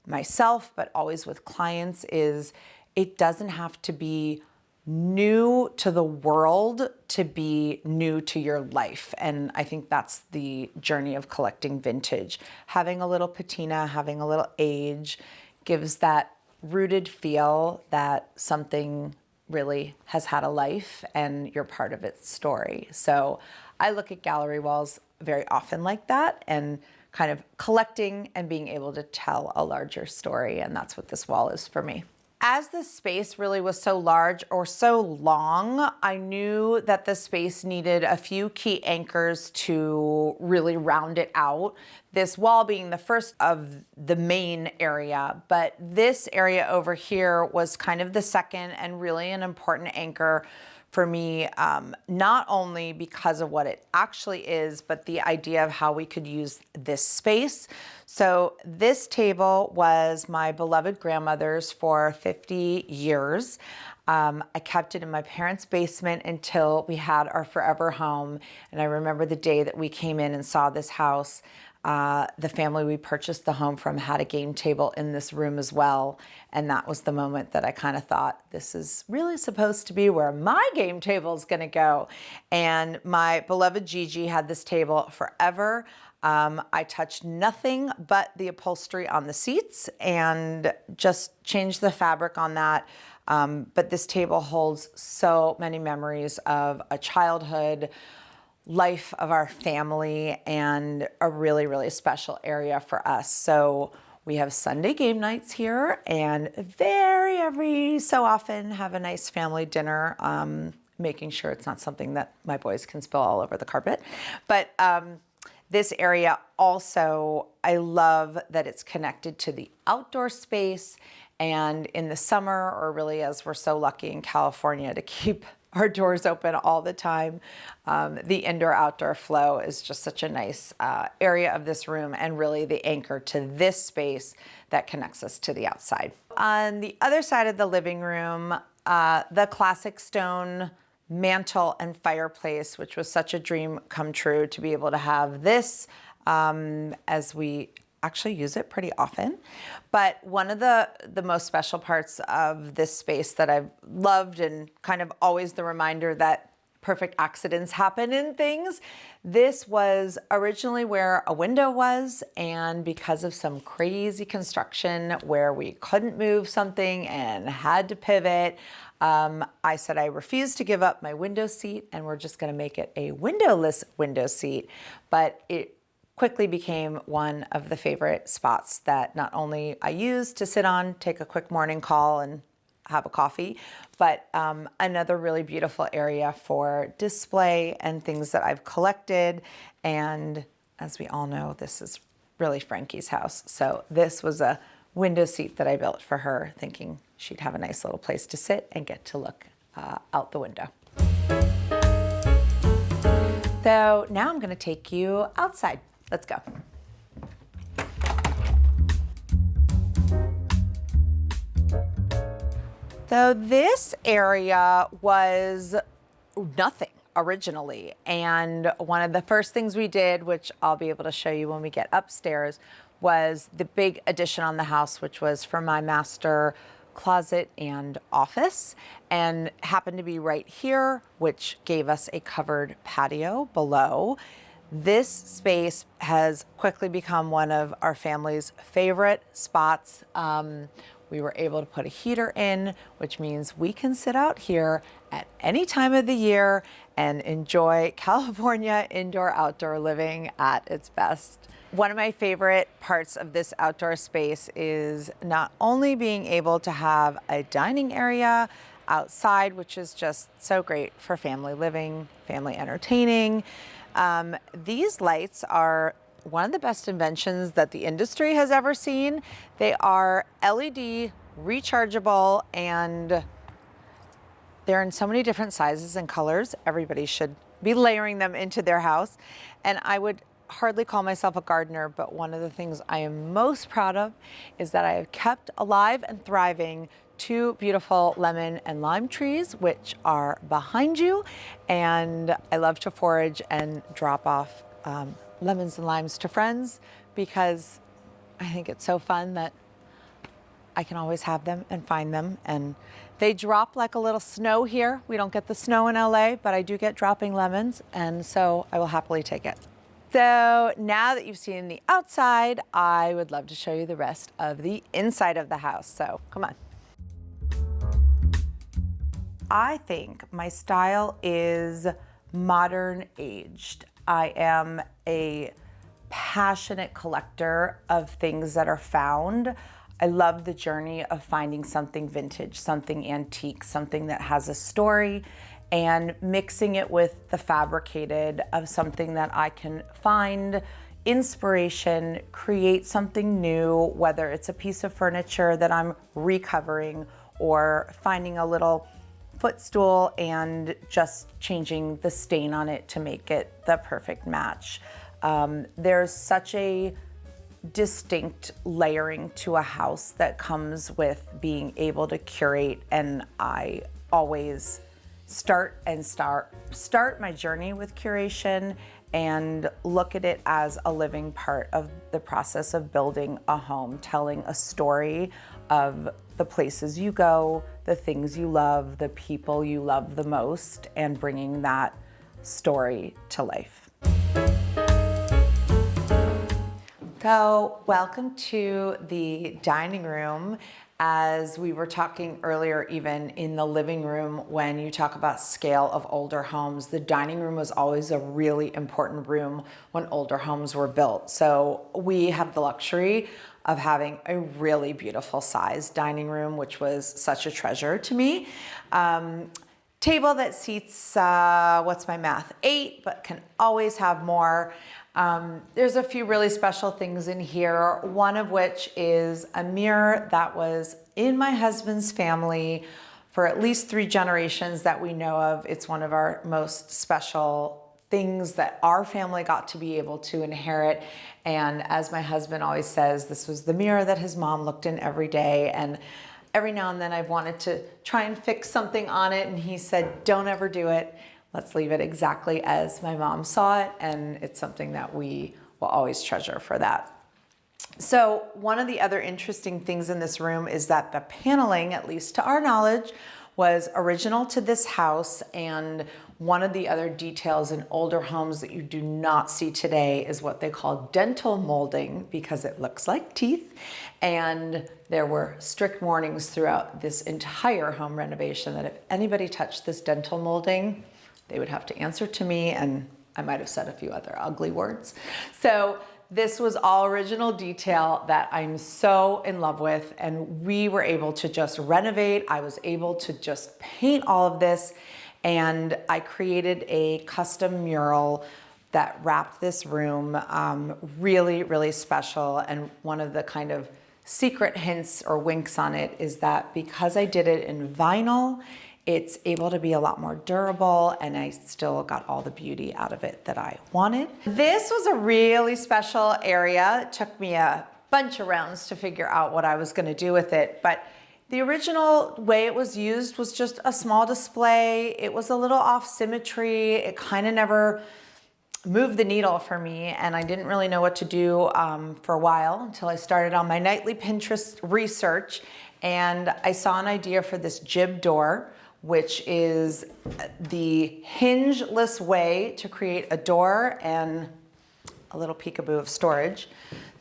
myself, but always with clients, is it doesn't have to be new to the world to be new to your life. And I think that's the journey of collecting vintage. Having a little patina, having a little age gives that rooted feel that something really has had a life and you're part of its story. So I look at gallery walls very often like that and kind of collecting and being able to tell a larger story. And that's what this wall is for me. As the space really was so large or so long, I knew that the space needed a few key anchors to really round it out. This wall being the first of the main area, but this area over here was kind of the second and really an important anchor for me, not only because of what it actually is, but the idea of how we could use this space. So this table was my beloved grandmother's for 50 years. I kept it in my parents' basement until we had our forever home. And I remember the day that we came in and saw this house. The family we purchased the home from had a game table in this room as well. And that was the moment that I kind of thought, this is really supposed to be where my game table is going to go. And my beloved Gigi had this table forever. I touched nothing but the upholstery on the seats and just changed the fabric on that. But this table holds so many memories of a childhood, life of our family, and a really, really special area for us. So we have Sunday game nights here and every so often have a nice family dinner, making sure it's not something that my boys can spill all over the carpet. But this area also, I love that it's connected to the outdoor space. And in the summer, or really as we're so lucky in California to keep our doors open all the time, the indoor-outdoor flow is just such a nice area of this room and really the anchor to this space that connects us to the outside. On the other side of the living room, the classic stone mantle and fireplace, which was such a dream come true to be able to have this as we actually use it pretty often. But one of the most special parts of this space that I've loved, and kind of always the reminder that perfect accidents happen in things, this was originally where a window was, and because of some crazy construction where we couldn't move something and had to pivot, I said I refused to give up my window seat, and we're just going to make it a windowless window seat. But it quickly became one of the favorite spots that not only I use to sit on, take a quick morning call and have a coffee, but another really beautiful area for display and things that I've collected. And as we all know, this is really Frankie's house. So this was a window seat that I built for her, thinking she'd have a nice little place to sit and get to look out the window. So now I'm gonna take you outside. Let's go. So this area was nothing originally. And one of the first things we did, which I'll be able to show you when we get upstairs, was the big addition on the house, which was for my master closet and office, and happened to be right here, which gave us a covered patio below. This space has quickly become one of our family's favorite spots. We were able to put a heater in, which means we can sit out here at any time of the year and enjoy California indoor-outdoor living at its best. One of my favorite parts of this outdoor space is not only being able to have a dining area outside, which is just so great for family living, family entertaining. These lights are one of the best inventions that the industry has ever seen. They are LED, rechargeable, and they're in so many different sizes and colors. Everybody should be layering them into their house. And I would hardly call myself a gardener, but one of the things I am most proud of is that I have kept alive and thriving 2 beautiful lemon and lime trees, which are behind you. And I love to forage and drop off lemons and limes to friends, because I think it's so fun that I can always have them and find them. And they drop like a little snow here. We don't get the snow in LA, but I do get dropping lemons, and so I will happily take it. So now that you've seen the outside, I would love to show you the rest of the inside of the house. So come on. I think my style is modern aged. I am a passionate collector of things that are found. I love the journey of finding something vintage, something antique, something that has a story, and mixing it with the fabricated of something that I can find inspiration, create something new, whether it's a piece of furniture that I'm recovering or finding a little footstool and just changing the stain on it to make it the perfect match. There's such a distinct layering to a house that comes with being able to curate, and I always start my journey with curation and look at it as a living part of the process of building a home, telling a story of the places you go, the things you love, the people you love the most, and bringing that story to life. So, welcome to the dining room. As we were talking earlier, even in the living room, when you talk about scale of older homes, the dining room was always a really important room when older homes were built. So we have the luxury of having a really beautiful sized dining room, which was such a treasure to me. Table that seats, what's my math, 8, but can always have more. There's a few really special things in here, one of which is a mirror that was in my husband's family for at least 3 generations that we know of. It's one of our most special things that our family got to be able to inherit. And as my husband always says, this was the mirror that his mom looked in every day. And every now and then I've wanted to try and fix something on it, and he said, don't ever do it. Let's leave it exactly as my mom saw it, and it's something that we will always treasure for that. So one of the other interesting things in this room is that the paneling, at least to our knowledge, was original to this house. And one of the other details in older homes that you do not see today is what they call dental molding, because it looks like teeth. And there were strict warnings throughout this entire home renovation that if anybody touched this dental molding, they would have to answer to me, and I might have said a few other ugly words. So this was all original detail that I'm so in love with, and we were able to just renovate. I was able to just paint all of this, and I created a custom mural that wrapped this room really, really special. And one of the kind of secret hints or winks on it is that because I did it in vinyl, it's able to be a lot more durable, and I still got all the beauty out of it that I wanted. This was a really special area. It took me a bunch of rounds to figure out what I was going to do with it, but the original way it was used was just a small display. It was a little off symmetry. It kind of never moved the needle for me, and I didn't really know what to do for a while until I started on my nightly Pinterest research, and I saw an idea for this jib door, which is the hingeless way to create a door and a little peekaboo of storage.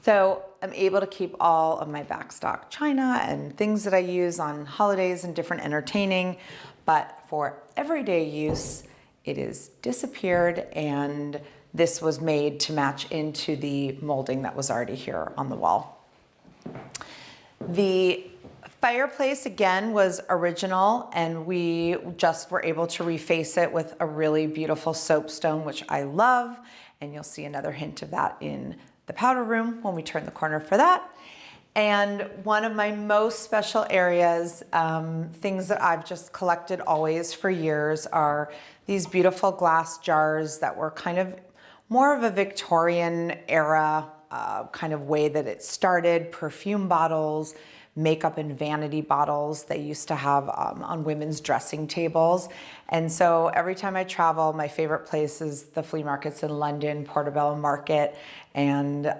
So I'm able to keep all of my backstock china and things that I use on holidays and different entertaining, but for everyday use, it is disappeared, and this was made to match into the molding that was already here on the wall. The fireplace again was original, and we just were able to reface it with a really beautiful soapstone, which I love, and you'll see another hint of that in the powder room when we turn the corner for that. And one of my most special areas, things that I've just collected always for years, are these beautiful glass jars that were kind of more of a Victorian era kind of way that it started. Perfume bottles, makeup and vanity bottles they used to have on women's dressing tables. And so every time I travel, my favorite place is the flea markets in London, Portobello Market, and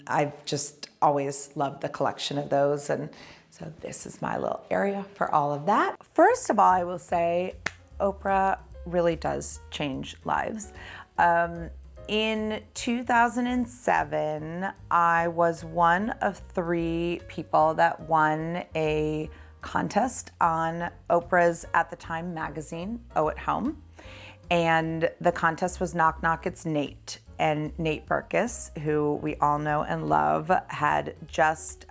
I've just always loved the collection of those. And so this is my little area for all of that. First of all, I will say Oprah really does change lives. In 2007, I was one of 3 people that won a contest on Oprah's, at the time, magazine, Oh at Home. And the contest was Knock Knock, It's Nate. And Nate Berkus, who we all know and love, had just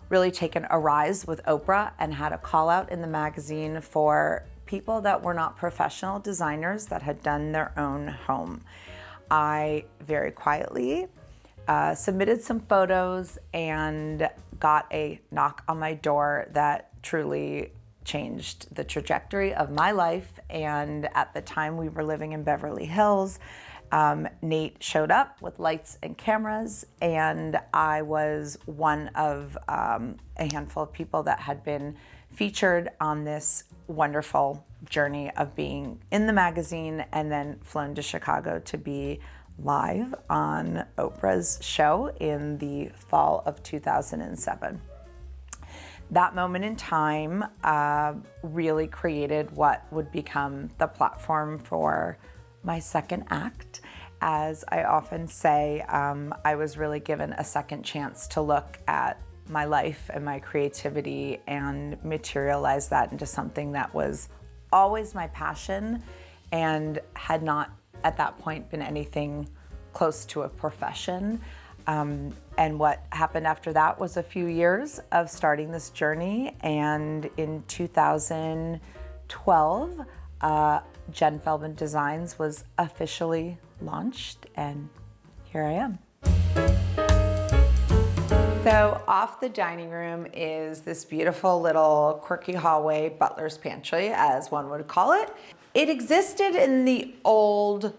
really taken a rise with Oprah and had a call out in the magazine for people that were not professional designers that had done their own home. I very quietly submitted some photos and got a knock on my door that truly changed the trajectory of my life. And at the time we were living in Beverly Hills, Nate showed up with lights and cameras, and I was one of a handful of people that had been featured on this wonderful journey of being in the magazine and then flown to Chicago to be live on Oprah's show in the fall of 2007. That moment in time really created what would become the platform for my second act. As I often say, I was really given a second chance to look at my life and my creativity and materialize that into something that was always my passion and had not at that point been anything close to a profession. And what happened after that was a few years of starting this journey. And in 2012, Jen Feldman Designs was officially launched, and here I am. So off the dining room is this beautiful little quirky hallway, butler's pantry, as one would call it. It existed in the old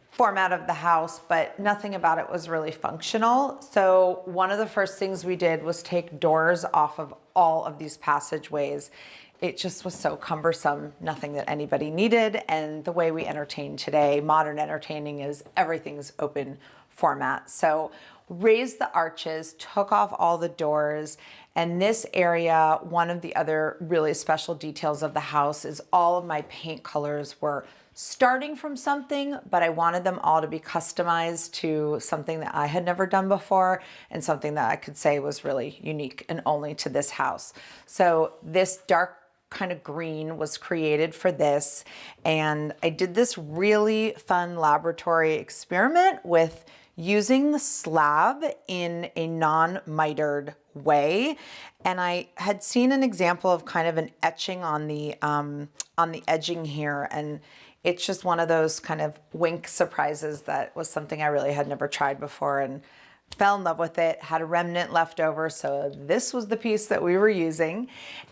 format of the house, but nothing about it was really functional. So one of the first things we did was take doors off of all of these passageways. It just was so cumbersome, nothing that anybody needed. And the way we entertain today, modern entertaining, is everything's open format. So raised the arches, took off all the doors, and this area, one of the other really special details of the house is all of my paint colors were starting from something, but I wanted them all to be customized to something that I had never done before and something that I could say was really unique and only to this house. So this dark kind of green was created for this, and I did this really fun laboratory experiment with using the slab in a non-mitered way. And I had seen an example of kind of an etching on the edging here, and it's just one of those kind of wink surprises that was something I really had never tried before and fell in love with it, had a remnant left over, so this was the piece that we were using.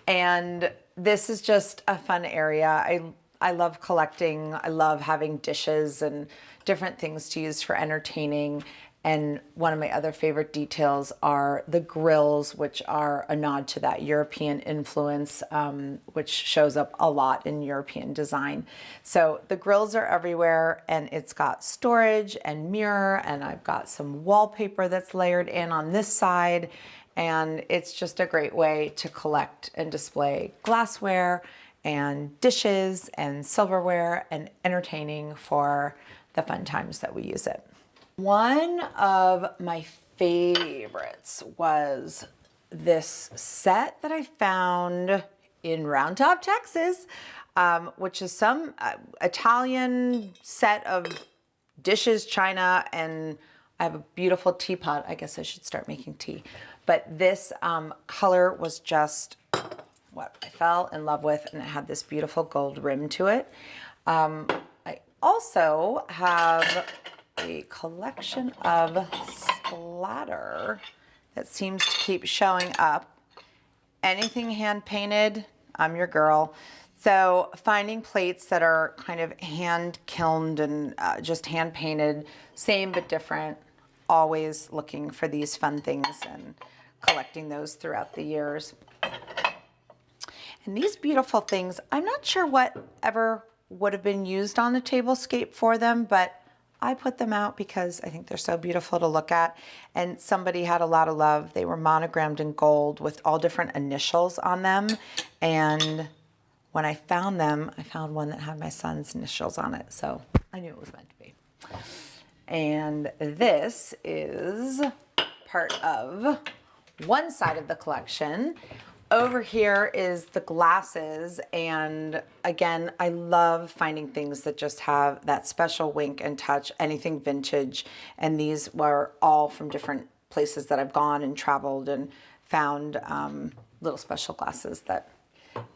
And this is just a fun area. I love collecting. I love having dishes and different things to use for entertaining. And one of my other favorite details are the grills, which are a nod to that European influence, which shows up a lot in European design. So the grills are everywhere, and it's got storage and mirror, and I've got some wallpaper that's layered in on this side. And it's just a great way to collect and display glassware and dishes and silverware and entertaining for the fun times that we use it. One of my favorites was this set that I found in Round Top, Texas, which is some Italian set of dishes, china, and I have a beautiful teapot. I guess I should start making tea. But this color was just what I fell in love with, and it had this beautiful gold rim to it. I also have a collection of splatter that seems to keep showing up. Anything hand painted, I'm your girl. So finding plates that are kind of hand kilned and just hand painted, same but different, always looking for these fun things and collecting those throughout the years. And these beautiful things, I'm not sure what ever would have been used on the tablescape for them, but I put them out because I think they're so beautiful to look at. And somebody had a lot of love. They were monogrammed in gold with all different initials on them. And when I found them, I found one that had my son's initials on it. So I knew it was meant to be. And this is part of one side of the collection. Over here is the glasses, and again, I love finding things that just have that special wink and touch, anything vintage, and these were all from different places that I've gone and traveled and found little special glasses that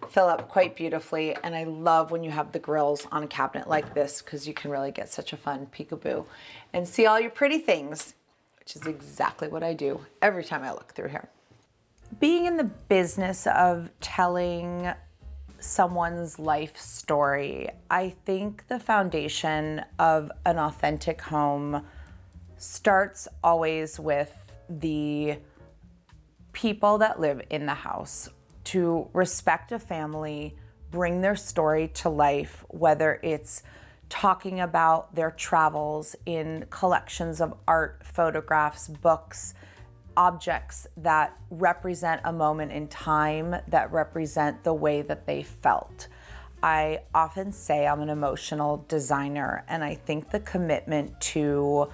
fill up quite beautifully. And I love when you have the grills on a cabinet like this because you can really get such a fun peekaboo and see all your pretty things, which is exactly what I do every time I look through here. Being in the business of telling someone's life story, I think the foundation of an authentic home starts always with the people that live in the house. To respect a family, bring their story to life, whether it's talking about their travels in collections of art, photographs, books, objects that represent a moment in time, that represent the way that they felt. I often say I'm an emotional designer, and I think the commitment to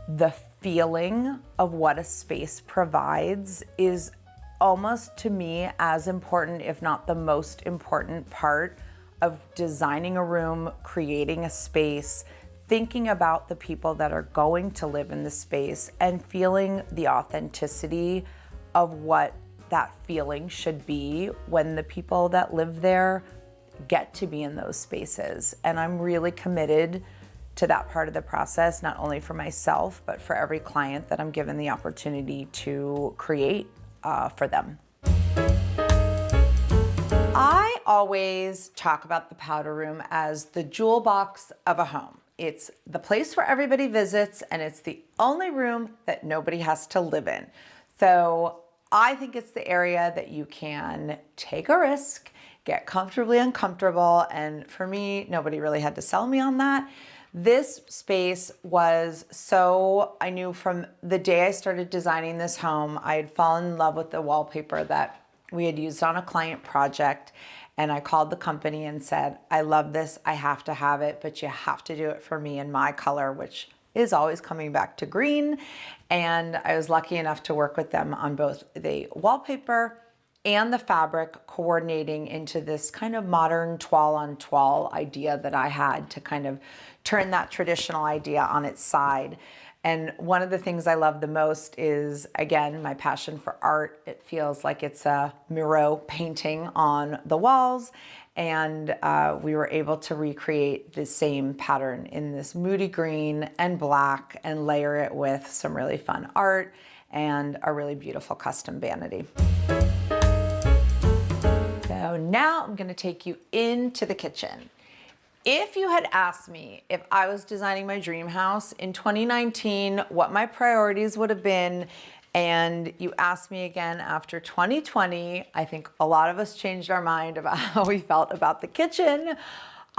the feeling of what a space provides is almost, to me, as important, if not the most important part of designing a room, creating a space, thinking about the people that are going to live in the space, and feeling the authenticity of what that feeling should be when the people that live there get to be in those spaces. And I'm really committed to that part of the process, not only for myself, but for every client that I'm given the opportunity to create for them. I always talk about the powder room as the jewel box of a home. It's the place where everybody visits, and it's the only room that nobody has to live in. So I think it's the area that you can take a risk, get comfortably uncomfortable, and for me, nobody really had to sell me on that. This space was so, I knew from the day I started designing this home, I had fallen in love with the wallpaper that we had used on a client project. And I called the company and said, I love this, I have to have it, but you have to do it for me in my color, which is always coming back to green. And I was lucky enough to work with them on both the wallpaper and the fabric, coordinating into this kind of modern toile on toile idea that I had to kind of turn that traditional idea on its side. And one of the things I love the most is, again, my passion for art. It feels like it's a Miro painting on the walls. And we were able to recreate the same pattern in this moody green and black and layer it with some really fun art and a really beautiful custom vanity. So now I'm gonna take you into the kitchen. If you had asked me if I was designing my dream house in 2019, what my priorities would have been, and you asked me again after 2020, I think a lot of us changed our mind about how we felt about the kitchen.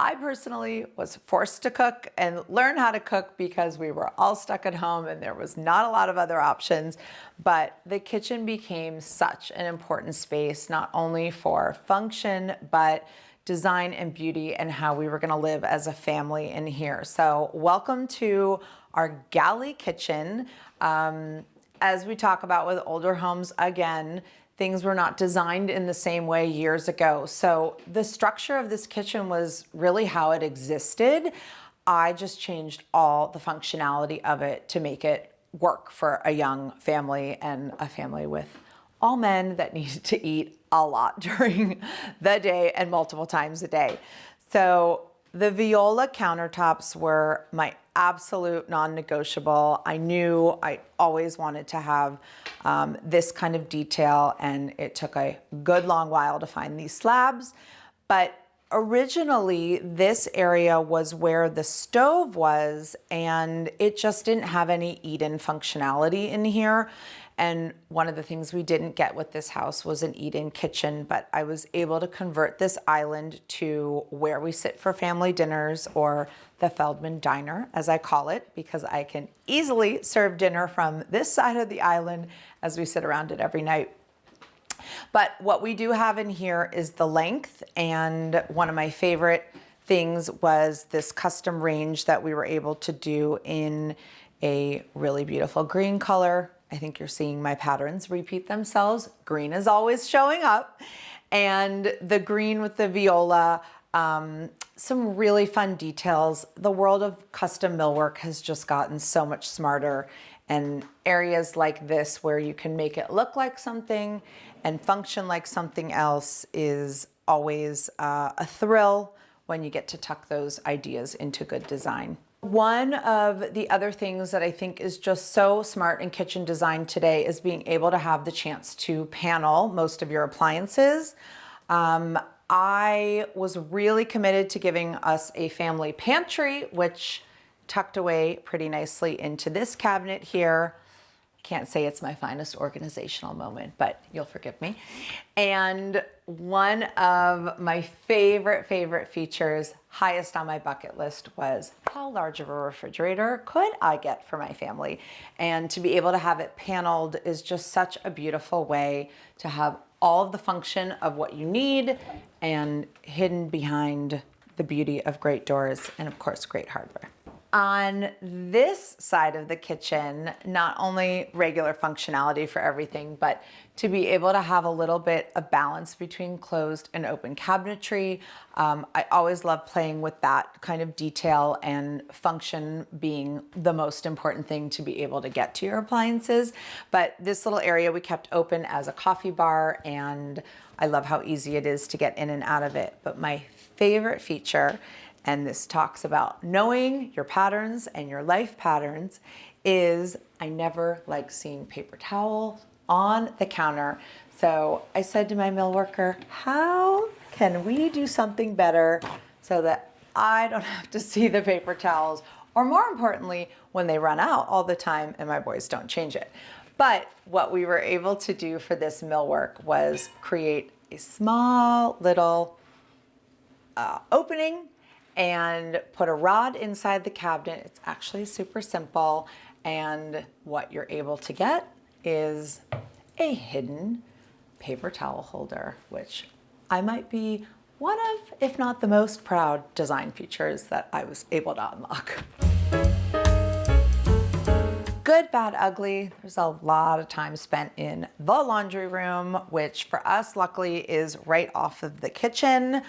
I personally was forced to cook and learn how to cook because we were all stuck at home and there was not a lot of other options. But the kitchen became such an important space, not only for function, but design and beauty and how we were gonna live as a family in here. So welcome to our galley kitchen. As we talk about with older homes, again, things were not designed in the same way years ago. So the structure of this kitchen was really how it existed. I just changed all the functionality of it to make it work for a young family and a family with all men that needed to eat a lot during the day and multiple times a day. So the viola countertops were my absolute non-negotiable. I knew I always wanted to have this kind of detail, and it took a good long while to find these slabs. But originally, this area was where the stove was, and it just didn't have any eat-in functionality in here. And one of the things we didn't get with this house was an eat-in kitchen, but I was able to convert this island to where we sit for family dinners, or the Feldman Diner, as I call it, because I can easily serve dinner from this side of the island as we sit around it every night. But what we do have in here is the length, and one of my favorite things was this custom range that we were able to do in a really beautiful green color. I think you're seeing my patterns repeat themselves. Green is always showing up. And the green with the viola, some really fun details. The world of custom millwork has just gotten so much smarter, and areas like this where you can make it look like something and function like something else is always a thrill when you get to tuck those ideas into good design. One of the other things that I think is just so smart in kitchen design today is being able to have the chance to panel most of your appliances. I was really committed to giving us a family pantry, which tucked away pretty nicely into this cabinet here. Can't say it's my finest organizational moment, but you'll forgive me. And one of my favorite features, highest on my bucket list, was how large of a refrigerator could I get for my family? And to be able to have it paneled is just such a beautiful way to have all of the function of what you need and hidden behind the beauty of great doors and, of course, great hardware. On this side of the kitchen, not only regular functionality for everything, but to be able to have a little bit of balance between closed and open cabinetry. I always love playing with that kind of detail, and function being the most important thing to be able to get to your appliances. But this little area we kept open as a coffee bar, and I love how easy it is to get in and out of it. But my favorite feature, and this talks about knowing your patterns and your life patterns, is I never like seeing paper towels on the counter. So I said to my mill worker, how can we do something better so that I don't have to see the paper towels, or more importantly, when they run out all the time and my boys don't change it. But what we were able to do for this millwork was create a small little opening and put a rod inside the cabinet. It's actually super simple. And what you're able to get is a hidden paper towel holder, which I might be one of, if not the most proud design features that I was able to unlock. Good, bad, ugly. There's a lot of time spent in the laundry room, which for us, luckily, is right off of the kitchen.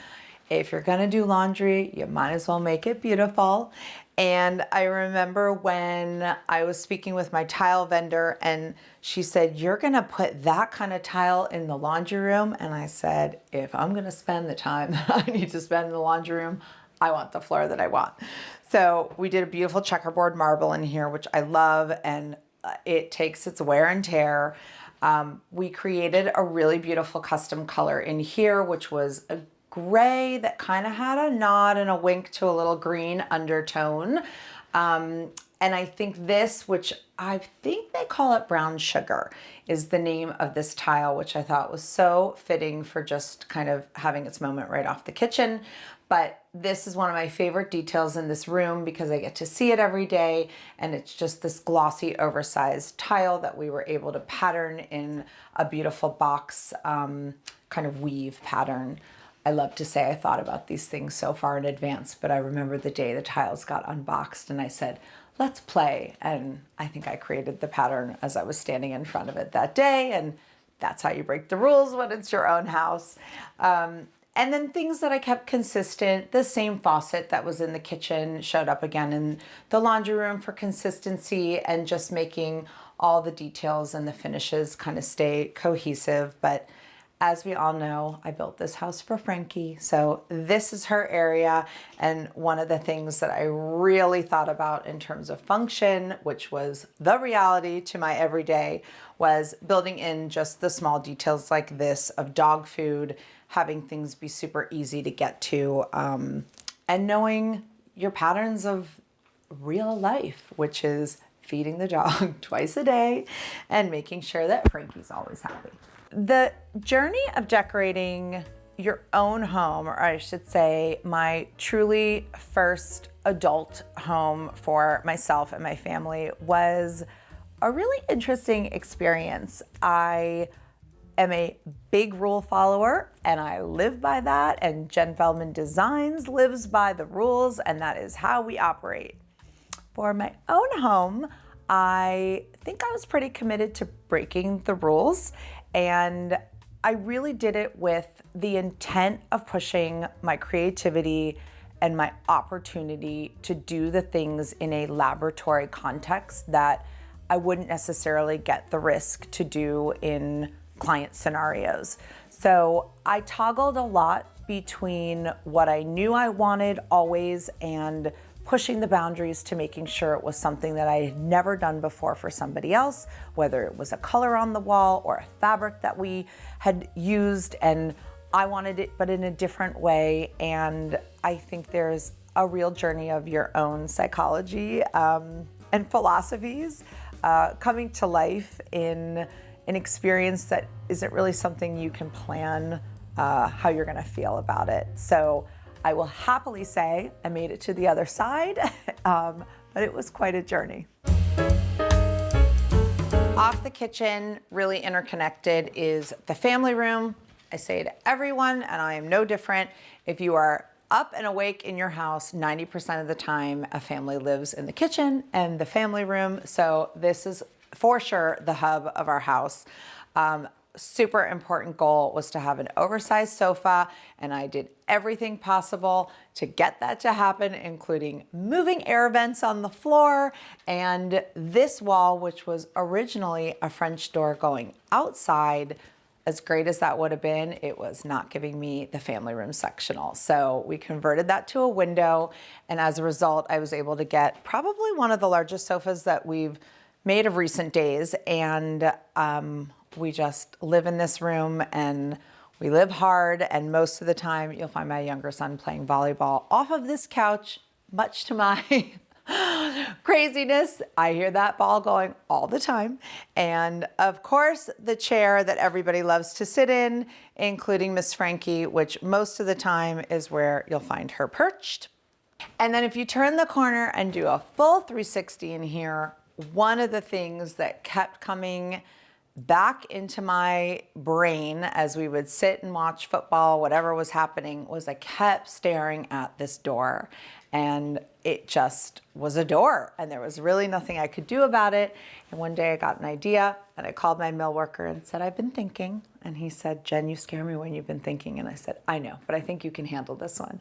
If you're gonna do laundry, you might as well make it beautiful. And I remember when I was speaking with my tile vendor and she said, you're gonna put that kind of tile in the laundry room. And I said, if I'm gonna spend the time that I need to spend in the laundry room, I want the floor that I want. So we did a beautiful checkerboard marble in here, which I love, and it takes its wear and tear. We created a really beautiful custom color in here, which was a gray that kind of had a nod and a wink to a little green undertone. And I think this, which I think they call it brown sugar, is the name of this tile, which I thought was so fitting for just kind of having its moment right off the kitchen. But this is one of my favorite details in this room because I get to see it every day, and it's just this glossy, oversized tile that we were able to pattern in a beautiful box kind of weave pattern. I love to say I thought about these things so far in advance, but I remember the day the tiles got unboxed and I said, let's play. And I think I created the pattern as I was standing in front of it that day, and that's how you break the rules when it's your own house. And then things that I kept consistent, the same faucet that was in the kitchen showed up again in the laundry room for consistency and just making all the details and the finishes kind of stay cohesive. But as we all know, I built this house for Frankie, so this is her area. And one of the things that I really thought about in terms of function, which was the reality to my everyday, was building in just the small details like this of dog food, having things be super easy to get to, and knowing your patterns of real life, which is feeding the dog twice a day and making sure that Frankie's always happy. The journey of decorating your own home, or I should say my truly first adult home for myself and my family, was a really interesting experience. I am a big rule follower and I live by that, and Jen Feldman Designs lives by the rules, and that is how we operate. For my own home, I think I was pretty committed to breaking the rules, and I really did it with the intent of pushing my creativity and my opportunity to do the things in a laboratory context that I wouldn't necessarily get the risk to do in client scenarios. So I toggled a lot between what I knew I wanted always and pushing the boundaries to making sure it was something that I had never done before for somebody else, whether it was a color on the wall or a fabric that we had used, and I wanted it but in a different way. And I think there's a real journey of your own psychology and philosophies coming to life in an experience that isn't really something you can plan how you're gonna feel about it. So I will happily say I made it to the other side, but it was quite a journey. Off the kitchen, really interconnected, is the family room. I say to everyone, and I am no different, if you are up and awake in your house, 90% of the time, a family lives in the kitchen and the family room. So this is for sure the hub of our house. Super important goal was to have an oversized sofa, and I did everything possible to get that to happen, including moving air vents on the floor, and this wall, which was originally a French door going outside. As great as that would have been, it was not giving me the family room sectional. So we converted that to a window, and as a result, I was able to get probably one of the largest sofas that we've made of recent days, and we just live in this room and we live hard, and most of the time you'll find my younger son playing volleyball off of this couch, much to my craziness. I hear that ball going all the time. And of course, the chair that everybody loves to sit in, including Miss Frankie, which most of the time is where you'll find her perched. And then if you turn the corner and do a full 360 in here, one of the things that kept coming back into my brain as we would sit and watch football, whatever was happening, was I kept staring at this door. And it just was a door, and there was really nothing I could do about it. And one day I got an idea, and I called my mill worker and said, I've been thinking. And he said, Jen, you scare me when you've been thinking. And I said, I know, but I think you can handle this one.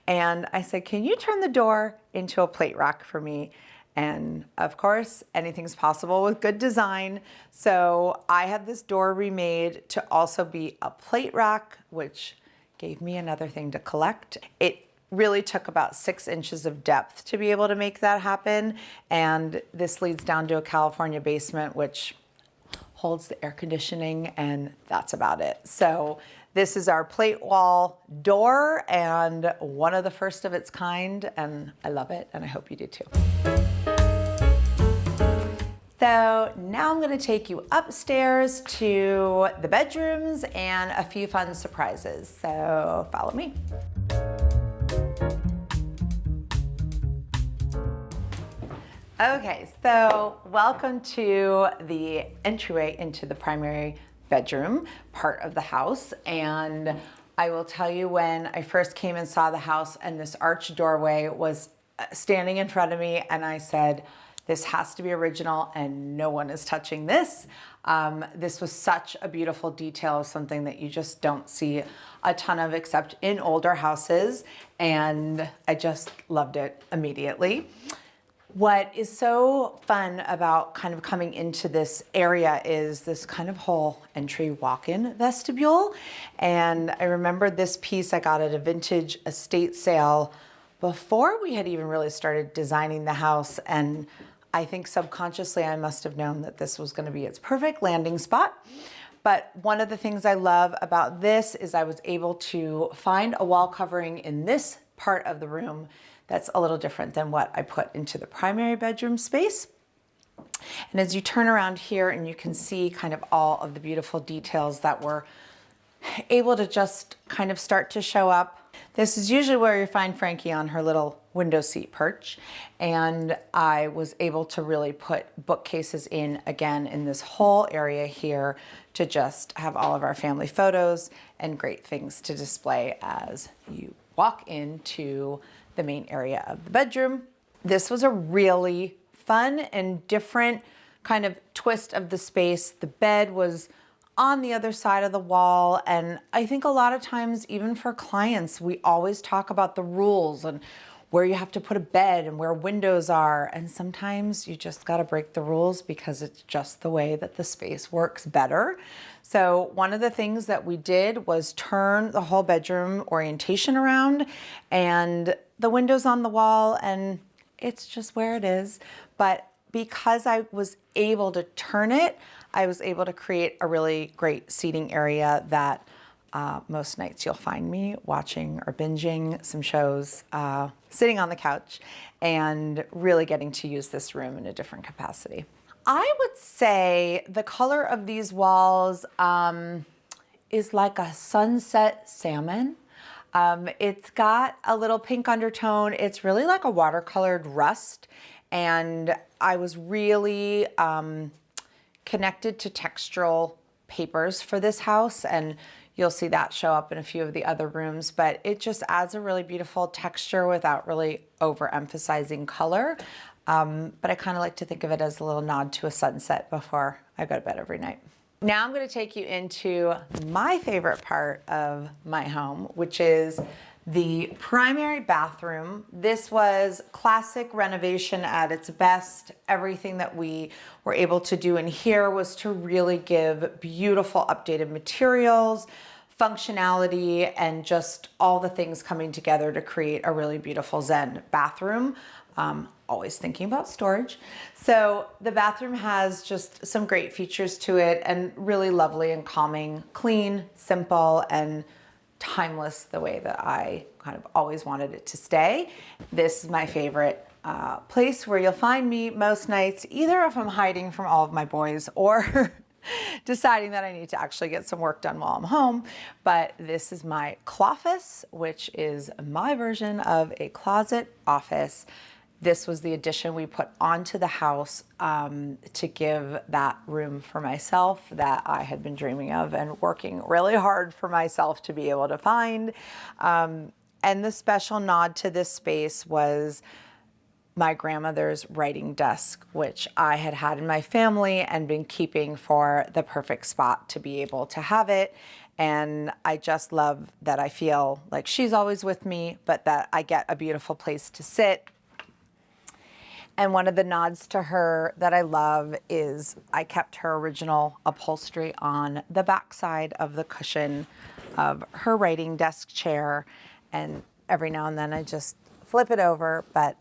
And I said, can you turn the door into a plate rack for me? And of course, anything's possible with good design. So I had this door remade to also be a plate rack, which gave me another thing to collect. It really took about 6 inches of depth to be able to make that happen. And this leads down to a California basement, which holds the air conditioning, and that's about it. So this is our plate wall door, and one of the first of its kind, and I love it, and I hope you do too. So now I'm going to take you upstairs to the bedrooms and a few fun surprises. So follow me. Okay, so welcome to the entryway into the primary bedroom part of the house. And I will tell you, when I first came and saw the house and this arched doorway was standing in front of me, and I said, this has to be original and no one is touching this. This was such a beautiful detail, something that you just don't see a ton of except in older houses. And I just loved it immediately. What is so fun about kind of coming into this area is this kind of whole entry walk-in vestibule. And I remember this piece I got at a vintage estate sale before we had even really started designing the house. And I think subconsciously I must have known that this was going to be its perfect landing spot. But one of the things I love about this is I was able to find a wall covering in this part of the room that's a little different than what I put into the primary bedroom space. And as you turn around here, and you can see kind of all of the beautiful details that were able to just kind of start to show up. This is usually where you find Frankie on her little window seat perch. And I was able to really put bookcases in again in this whole area here to just have all of our family photos and great things to display as you walk into the main area of the bedroom. This was a really fun and different kind of twist of the space. The bed was on the other side of the wall, and I think a lot of times, even for clients, we always talk about the rules and where you have to put a bed and where windows are, and sometimes you just got to break the rules because it's just the way that the space works better. So one of the things that we did was turn the whole bedroom orientation around, and the window's on the wall, and it's just where it is. But because I was able to turn it, I was able to create a really great seating area that most nights you'll find me watching or binging some shows, sitting on the couch, and really getting to use this room in a different capacity. I would say the color of these walls is like a sunset salmon. It's got a little pink undertone. It's really like a watercolored rust. And I was really connected to textural papers for this house. And you'll see that show up in a few of the other rooms, but it just adds a really beautiful texture without really overemphasizing color. But I kind of like to think of it as a little nod to a sunset before I go to bed every night. Now I'm going to take you into my favorite part of my home, which is the primary bathroom. This was classic renovation at its best. Everything that we were able to do in here was to really give beautiful updated materials, functionality, and just all the things coming together to create a really beautiful Zen bathroom. Always thinking about storage. So the bathroom has just some great features to it, and really lovely and calming, clean, simple, and timeless the way that I kind of always wanted it to stay. This is my favorite place where you'll find me most nights, either if I'm hiding from all of my boys or deciding that I need to actually get some work done while I'm home. But this is my cloffice, which is my version of a closet office. This was the addition we put onto the house to give that room for myself that I had been dreaming of and working really hard for myself to be able to find. And the special nod to this space was my grandmother's writing desk, which I had had in my family and been keeping for the perfect spot to be able to have it. And I just love that I feel like she's always with me, but that I get a beautiful place to sit. And one of the nods to her that I love is I kept her original upholstery on the backside of the cushion of her writing desk chair. And every now and then I just flip it over, but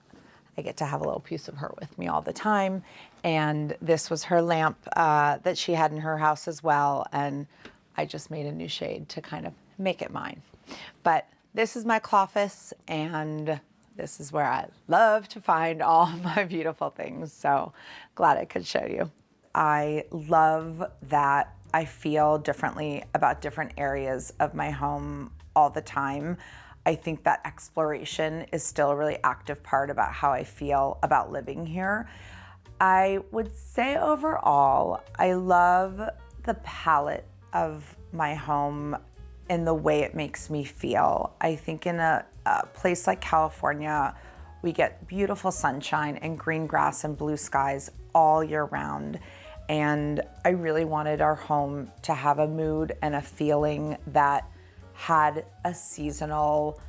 I get to have a little piece of her with me all the time. And this was her lamp that she had in her house as well. And I just made a new shade to kind of make it mine. But this is my cloffice, and this is where I love to find all of my beautiful things. So glad I could show you. I love that I feel differently about different areas of my home all the time. I think that exploration is still a really active part about how I feel about living here. I would say overall, I love the palette of my home and the way it makes me feel. I think in a place like California, we get beautiful sunshine and green grass and blue skies all year round. And I really wanted our home to have a mood and a feeling that had a seasonal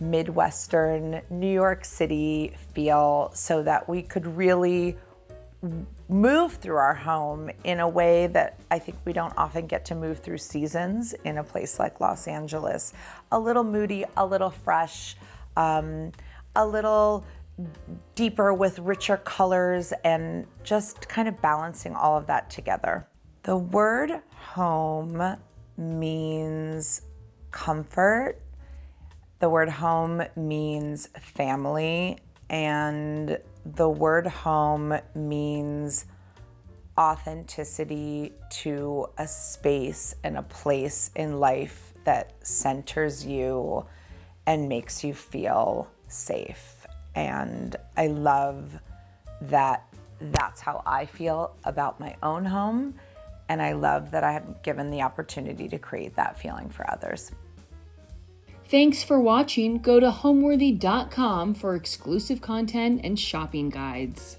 Midwestern New York City feel, so that we could really move through our home in a way that I think we don't often get to move through seasons in a place like Los Angeles. A little moody, a little fresh, a little deeper with richer colors, and just kind of balancing all of that together. The word home means comfort. The word home means family, and the word home means authenticity to a space and a place in life that centers you and makes you feel safe. And I love that that's how I feel about my own home. And I love that I have given the opportunity to create that feeling for others.
Thanks for watching. Go to homeworthy.com for exclusive content and shopping guides.